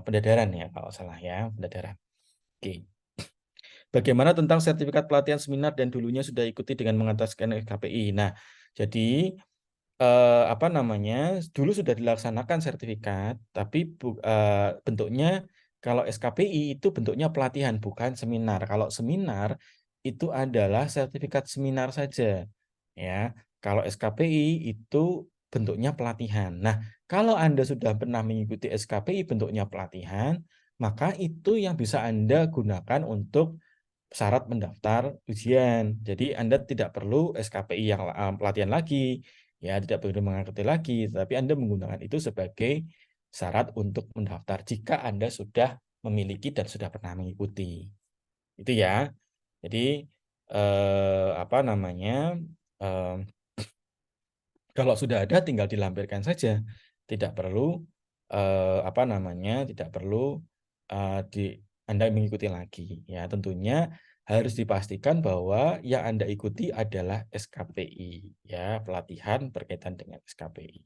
pendadaran ya kalau salah ya, pendadaran. Oke. Bagaimana tentang sertifikat pelatihan seminar dan dulunya sudah ikuti dengan mengataskan SKPI? Nah, jadi dulu sudah dilaksanakan sertifikat, tapi bentuknya kalau SKPI itu bentuknya pelatihan bukan seminar. Kalau seminar itu adalah sertifikat seminar saja, ya. Kalau SKPI itu bentuknya pelatihan. Nah, kalau Anda sudah pernah mengikuti SKPI bentuknya pelatihan, maka itu yang bisa Anda gunakan untuk syarat mendaftar ujian. Jadi Anda tidak perlu SKPI yang pelatihan lagi, ya tidak perlu mengikuti lagi, tapi Anda menggunakan itu sebagai syarat untuk mendaftar jika Anda sudah memiliki dan sudah pernah mengikuti. Itu ya. Jadi apa namanya? Kalau sudah ada tinggal dilampirkan saja, tidak perlu apa namanya, tidak perlu Anda mengikuti lagi. Ya, tentunya harus dipastikan bahwa yang Anda ikuti adalah SKPI, ya, pelatihan berkaitan dengan SKPI.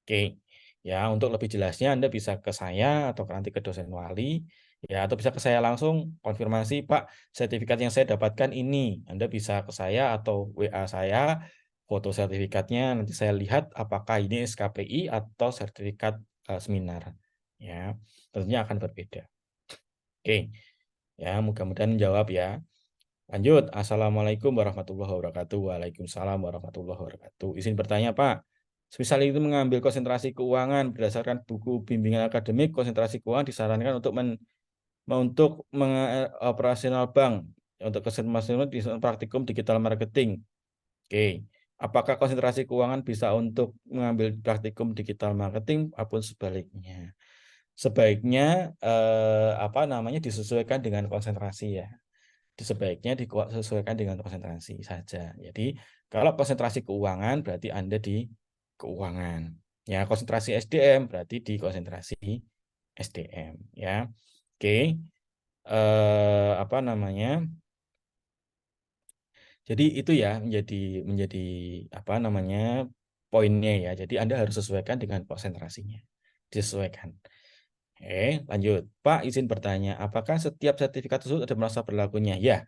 Oke, ya untuk lebih jelasnya Anda bisa ke saya atau nanti ke dosen wali, ya atau bisa ke saya langsung konfirmasi, Pak, sertifikat yang saya dapatkan ini. Anda bisa ke saya atau WA saya, foto sertifikatnya, nanti saya lihat apakah ini SKPI atau sertifikat seminar. Ya, tentunya akan berbeda. Oke, ya mudah-mudahan menjawab ya. Lanjut, Assalamualaikum warahmatullahi wabarakatuh. Waalaikumsalam warahmatullahi wabarakatuh. Izin bertanya, Pak. Semisal itu mengambil konsentrasi keuangan berdasarkan buku bimbingan akademik, konsentrasi keuangan disarankan untuk operasional bank, untuk konsentrasi di praktikum digital marketing. Oke, apakah konsentrasi keuangan bisa untuk mengambil praktikum digital marketing apapun sebaliknya? Sebaiknya apa namanya disesuaikan dengan konsentrasi ya. Sebaiknya disesuaikan dengan konsentrasi saja. Jadi kalau konsentrasi keuangan berarti Anda di keuangan. Ya, konsentrasi SDM berarti di konsentrasi SDM ya. Oke. Apa namanya? Jadi itu ya menjadi apa namanya? Poinnya ya. Jadi Anda harus sesuaikan dengan konsentrasinya. Disesuaikan. Oke, lanjut. Pak, izin bertanya, apakah setiap sertifikat tersebut ada masa berlakunya? Ya,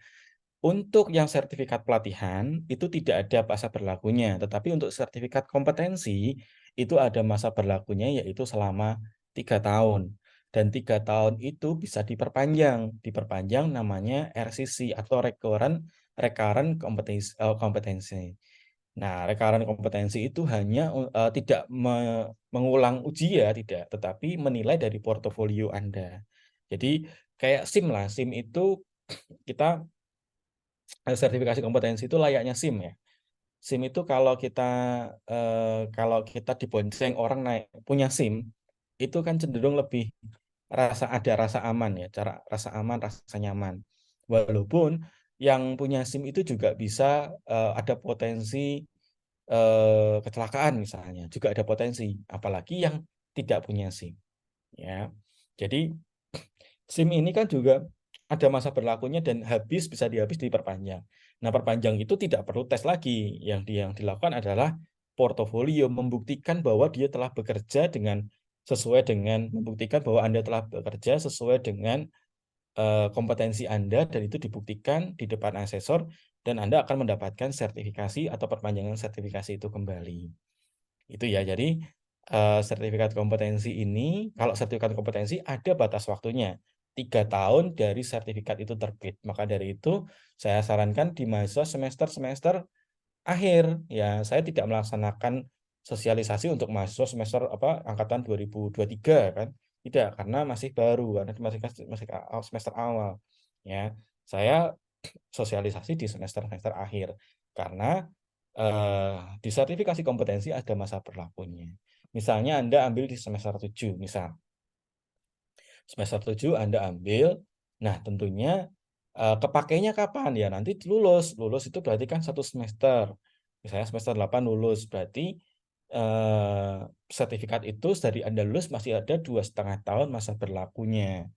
untuk yang sertifikat pelatihan itu tidak ada masa berlakunya, tetapi untuk sertifikat kompetensi itu ada masa berlakunya yaitu selama 3 tahun. Dan 3 tahun itu bisa diperpanjang namanya RCC atau recurrent kompetensi. Nah, recurrent kompetensi itu hanya tidak mengulang uji ya, tidak, tetapi menilai dari portofolio Anda. Jadi kayak SIM lah, SIM itu kita sertifikasi kompetensi itu layaknya SIM ya. SIM itu kalau kita dibonceng orang naik punya SIM, itu kan cenderung lebih ada rasa aman ya, rasa aman, rasa nyaman. Walaupun yang punya SIM itu juga bisa ada potensi kecelakaan misalnya, juga ada potensi, apalagi yang tidak punya SIM ya. Jadi SIM ini kan juga ada masa berlakunya dan bisa diperpanjang. Nah, perpanjang itu tidak perlu tes lagi. Yang dilakukan adalah portofolio, membuktikan bahwa dia telah bekerja membuktikan bahwa Anda telah bekerja sesuai dengan kompetensi Anda, dan itu dibuktikan di depan asesor, dan Anda akan mendapatkan sertifikasi atau perpanjangan sertifikasi itu kembali. Itu ya, jadi sertifikat kompetensi ini, kalau sertifikat kompetensi ada batas waktunya, 3 tahun dari sertifikat itu terbit. Maka dari itu, saya sarankan di masa semester akhir, ya saya tidak melaksanakan sosialisasi untuk mahasiswa semester angkatan 2023 kan. Tidak, karena masih baru, karena masih semester awal. Ya, saya sosialisasi di semester akhir karena di sertifikasi kompetensi ada masa berlakunya. Misalnya Anda ambil di semester 7, misal. Semester 7 Anda ambil, nah tentunya kepakainya kapan? Ya nanti lulus itu berarti kan 1 semester. Misalnya semester 8 lulus, berarti sertifikat itu dari Anda lulus masih ada 2,5 tahun masa berlakunya.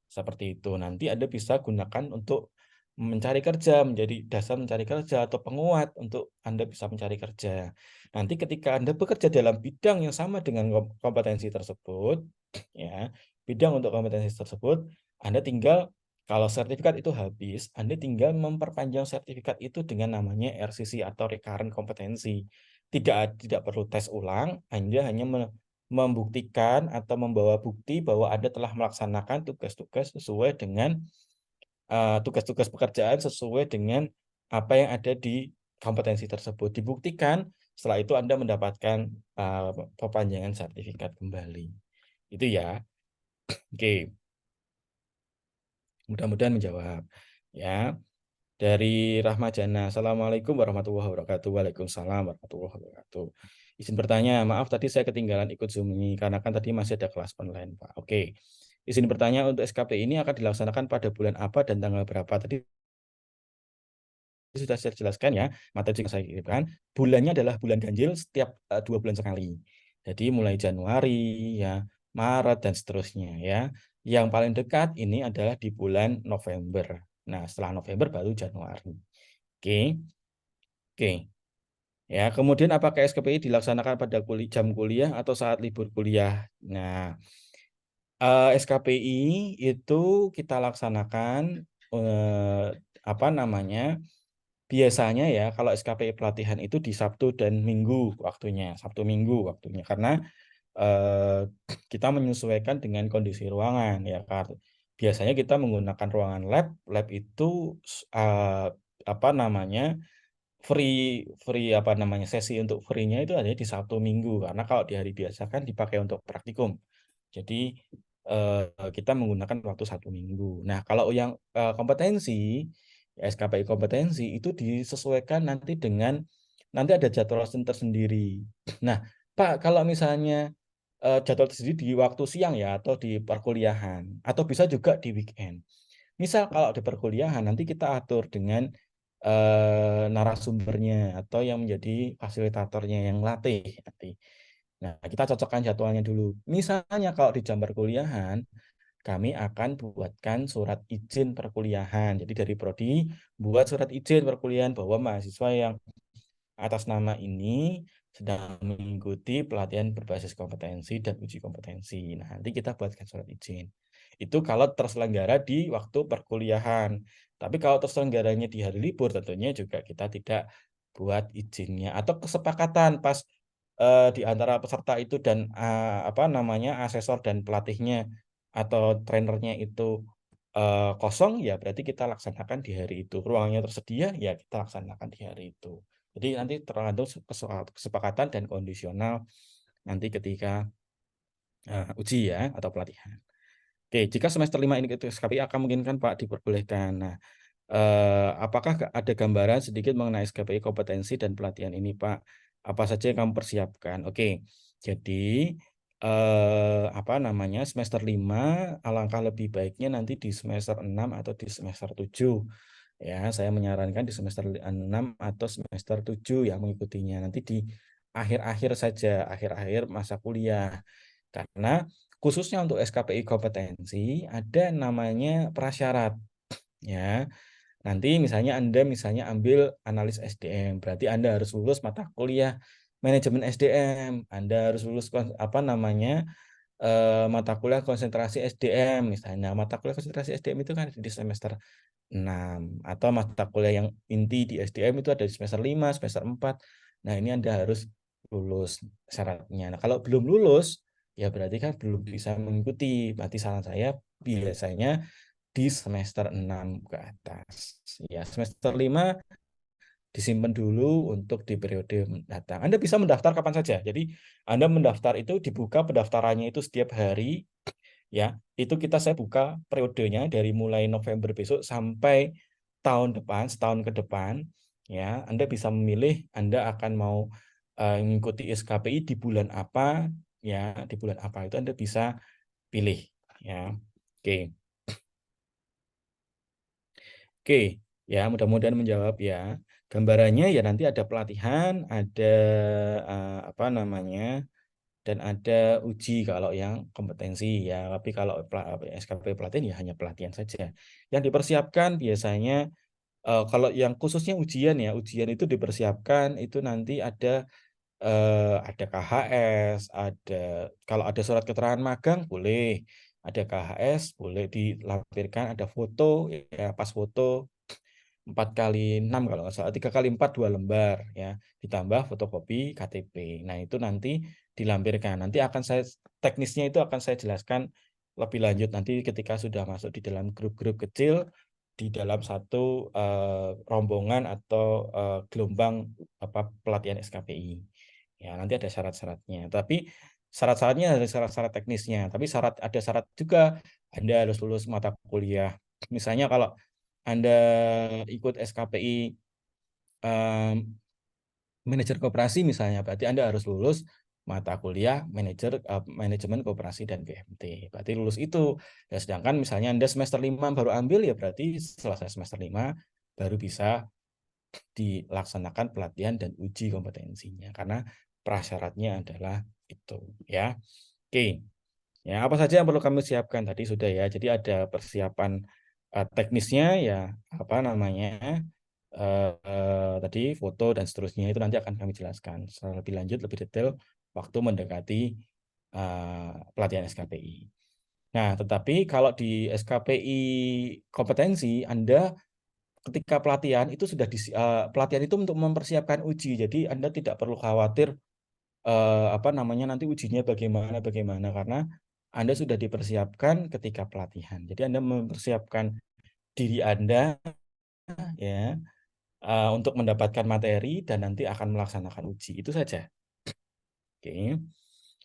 Seperti itu. Nanti Anda bisa gunakan untuk mencari kerja, menjadi dasar mencari kerja atau penguat untuk Anda bisa mencari kerja. Nanti ketika Anda bekerja dalam bidang yang sama dengan kompetensi tersebut, ya, bidang untuk kompetensi tersebut, Anda tinggal kalau sertifikat itu habis, Anda tinggal memperpanjang sertifikat itu dengan namanya RCC atau recurrent kompetensi. Tidak perlu tes ulang, Anda hanya membuktikan atau membawa bukti bahwa Anda telah melaksanakan tugas-tugas sesuai dengan tugas-tugas pekerjaan sesuai dengan apa yang ada di kompetensi tersebut. Dibuktikan, setelah itu Anda mendapatkan perpanjangan sertifikat kembali. Itu ya. Oke. Mudah-mudahan menjawab. Ya. Dari Rahmajana. Assalamualaikum warahmatullahi wabarakatuh. Waalaikumsalam warahmatullahi wabarakatuh. Izin bertanya, maaf tadi saya ketinggalan ikut Zoom ini karena kan tadi masih ada kelas online, Pak. Oke. Izin bertanya, untuk SKP ini akan dilaksanakan pada bulan apa dan tanggal berapa? Tadi sudah saya jelaskan ya, materi yang saya kirimkan. Bulannya adalah bulan ganjil setiap 2 bulan sekali. Jadi mulai Januari, ya, Maret dan seterusnya ya. Yang paling dekat ini adalah di bulan November. Nah, setelah November baru Januari. Oke. Oke. Ya, kemudian apakah SKPI dilaksanakan pada jam kuliah atau saat libur kuliah? Nah, SKPI itu kita laksanakan apa namanya? Biasanya ya kalau SKPI pelatihan itu di Sabtu dan Minggu waktunya, Sabtu Minggu waktunya karena eh, kita menyesuaikan dengan kondisi ruangan ya kan. Biasanya kita menggunakan ruangan lab itu eh, apa namanya? free apa namanya sesi untuk free-nya itu hanya di Sabtu Minggu karena kalau di hari biasa kan dipakai untuk praktikum. Jadi kita menggunakan waktu Sabtu Minggu. Nah, kalau yang kompetensi SKPI kompetensi itu disesuaikan nanti dengan nanti ada jadwal tersendiri. Nah, Pak, kalau misalnya jadwal tersendiri di waktu siang ya atau di perkuliahan atau bisa juga di weekend. Misal kalau di perkuliahan nanti kita atur dengan narasumbernya atau yang menjadi fasilitatornya yang latih nanti. Nah, kita cocokkan jadwalnya dulu. Misalnya kalau di jam perkuliahan, kami akan buatkan surat izin perkuliahan. Jadi dari prodi buat surat izin perkuliahan bahwa mahasiswa yang atas nama ini sedang mengikuti pelatihan berbasis kompetensi dan uji kompetensi. Nah, nanti kita buatkan surat izin. Itu kalau terselenggara di waktu perkuliahan. Tapi kalau terselenggaranya di hari libur, tentunya juga kita tidak buat izinnya. Atau kesepakatan pas di antara peserta itu dan apa namanya asesor dan pelatihnya atau trainernya itu kosong, ya berarti kita laksanakan di hari itu. Ruangnya tersedia, ya kita laksanakan di hari itu. Jadi nanti tergantung kesepakatan dan kondisional nanti ketika uji ya atau pelatihan. Oke, jika semester 5 ini SKPI akan memungkinkan Pak diperbolehkan. Nah, apakah ada gambaran sedikit mengenai SKPI kompetensi dan pelatihan ini Pak? Apa saja yang kamu persiapkan? Oke, jadi apa namanya semester 5 alangkah lebih baiknya nanti di semester 6 atau di semester 7. Ya, saya menyarankan di semester 6 atau semester 7 yang mengikutinya. Nanti di akhir-akhir saja, akhir-akhir masa kuliah. Karena khususnya untuk SKPI kompetensi ada namanya prasyarat. Ya, nanti misalnya Anda ambil analis SDM, berarti Anda harus lulus mata kuliah manajemen SDM. Anda harus lulus apa namanya mata kuliah konsentrasi SDM misalnya. Mata kuliah konsentrasi SDM itu kan di semester 6 atau mata kuliah yang inti di SDM itu ada di semester 5, semester 4. Nah, ini Anda harus lulus syaratnya. Nah, kalau belum lulus ya berarti kan belum bisa mengikuti. Berarti saran saya biasanya di semester 6 ke atas. Ya, semester 5 disimpan dulu untuk di periode mendatang. Anda bisa mendaftar kapan saja. Jadi Anda mendaftar itu dibuka pendaftarannya itu setiap hari ya. Itu saya buka periodenya dari mulai November besok sampai tahun depan, setahun ke depan ya. Anda bisa memilih Anda akan mau mengikuti SKPI di bulan apa ya, di bulan apa itu Anda bisa pilih ya. Oke. Oke, ya mudah-mudahan menjawab ya. Gambarannya ya nanti ada pelatihan, ada apa namanya, dan ada uji kalau yang kompetensi ya. Tapi kalau SKP pelatihan ya hanya pelatihan saja. Yang dipersiapkan biasanya kalau yang khususnya ujian ya, ujian itu dipersiapkan itu nanti ada KHS, kalau ada surat keterangan magang boleh, ada KHS boleh dilampirkan, ada foto ya pas foto 4x6 kalau nggak salah, 3x4 2 lembar ya, ditambah fotokopi KTP. Nah, itu nanti dilampirkan. Nanti teknisnya itu akan saya jelaskan lebih lanjut nanti ketika sudah masuk di dalam grup-grup kecil di dalam satu rombongan atau gelombang pelatihan SKPI. Ya, nanti ada syarat-syaratnya. Tapi syarat-syaratnya ada syarat-syarat teknisnya, tapi ada syarat juga Anda harus lulus mata kuliah. Misalnya kalau Anda ikut SKPI manajer koperasi misalnya, berarti Anda harus lulus mata kuliah manajemen koperasi dan BMT. Berarti lulus itu. Ya, sedangkan misalnya Anda semester 5 baru ambil, ya berarti selesai semester 5 baru bisa dilaksanakan pelatihan dan uji kompetensinya, karena prasyaratnya adalah itu, ya. Oke. Ya, apa saja yang perlu kami siapkan tadi sudah ya. Jadi ada persiapan teknisnya, ya, apa namanya, tadi foto dan seterusnya, itu nanti akan kami jelaskan secara lebih lanjut, lebih detail waktu mendekati pelatihan SKPI. Nah, tetapi kalau di SKPI kompetensi, Anda ketika pelatihan itu sudah pelatihan itu untuk mempersiapkan uji. Jadi Anda tidak perlu khawatir apa namanya, nanti ujinya bagaimana, karena Anda sudah dipersiapkan ketika pelatihan. Jadi Anda mempersiapkan diri Anda, ya, untuk mendapatkan materi dan nanti akan melaksanakan uji. Itu saja. Oke.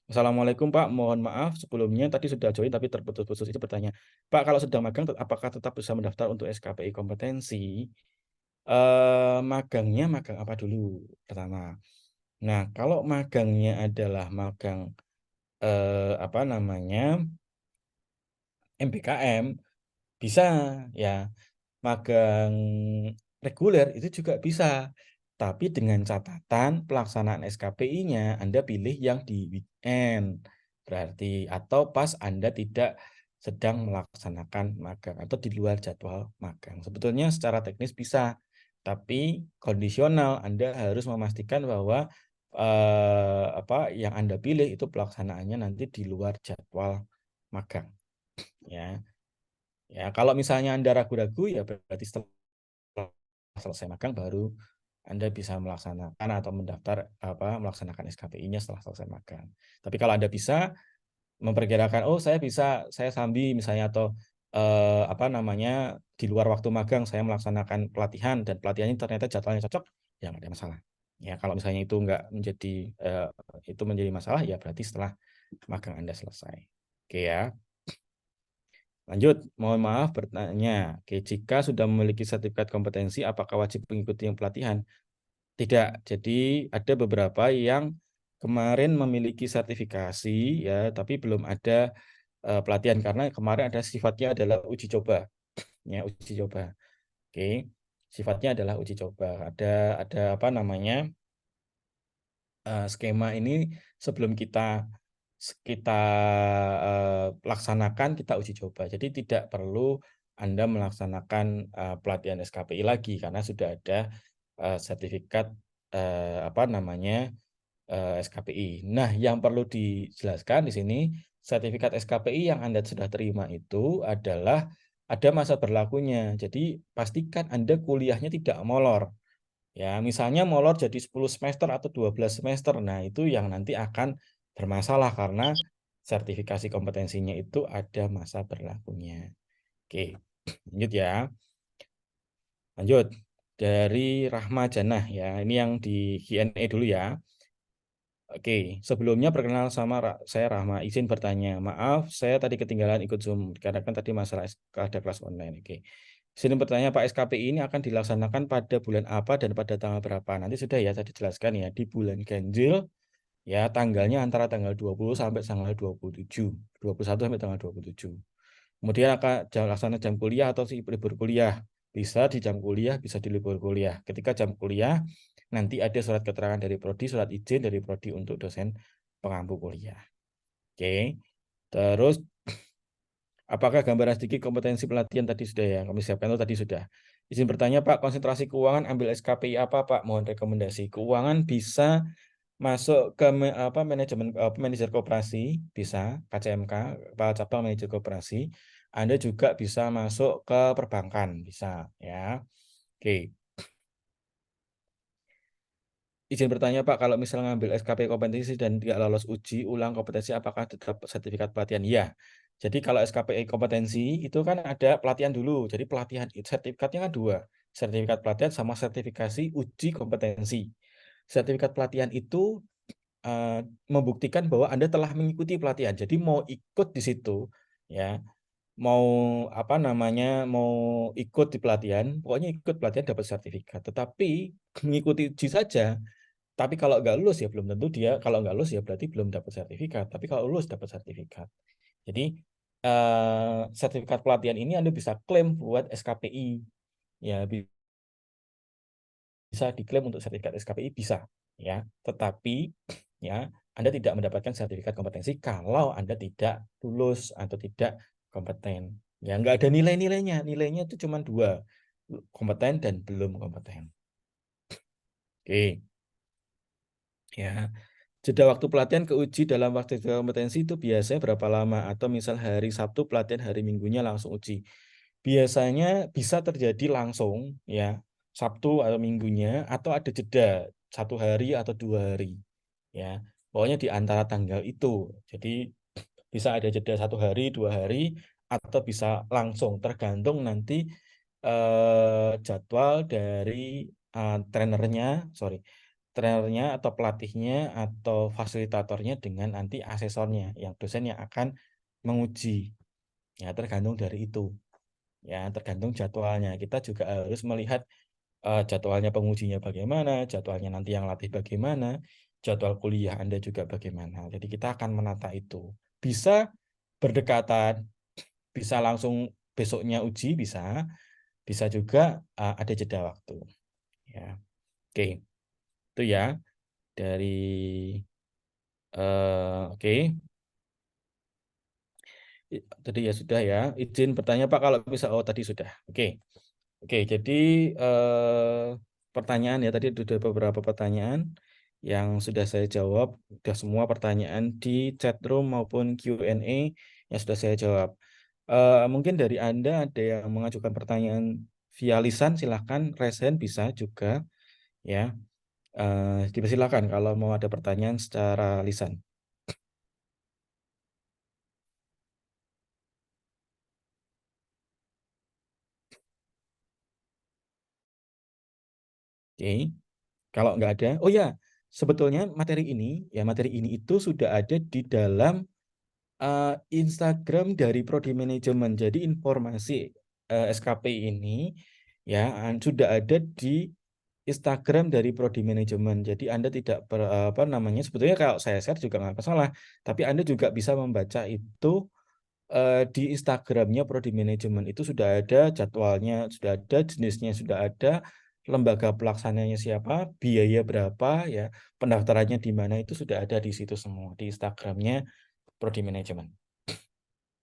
Assalamualaikum Pak, mohon maaf sebelumnya tadi sudah join tapi terputus-putus. Itu bertanya, Pak, kalau sedang magang apakah tetap bisa mendaftar untuk SKPI kompetensi? Magangnya magang apa dulu pertama? Nah, kalau magangnya adalah magang apa namanya, MBKM, bisa ya. Magang reguler itu juga bisa, tapi dengan catatan pelaksanaan SKPI-nya Anda pilih yang di weekend, berarti, atau pas Anda tidak sedang melaksanakan magang atau di luar jadwal magang. Sebetulnya secara teknis bisa, tapi kondisional. Anda harus memastikan bahwa apa yang Anda pilih itu pelaksanaannya nanti di luar jadwal magang, ya. Ya, kalau misalnya Anda ragu-ragu, ya berarti setelah selesai magang baru Anda bisa melaksanakan atau mendaftar melaksanakan SKPI-nya setelah selesai magang. Tapi kalau Anda bisa memperkirakan, oh saya bisa, saya sambil misalnya, atau apa namanya, di luar waktu magang saya melaksanakan pelatihan dan pelatihannya ternyata jadwalnya cocok, ya nggak ada masalah. Ya, kalau misalnya itu nggak menjadi itu menjadi masalah, ya berarti setelah magang Anda selesai. Oke ya. Lanjut, mohon maaf bertanya. Oke, jika sudah memiliki sertifikat kompetensi, apakah wajib mengikuti yang pelatihan? Tidak. Jadi ada beberapa yang kemarin memiliki sertifikasi, ya, tapi belum ada pelatihan karena kemarin ada sifatnya adalah uji coba, ya, uji coba. Oke, sifatnya adalah uji coba. Ada apa namanya, skema ini sebelum kita laksanakan, kita uji coba. Jadi tidak perlu Anda melaksanakan pelatihan SKPI lagi karena sudah ada sertifikat apa namanya, SKPI. Nah, yang perlu dijelaskan di sini, sertifikat SKPI yang Anda sudah terima itu adalah ada masa berlakunya. Jadi pastikan Anda kuliahnya tidak molor. Ya, misalnya molor jadi 10 semester atau 12 semester. Nah, itu yang nanti akan bermasalah karena sertifikasi kompetensinya itu ada masa berlakunya. Oke, lanjut ya. Lanjut. Dari Rahma Janah ya. Ini yang di Q&A dulu ya. Oke, sebelumnya perkenal sama saya Rahma. Izin bertanya. Maaf, saya tadi ketinggalan ikut Zoom karena kan tadi masalah ada kelas online. Oke. Izin bertanya, Pak, SKPI ini akan dilaksanakan pada bulan apa dan pada tanggal berapa? Nanti sudah ya saya jelaskan ya, di bulan Ganjil ya, tanggalnya antara tanggal 20 sampai tanggal 27, 21 sampai tanggal 27. Kemudian akan laksana jam kuliah atau libur kuliah. Bisa di jam kuliah, bisa di libur kuliah. Ketika jam kuliah, nanti ada surat keterangan dari prodi, surat izin dari prodi untuk dosen pengampu kuliah. Oke. Terus apakah gambaran sedikit kompetensi pelatihan tadi sudah ya? Kami siapkan itu tadi sudah. Izin bertanya, Pak, konsentrasi keuangan ambil SKPI apa, Pak? Mohon rekomendasi. Keuangan bisa masuk ke manajemen manajer koperasi, bisa KCMK, Kepala Cabang Manajer Koperasi. Anda juga bisa masuk ke perbankan, bisa ya. Oke. Izin bertanya, Pak, kalau misalnya ngambil SKP kompetensi dan tidak lolos uji ulang kompetensi, apakah tetap sertifikat pelatihan? Iya. Jadi kalau SKPI kompetensi itu kan ada pelatihan dulu. Jadi pelatihan sertifikatnya kan dua. Sertifikat pelatihan sama sertifikasi uji kompetensi. Sertifikat pelatihan itu membuktikan bahwa Anda telah mengikuti pelatihan. Jadi mau ikut di situ, ya, mau apa namanya mau ikut di pelatihan, pokoknya ikut pelatihan dapat sertifikat. Tetapi mengikuti uji saja. Tapi kalau nggak lulus ya belum tentu dia, kalau nggak lulus ya berarti belum dapat sertifikat. Tapi kalau lulus dapat sertifikat. Jadi sertifikat pelatihan ini Anda bisa klaim buat SKPI. Ya, bisa diklaim untuk sertifikat SKPI bisa ya. Tetapi ya Anda tidak mendapatkan sertifikat kompetensi kalau Anda tidak lulus atau tidak kompeten. Ya nggak ada nilainya. Nilainya itu cuma dua, kompeten dan belum kompeten. Oke. Ya. Jeda waktu pelatihan ke uji dalam waktu kompetensi itu biasanya berapa lama? Atau misal hari Sabtu pelatihan, hari Minggunya langsung uji. Biasanya bisa terjadi langsung ya, Sabtu atau Minggunya, atau ada jeda 1 hari atau 2 hari. Ya, pokoknya di antara tanggal itu. Jadi bisa ada jeda 1 hari, 2 hari, atau bisa langsung tergantung nanti jadwal dari trenernya atau pelatihnya atau fasilitatornya dengan nanti asesornya yang dosen yang akan menguji. Ya, tergantung dari itu. Ya, tergantung jadwalnya. Kita juga harus melihat jadwalnya pengujinya bagaimana, jadwalnya nanti yang latih bagaimana, jadwal kuliah Anda juga bagaimana. Jadi kita akan menata itu. Bisa berdekatan, bisa langsung besoknya uji, bisa juga ada jeda waktu. Ya, oke. Itu ya dari oke. Tadi ya sudah ya. Izin bertanya Pak kalau bisa. Oh tadi sudah. Oke. Oke, jadi pertanyaan ya tadi sudah beberapa pertanyaan yang sudah saya jawab. Sudah semua pertanyaan di chat room maupun Q&A yang sudah saya jawab. Mungkin dari Anda ada yang mengajukan pertanyaan via lisan, silahkan raise hand bisa juga ya. Dipersilakan kalau mau ada pertanyaan secara lisan. Oke, kalau nggak ada, oh ya, sebetulnya materi ini itu sudah ada di dalam Instagram dari Prodi Manajemen. Jadi informasi SKP ini ya sudah ada di Instagram dari Prodi Manajemen. Jadi Anda tidak apa namanya, sebetulnya kalau saya share juga nggak masalah, tapi Anda juga bisa membaca itu di Instagramnya Prodi Manajemen. Itu sudah ada jadwalnya, sudah ada jenisnya, sudah ada lembaga pelaksananya siapa, biaya berapa, ya pendaftarannya di mana, itu sudah ada di situ semua di Instagramnya Prodi Manajemen.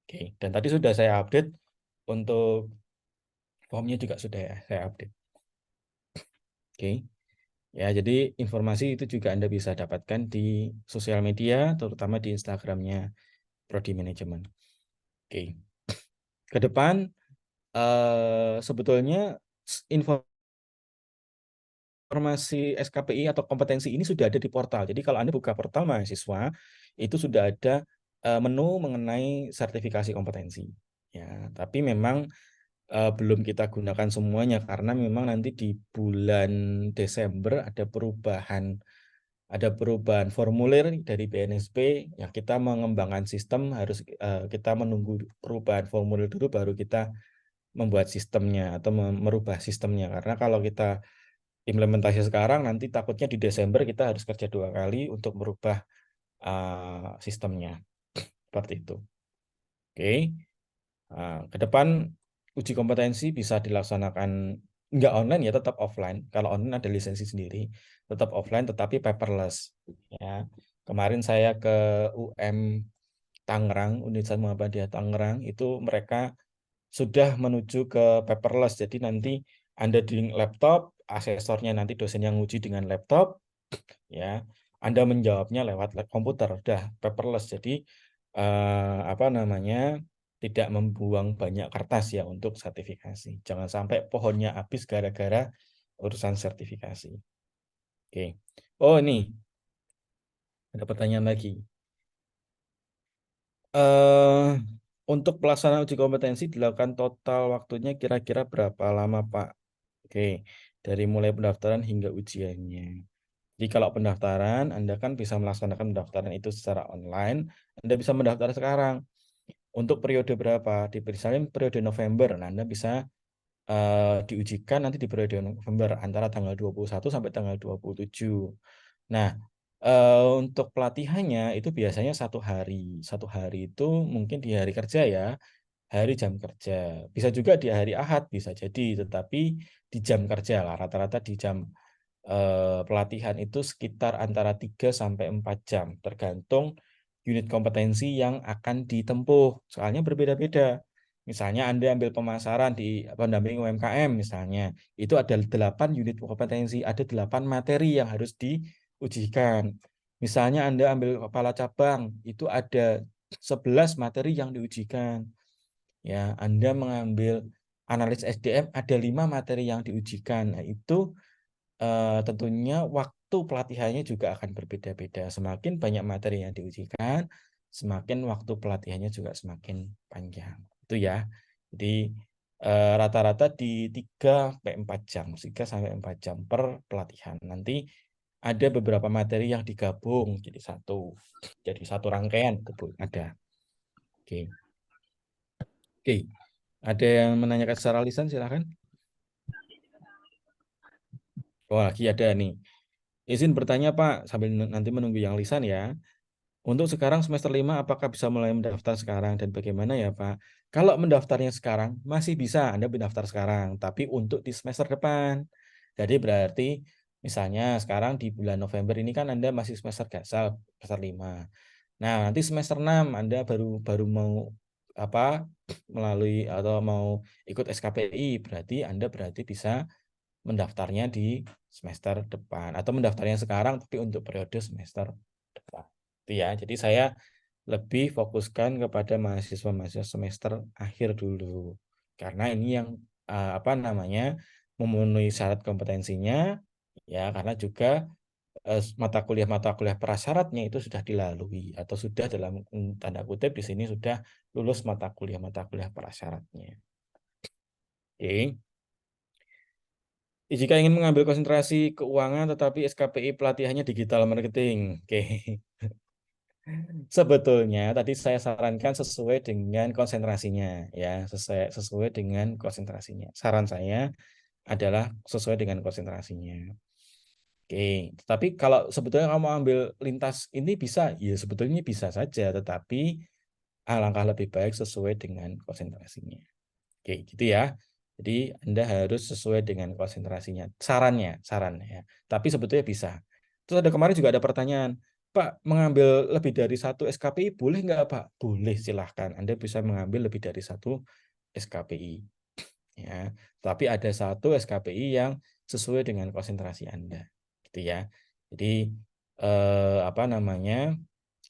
Oke, dan tadi sudah saya update untuk formnya juga sudah saya update. Oke, ya jadi informasi itu juga Anda bisa dapatkan di sosial media, terutama di Instagramnya Prodi Manajemen. Oke, ke depan sebetulnya informasi SKPI atau kompetensi ini sudah ada di portal. Jadi kalau Anda buka portal mahasiswa, itu sudah ada menu mengenai sertifikasi kompetensi. Ya, tapi memang belum kita gunakan semuanya karena memang nanti di bulan Desember ada perubahan formulir dari BNSP. Ya, kita mengembangkan sistem harus kita menunggu perubahan formulir dulu baru kita membuat sistemnya atau merubah sistemnya, karena kalau kita implementasi sekarang nanti takutnya di Desember kita harus kerja 2 kali untuk merubah sistemnya seperti itu. Oke. Ke depan uji kompetensi bisa dilaksanakan nggak online ya, tetap offline. Kalau online ada lisensi sendiri, tetap offline tetapi paperless. Ya, kemarin saya ke UM Tangerang, Universitas Muhammadiyah Tangerang, itu mereka sudah menuju ke paperless. Jadi nanti Anda di laptop, asesornya nanti dosen yang uji dengan laptop, ya Anda menjawabnya lewat komputer, udah paperless. Jadi apa namanya, tidak membuang banyak kertas ya untuk sertifikasi. Jangan sampai pohonnya habis gara-gara urusan sertifikasi. Oke. Oh ini ada pertanyaan lagi. Untuk pelaksanaan uji kompetensi dilakukan total waktunya kira-kira berapa lama, Pak? Oke, dari mulai pendaftaran hingga ujiannya. Jadi kalau pendaftaran, Anda kan bisa melaksanakan pendaftaran itu secara online, Anda bisa mendaftar sekarang. Untuk periode berapa? Misalnya periode November, nah Anda bisa diujikan nanti di periode November antara tanggal 21 sampai tanggal 27. Nah, untuk pelatihannya itu biasanya 1 hari. 1 hari itu mungkin di hari kerja ya, hari jam kerja. Bisa juga di hari Ahad, bisa jadi, tetapi di jam kerja lah. Rata-rata di jam pelatihan itu sekitar antara 3 sampai 4 jam, tergantung unit kompetensi yang akan ditempuh. Soalnya berbeda-beda. Misalnya Anda ambil pemasaran di pendamping UMKM misalnya, itu ada 8 unit kompetensi, ada 8 materi yang harus diujikan. Misalnya Anda ambil kepala cabang, itu ada 11 materi yang diujikan. Ya, Anda mengambil analis SDM, ada 5 materi yang diujikan. Nah, itu tentunya waktu pelatihannya juga akan berbeda-beda. Semakin banyak materi yang diujikan, semakin waktu pelatihannya juga semakin panjang. Itu ya. Jadi rata-rata di 3 sampai 4 jam, 3 sampai 4 jam per pelatihan. Nanti ada beberapa materi yang digabung jadi satu rangkaian ada. Oke. Oke. Ada yang menanyakan secara lisan, silakan. Oh, lagi ada nih. Izin bertanya Pak, sambil nanti menunggu yang lisan ya. Untuk sekarang semester 5, apakah bisa mulai mendaftar sekarang dan bagaimana ya Pak? Kalau mendaftarnya sekarang, masih bisa Anda mendaftar sekarang, tapi untuk di semester depan. Jadi berarti misalnya sekarang di bulan November ini kan Anda masih semester gasal, semester 5. Nah, nanti semester 6 Anda baru mau melalui atau mau ikut SKPI, berarti Anda bisa mendaftarnya di semester depan atau mendaftarnya sekarang tapi untuk periode semester depan. Itu ya. Jadi saya lebih fokuskan kepada mahasiswa-mahasiswa semester akhir dulu. Karena ini yang memenuhi syarat kompetensinya ya, karena juga mata kuliah prasyaratnya itu sudah dilalui atau sudah dalam tanda kutip di sini sudah lulus mata kuliah prasyaratnya. Oke. Jika ingin mengambil konsentrasi keuangan tetapi SKPI pelatihannya digital marketing. Oke. Sebetulnya tadi saya sarankan sesuai dengan konsentrasinya ya, sesuai dengan konsentrasinya. Saran saya adalah sesuai dengan konsentrasinya. Oke, tapi kalau sebetulnya kamu ambil lintas ini bisa, ya sebetulnya bisa saja, tetapi alangkah lebih baik sesuai dengan konsentrasinya. Oke, gitu ya. Jadi Anda harus sesuai dengan konsentrasinya. Sarannya ya. Tapi sebetulnya bisa. Terus kemarin juga ada pertanyaan, Pak, mengambil lebih dari 1 SKPI boleh nggak, Pak? Boleh, silahkan. Anda bisa mengambil lebih dari 1 SKPI. Ya, tapi ada 1 SKPI yang sesuai dengan konsentrasi Anda. Gitu ya. Jadi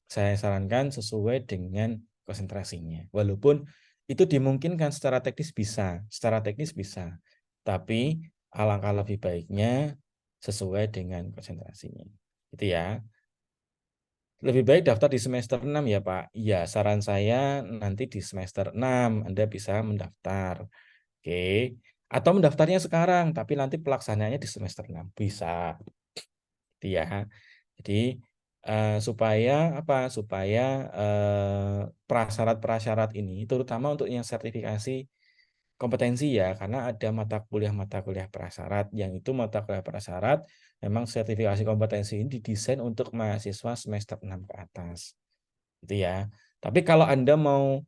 saya sarankan sesuai dengan konsentrasinya. Walaupun itu dimungkinkan secara teknis bisa, tapi alangkah lebih baiknya sesuai dengan konsentrasinya. Gitu ya. Lebih baik daftar di semester 6 ya Pak. Iya, saran saya nanti di semester 6 Anda bisa mendaftar. Oke. Atau mendaftarnya sekarang, tapi nanti pelaksanaannya di semester 6. Bisa. Gitu ya. Jadi supaya prasyarat-prasyarat ini terutama untuk yang sertifikasi kompetensi ya, karena ada mata kuliah prasyarat yang itu mata kuliah prasyarat memang sertifikasi kompetensi ini didesain untuk mahasiswa semester 6 ke atas. Gitu ya. Tapi kalau Anda mau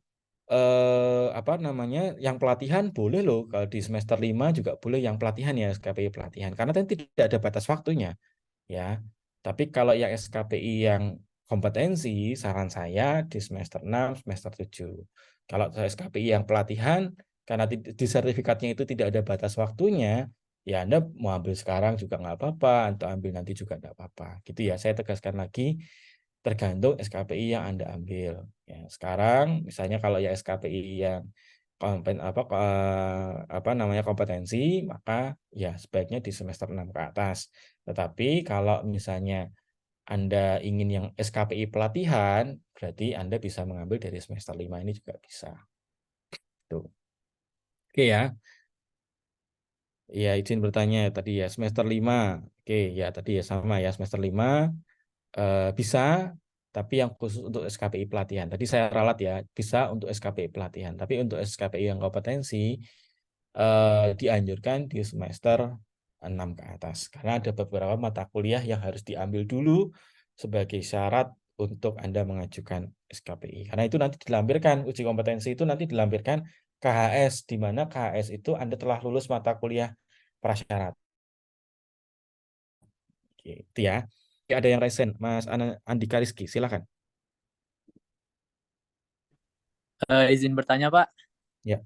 yang pelatihan boleh loh, kalau di semester 5 juga boleh yang pelatihan ya, SKPI pelatihan. Karena kan tidak ada batas waktunya. Ya. Tapi kalau yang SKPI yang kompetensi, saran saya di semester 6, semester 7. Kalau SKPI yang pelatihan, karena di sertifikatnya itu tidak ada batas waktunya, ya Anda mau ambil sekarang juga nggak apa-apa, atau ambil nanti juga nggak apa-apa. Gitu ya, saya tegaskan lagi, tergantung SKPI yang Anda ambil. Ya, sekarang misalnya kalau ya SKPI yang kompetensi, maka ya sebaiknya di semester 6 ke atas. Tetapi kalau misalnya Anda ingin yang SKPI pelatihan, berarti Anda bisa mengambil dari semester 5 ini juga bisa. Tuh. Oke ya. Ya, izin bertanya tadi ya semester 5. Oke, ya tadi ya sama ya semester 5 bisa tapi yang khusus untuk SKPI pelatihan. Tadi saya ralat ya, bisa untuk SKPI pelatihan, tapi untuk SKPI yang kompetensi dianjurkan di semester 6 ke atas. Karena ada beberapa mata kuliah yang harus diambil dulu sebagai syarat untuk Anda mengajukan SKPI. Karena itu nanti dilampirkan, uji kompetensi itu nanti dilampirkan KHS, di mana KHS itu Anda telah lulus mata kuliah prasyarat. Gitu ya. Oke, ada yang resen, Mas Andika Rizky, silakan. Izin bertanya Pak, Ya.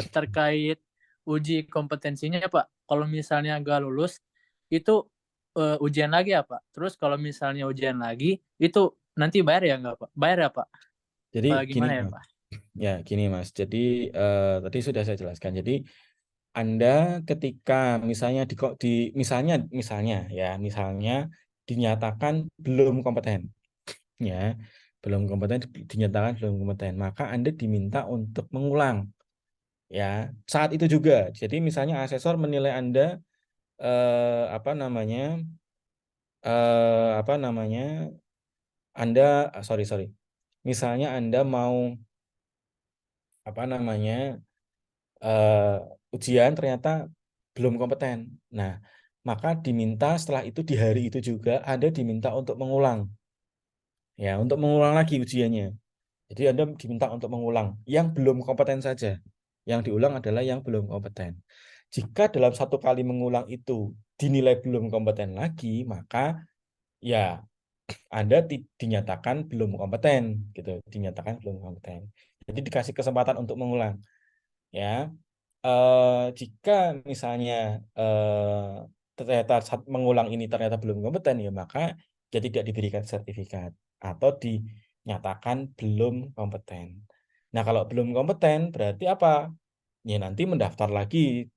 terkait uji kompetensinya Pak, kalau misalnya nggak lulus, itu ujian lagi ya Pak? Terus kalau misalnya ujian lagi, itu nanti bayar ya nggak Pak? Bayar ya Pak? Jadi Gimana gini, ya Mas. Pak? Ya, gini Mas. Jadi tadi sudah saya jelaskan. Jadi Anda ketika misalnya misalnya dinyatakan belum kompeten, ya, belum kompeten, dinyatakan belum kompeten, maka Anda diminta untuk mengulang, ya, saat itu juga. Jadi misalnya asesor menilai Anda apa namanya Anda sorry, misalnya Anda mau apa namanya ujian ternyata belum kompeten. Nah, maka diminta setelah itu di hari itu juga Anda diminta untuk mengulang. Ya, untuk mengulang lagi ujiannya. Jadi Anda diminta untuk mengulang yang belum kompeten saja. Yang diulang adalah yang belum kompeten. Jika dalam satu kali mengulang itu dinilai belum kompeten lagi, maka ya Anda dinyatakan belum kompeten gitu, dinyatakan belum kompeten. Jadi dikasih kesempatan untuk mengulang. Ya, jika misalnya ternyata saat mengulang ini ternyata belum kompeten, ya maka dia tidak diberikan sertifikat atau dinyatakan belum kompeten. Nah, kalau belum kompeten berarti apa? Ya nanti mendaftar lagi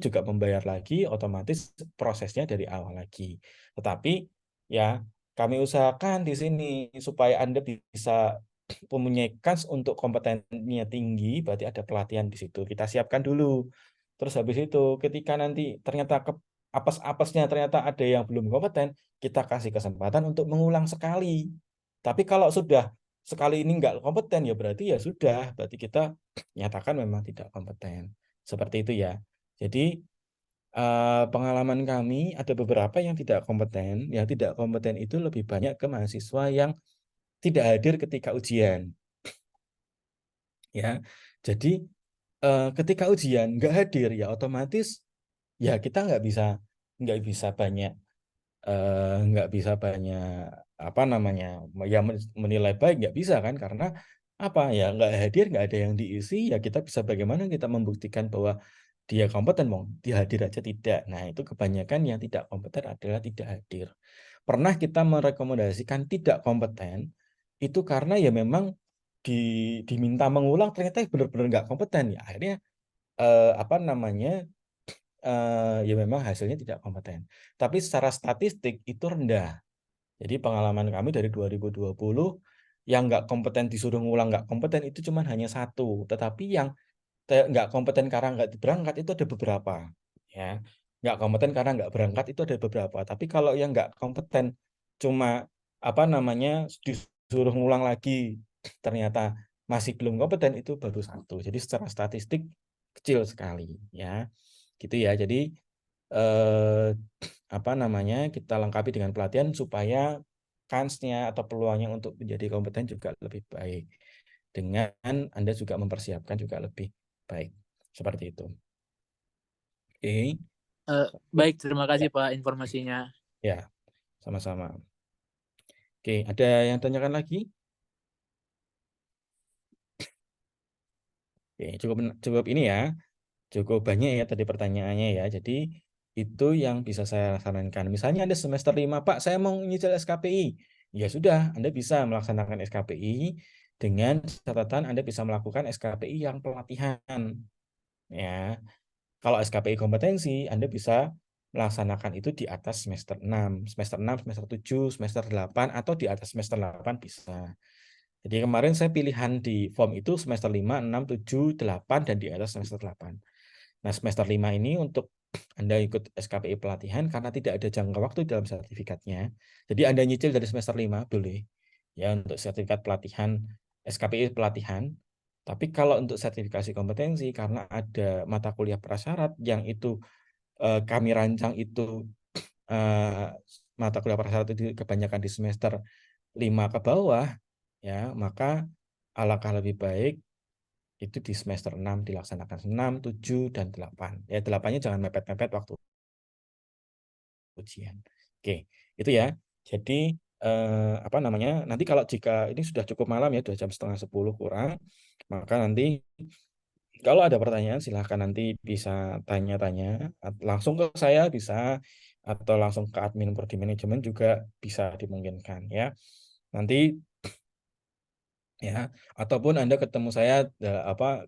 juga membayar lagi, otomatis prosesnya dari awal lagi. Tetapi ya kami usahakan di sini supaya Anda bisa mempunyai kans untuk kompetensinya tinggi, berarti ada pelatihan di situ. Kita siapkan dulu. Terus habis itu ketika nanti ternyata apes-apesnya ternyata ada yang belum kompeten, kita kasih kesempatan untuk mengulang sekali. Tapi kalau sudah sekali ini nggak kompeten, ya berarti ya sudah, berarti kita nyatakan memang tidak kompeten. Seperti itu ya. Jadi pengalaman kami ada beberapa yang tidak kompeten. Yang tidak kompeten itu lebih banyak ke mahasiswa yang tidak hadir ketika ujian. Ya, jadi ketika ujian nggak hadir ya otomatis ya kita nggak bisa banyak apa namanya ya menilai baik, nggak bisa kan, karena apa ya, nggak hadir, nggak ada yang diisi, ya kita bisa bagaimana kita membuktikan bahwa dia kompeten, mau dia hadir aja tidak. Nah, itu kebanyakan yang tidak kompeten adalah tidak hadir. Pernah kita merekomendasikan tidak kompeten itu karena ya memang diminta mengulang ternyata benar-benar nggak kompeten, ya akhirnya apa namanya ya memang hasilnya tidak kompeten. Tapi secara statistik itu rendah. Jadi pengalaman kami dari 2020 yang nggak kompeten disuruh ngulang nggak kompeten itu cuma hanya satu. Tetapi yang nggak kompeten karena nggak berangkat itu ada beberapa. Ya, nggak kompeten karena nggak berangkat itu ada beberapa. Tapi kalau yang nggak kompeten cuma apa namanya disuruh ngulang lagi ternyata masih belum kompeten itu baru satu. Jadi secara statistik kecil sekali ya. Gitu ya. Jadi apa namanya kita lengkapi dengan pelatihan supaya kansnya atau peluangnya untuk menjadi kompeten juga lebih baik. Dengan Anda juga mempersiapkan juga lebih baik. Seperti itu. Oke. Baik, terima kasih Pak informasinya. Ya, sama-sama. Oke, ada yang tanyakan lagi? Oke, cukup ini ya. Cukup banyak ya tadi pertanyaannya ya. Jadi itu yang bisa saya sarankan. Misalnya Anda semester 5, Pak, saya mau nyicil SKPI. Ya sudah, Anda bisa melaksanakan SKPI dengan catatan Anda bisa melakukan SKPI yang pelatihan. Ya. Kalau SKPI kompetensi, Anda bisa melaksanakan itu di atas semester 6, semester 6, semester 7, semester 8, atau di atas semester 8 bisa. Jadi kemarin saya pilihan di form itu semester 5, 6, 7, 8, dan di atas semester 8. Nah, semester 5 ini untuk Anda ikut SKPI pelatihan karena tidak ada jangka waktu dalam sertifikatnya. Jadi Anda nyicil dari semester 5 boleh ya untuk sertifikat pelatihan SKPI pelatihan. Tapi kalau untuk sertifikasi kompetensi karena ada mata kuliah prasyarat yang itu kami rancang itu mata kuliah prasyarat itu kebanyakan di semester 5 ke bawah ya, maka alangkah lebih baik itu di semester 6 dilaksanakan 6, 7, dan 8. Ya 8-nya jangan mepet-mepet waktu ujian. Oke, itu ya. Jadi apa namanya? Nanti kalau jika ini sudah cukup malam ya, 2 jam setengah 10 kurang, maka nanti kalau ada pertanyaan silahkan nanti bisa tanya-tanya langsung ke saya bisa atau langsung ke admin prodi manajemen juga bisa dimungkinkan ya. Nanti ya ataupun Anda ketemu saya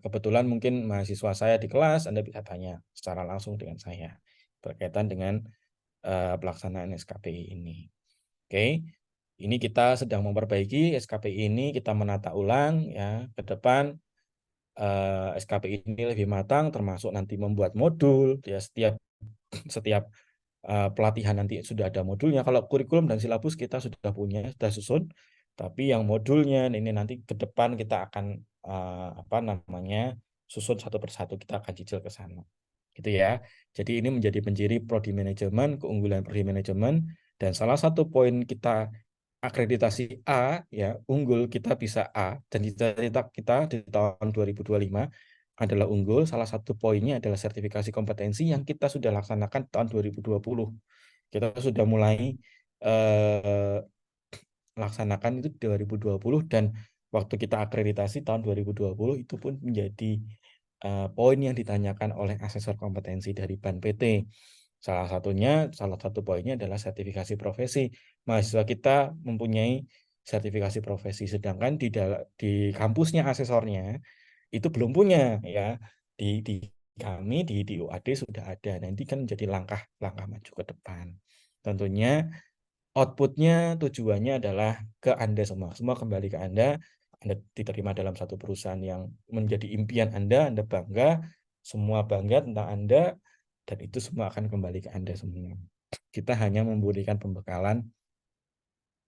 kebetulan mungkin mahasiswa saya di kelas, Anda bisa tanya secara langsung dengan saya berkaitan dengan pelaksanaan SKPI ini. Oke, ini kita sedang memperbaiki SKPI ini, kita menata ulang ya ke depan SKPI ini lebih matang, termasuk nanti membuat modul ya setiap pelatihan nanti sudah ada modulnya. Kalau kurikulum dan silabus kita sudah punya, sudah susun, tapi yang modulnya ini nanti ke depan kita akan susun satu persatu, kita akan cicil ke sana. Gitu ya. Jadi ini menjadi penciri prodi manajemen, keunggulan prodi manajemen, dan salah satu poin kita akreditasi A ya, unggul kita bisa A, dan cita-cita kita di tahun 2025 adalah unggul. Salah satu poinnya adalah sertifikasi kompetensi yang kita sudah laksanakan tahun 2020. Kita sudah mulai laksanakan itu 2020 dan waktu kita akreditasi tahun 2020 itu pun menjadi poin yang ditanyakan oleh asesor kompetensi dari BAN PT. Salah satu poinnya adalah sertifikasi profesi. Mahasiswa kita mempunyai sertifikasi profesi, sedangkan di kampusnya asesornya itu belum punya ya. Di kami di UAD sudah ada. Nanti kan menjadi langkah maju ke depan. Tentunya outputnya tujuannya adalah ke Anda semua kembali ke Anda diterima dalam satu perusahaan yang menjadi impian Anda bangga, semua bangga tentang Anda, dan itu semua akan kembali ke Anda semua. Kita hanya memberikan pembekalan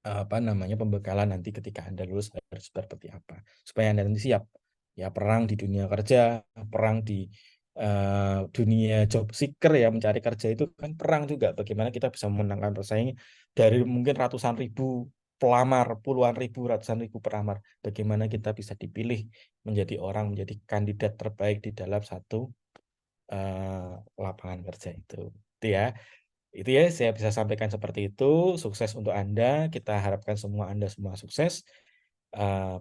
pembekalan nanti ketika Anda lulus harus seperti apa supaya Anda nanti siap ya perang di dunia kerja, perang di dunia job seeker ya, mencari kerja itu kan perang juga, bagaimana kita bisa memenangkan persaingan dari mungkin ratusan ribu pelamar, puluhan ribu, ratusan ribu pelamar, bagaimana kita bisa dipilih menjadi kandidat terbaik di dalam satu lapangan kerja itu ya. Itu ya saya bisa sampaikan seperti itu. Sukses untuk Anda, kita harapkan semua Anda semua sukses,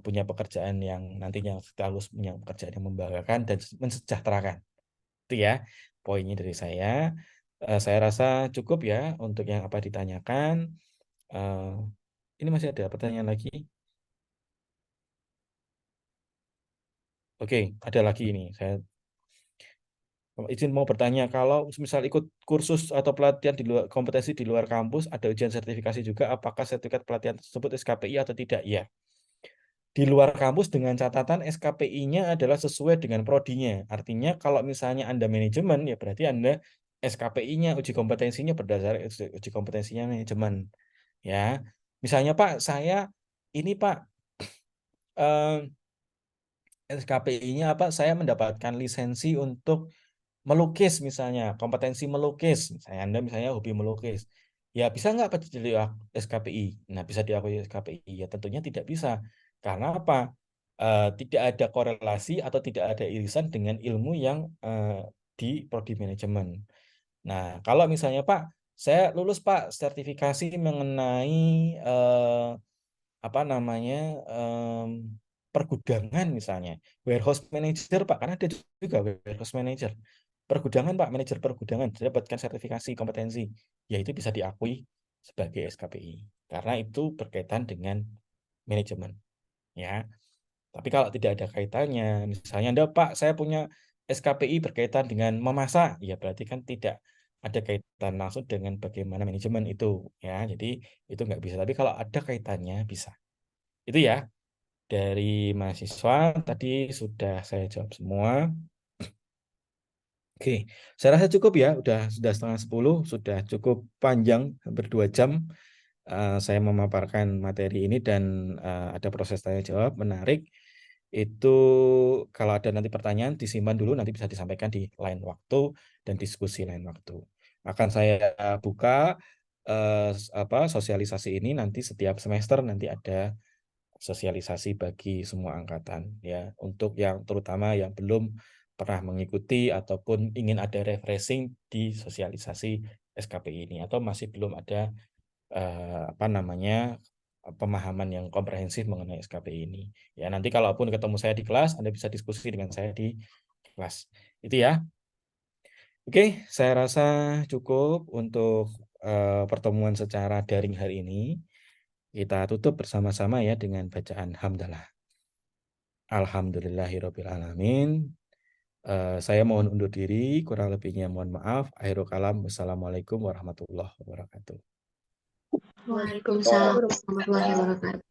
punya pekerjaan yang nantinya harus punya pekerjaan yang membanggakan dan mensejahterakan. Itu ya poinnya dari saya. Saya rasa cukup ya untuk yang apa ditanyakan. Ini masih ada pertanyaan lagi? Oke, ada lagi ini. Saya izin mau bertanya, kalau misal ikut kursus atau pelatihan di luar kompetensi di luar kampus, ada ujian sertifikasi juga, apakah sertifikat pelatihan tersebut SKPI atau tidak? Ya. Di luar kampus dengan catatan SKPI-nya adalah sesuai dengan prodinya. Artinya kalau misalnya Anda manajemen, ya berarti Anda SKPI-nya, uji kompetensinya berdasarkan uji kompetensinya manajemen. Ya, misalnya Pak, saya ini Pak, SKPI-nya apa? Saya mendapatkan lisensi untuk melukis misalnya, kompetensi melukis. Anda misalnya hobi melukis. Ya bisa nggak Pak jadi SKPI? Nah bisa diakui SKPI. Ya tentunya tidak bisa. Karena apa? Tidak ada korelasi atau tidak ada irisan dengan ilmu yang di prodi manajemen. Nah kalau misalnya Pak, saya lulus Pak sertifikasi mengenai pergudangan misalnya, warehouse manager Pak, karena ada juga warehouse manager. Pergudangan Pak, manajer pergudangan, dapatkan sertifikasi kompetensi, ya itu bisa diakui sebagai SKPI karena itu berkaitan dengan manajemen ya. Tapi kalau tidak ada kaitannya, misalnya Anda Pak, saya punya SKPI berkaitan dengan memasak, ya berarti kan tidak ada kaitan langsung dengan bagaimana manajemen itu ya. Jadi itu nggak bisa. Tapi kalau ada kaitannya bisa. Itu ya. Dari mahasiswa tadi sudah saya jawab semua. Oke, saya rasa cukup ya, sudah setengah 10, sudah cukup panjang, hampir 2 jam saya memaparkan materi ini dan ada proses tanya jawab menarik. Itu kalau ada nanti pertanyaan disimpan dulu, nanti bisa disampaikan di lain waktu dan diskusi lain waktu. Akan saya buka sosialisasi ini nanti setiap semester, nanti ada sosialisasi bagi semua angkatan ya, untuk yang terutama yang belum pernah mengikuti ataupun ingin ada refreshing di sosialisasi SKPI ini, atau masih belum ada pemahaman yang komprehensif mengenai SKPI ini. Ya, nanti kalaupun ketemu saya di kelas, Anda bisa diskusi dengan saya di kelas. Itu ya. Oke, saya rasa cukup untuk pertemuan secara daring hari ini. Kita tutup bersama-sama ya dengan bacaan hamdalah. Alhamdulillahirabbil alamin. Saya mohon undur diri, kurang lebihnya mohon maaf. Akhirul kalam. Wassalamualaikum warahmatullahi wabarakatuh. Waalaikumsalam warahmatullahi wabarakatuh.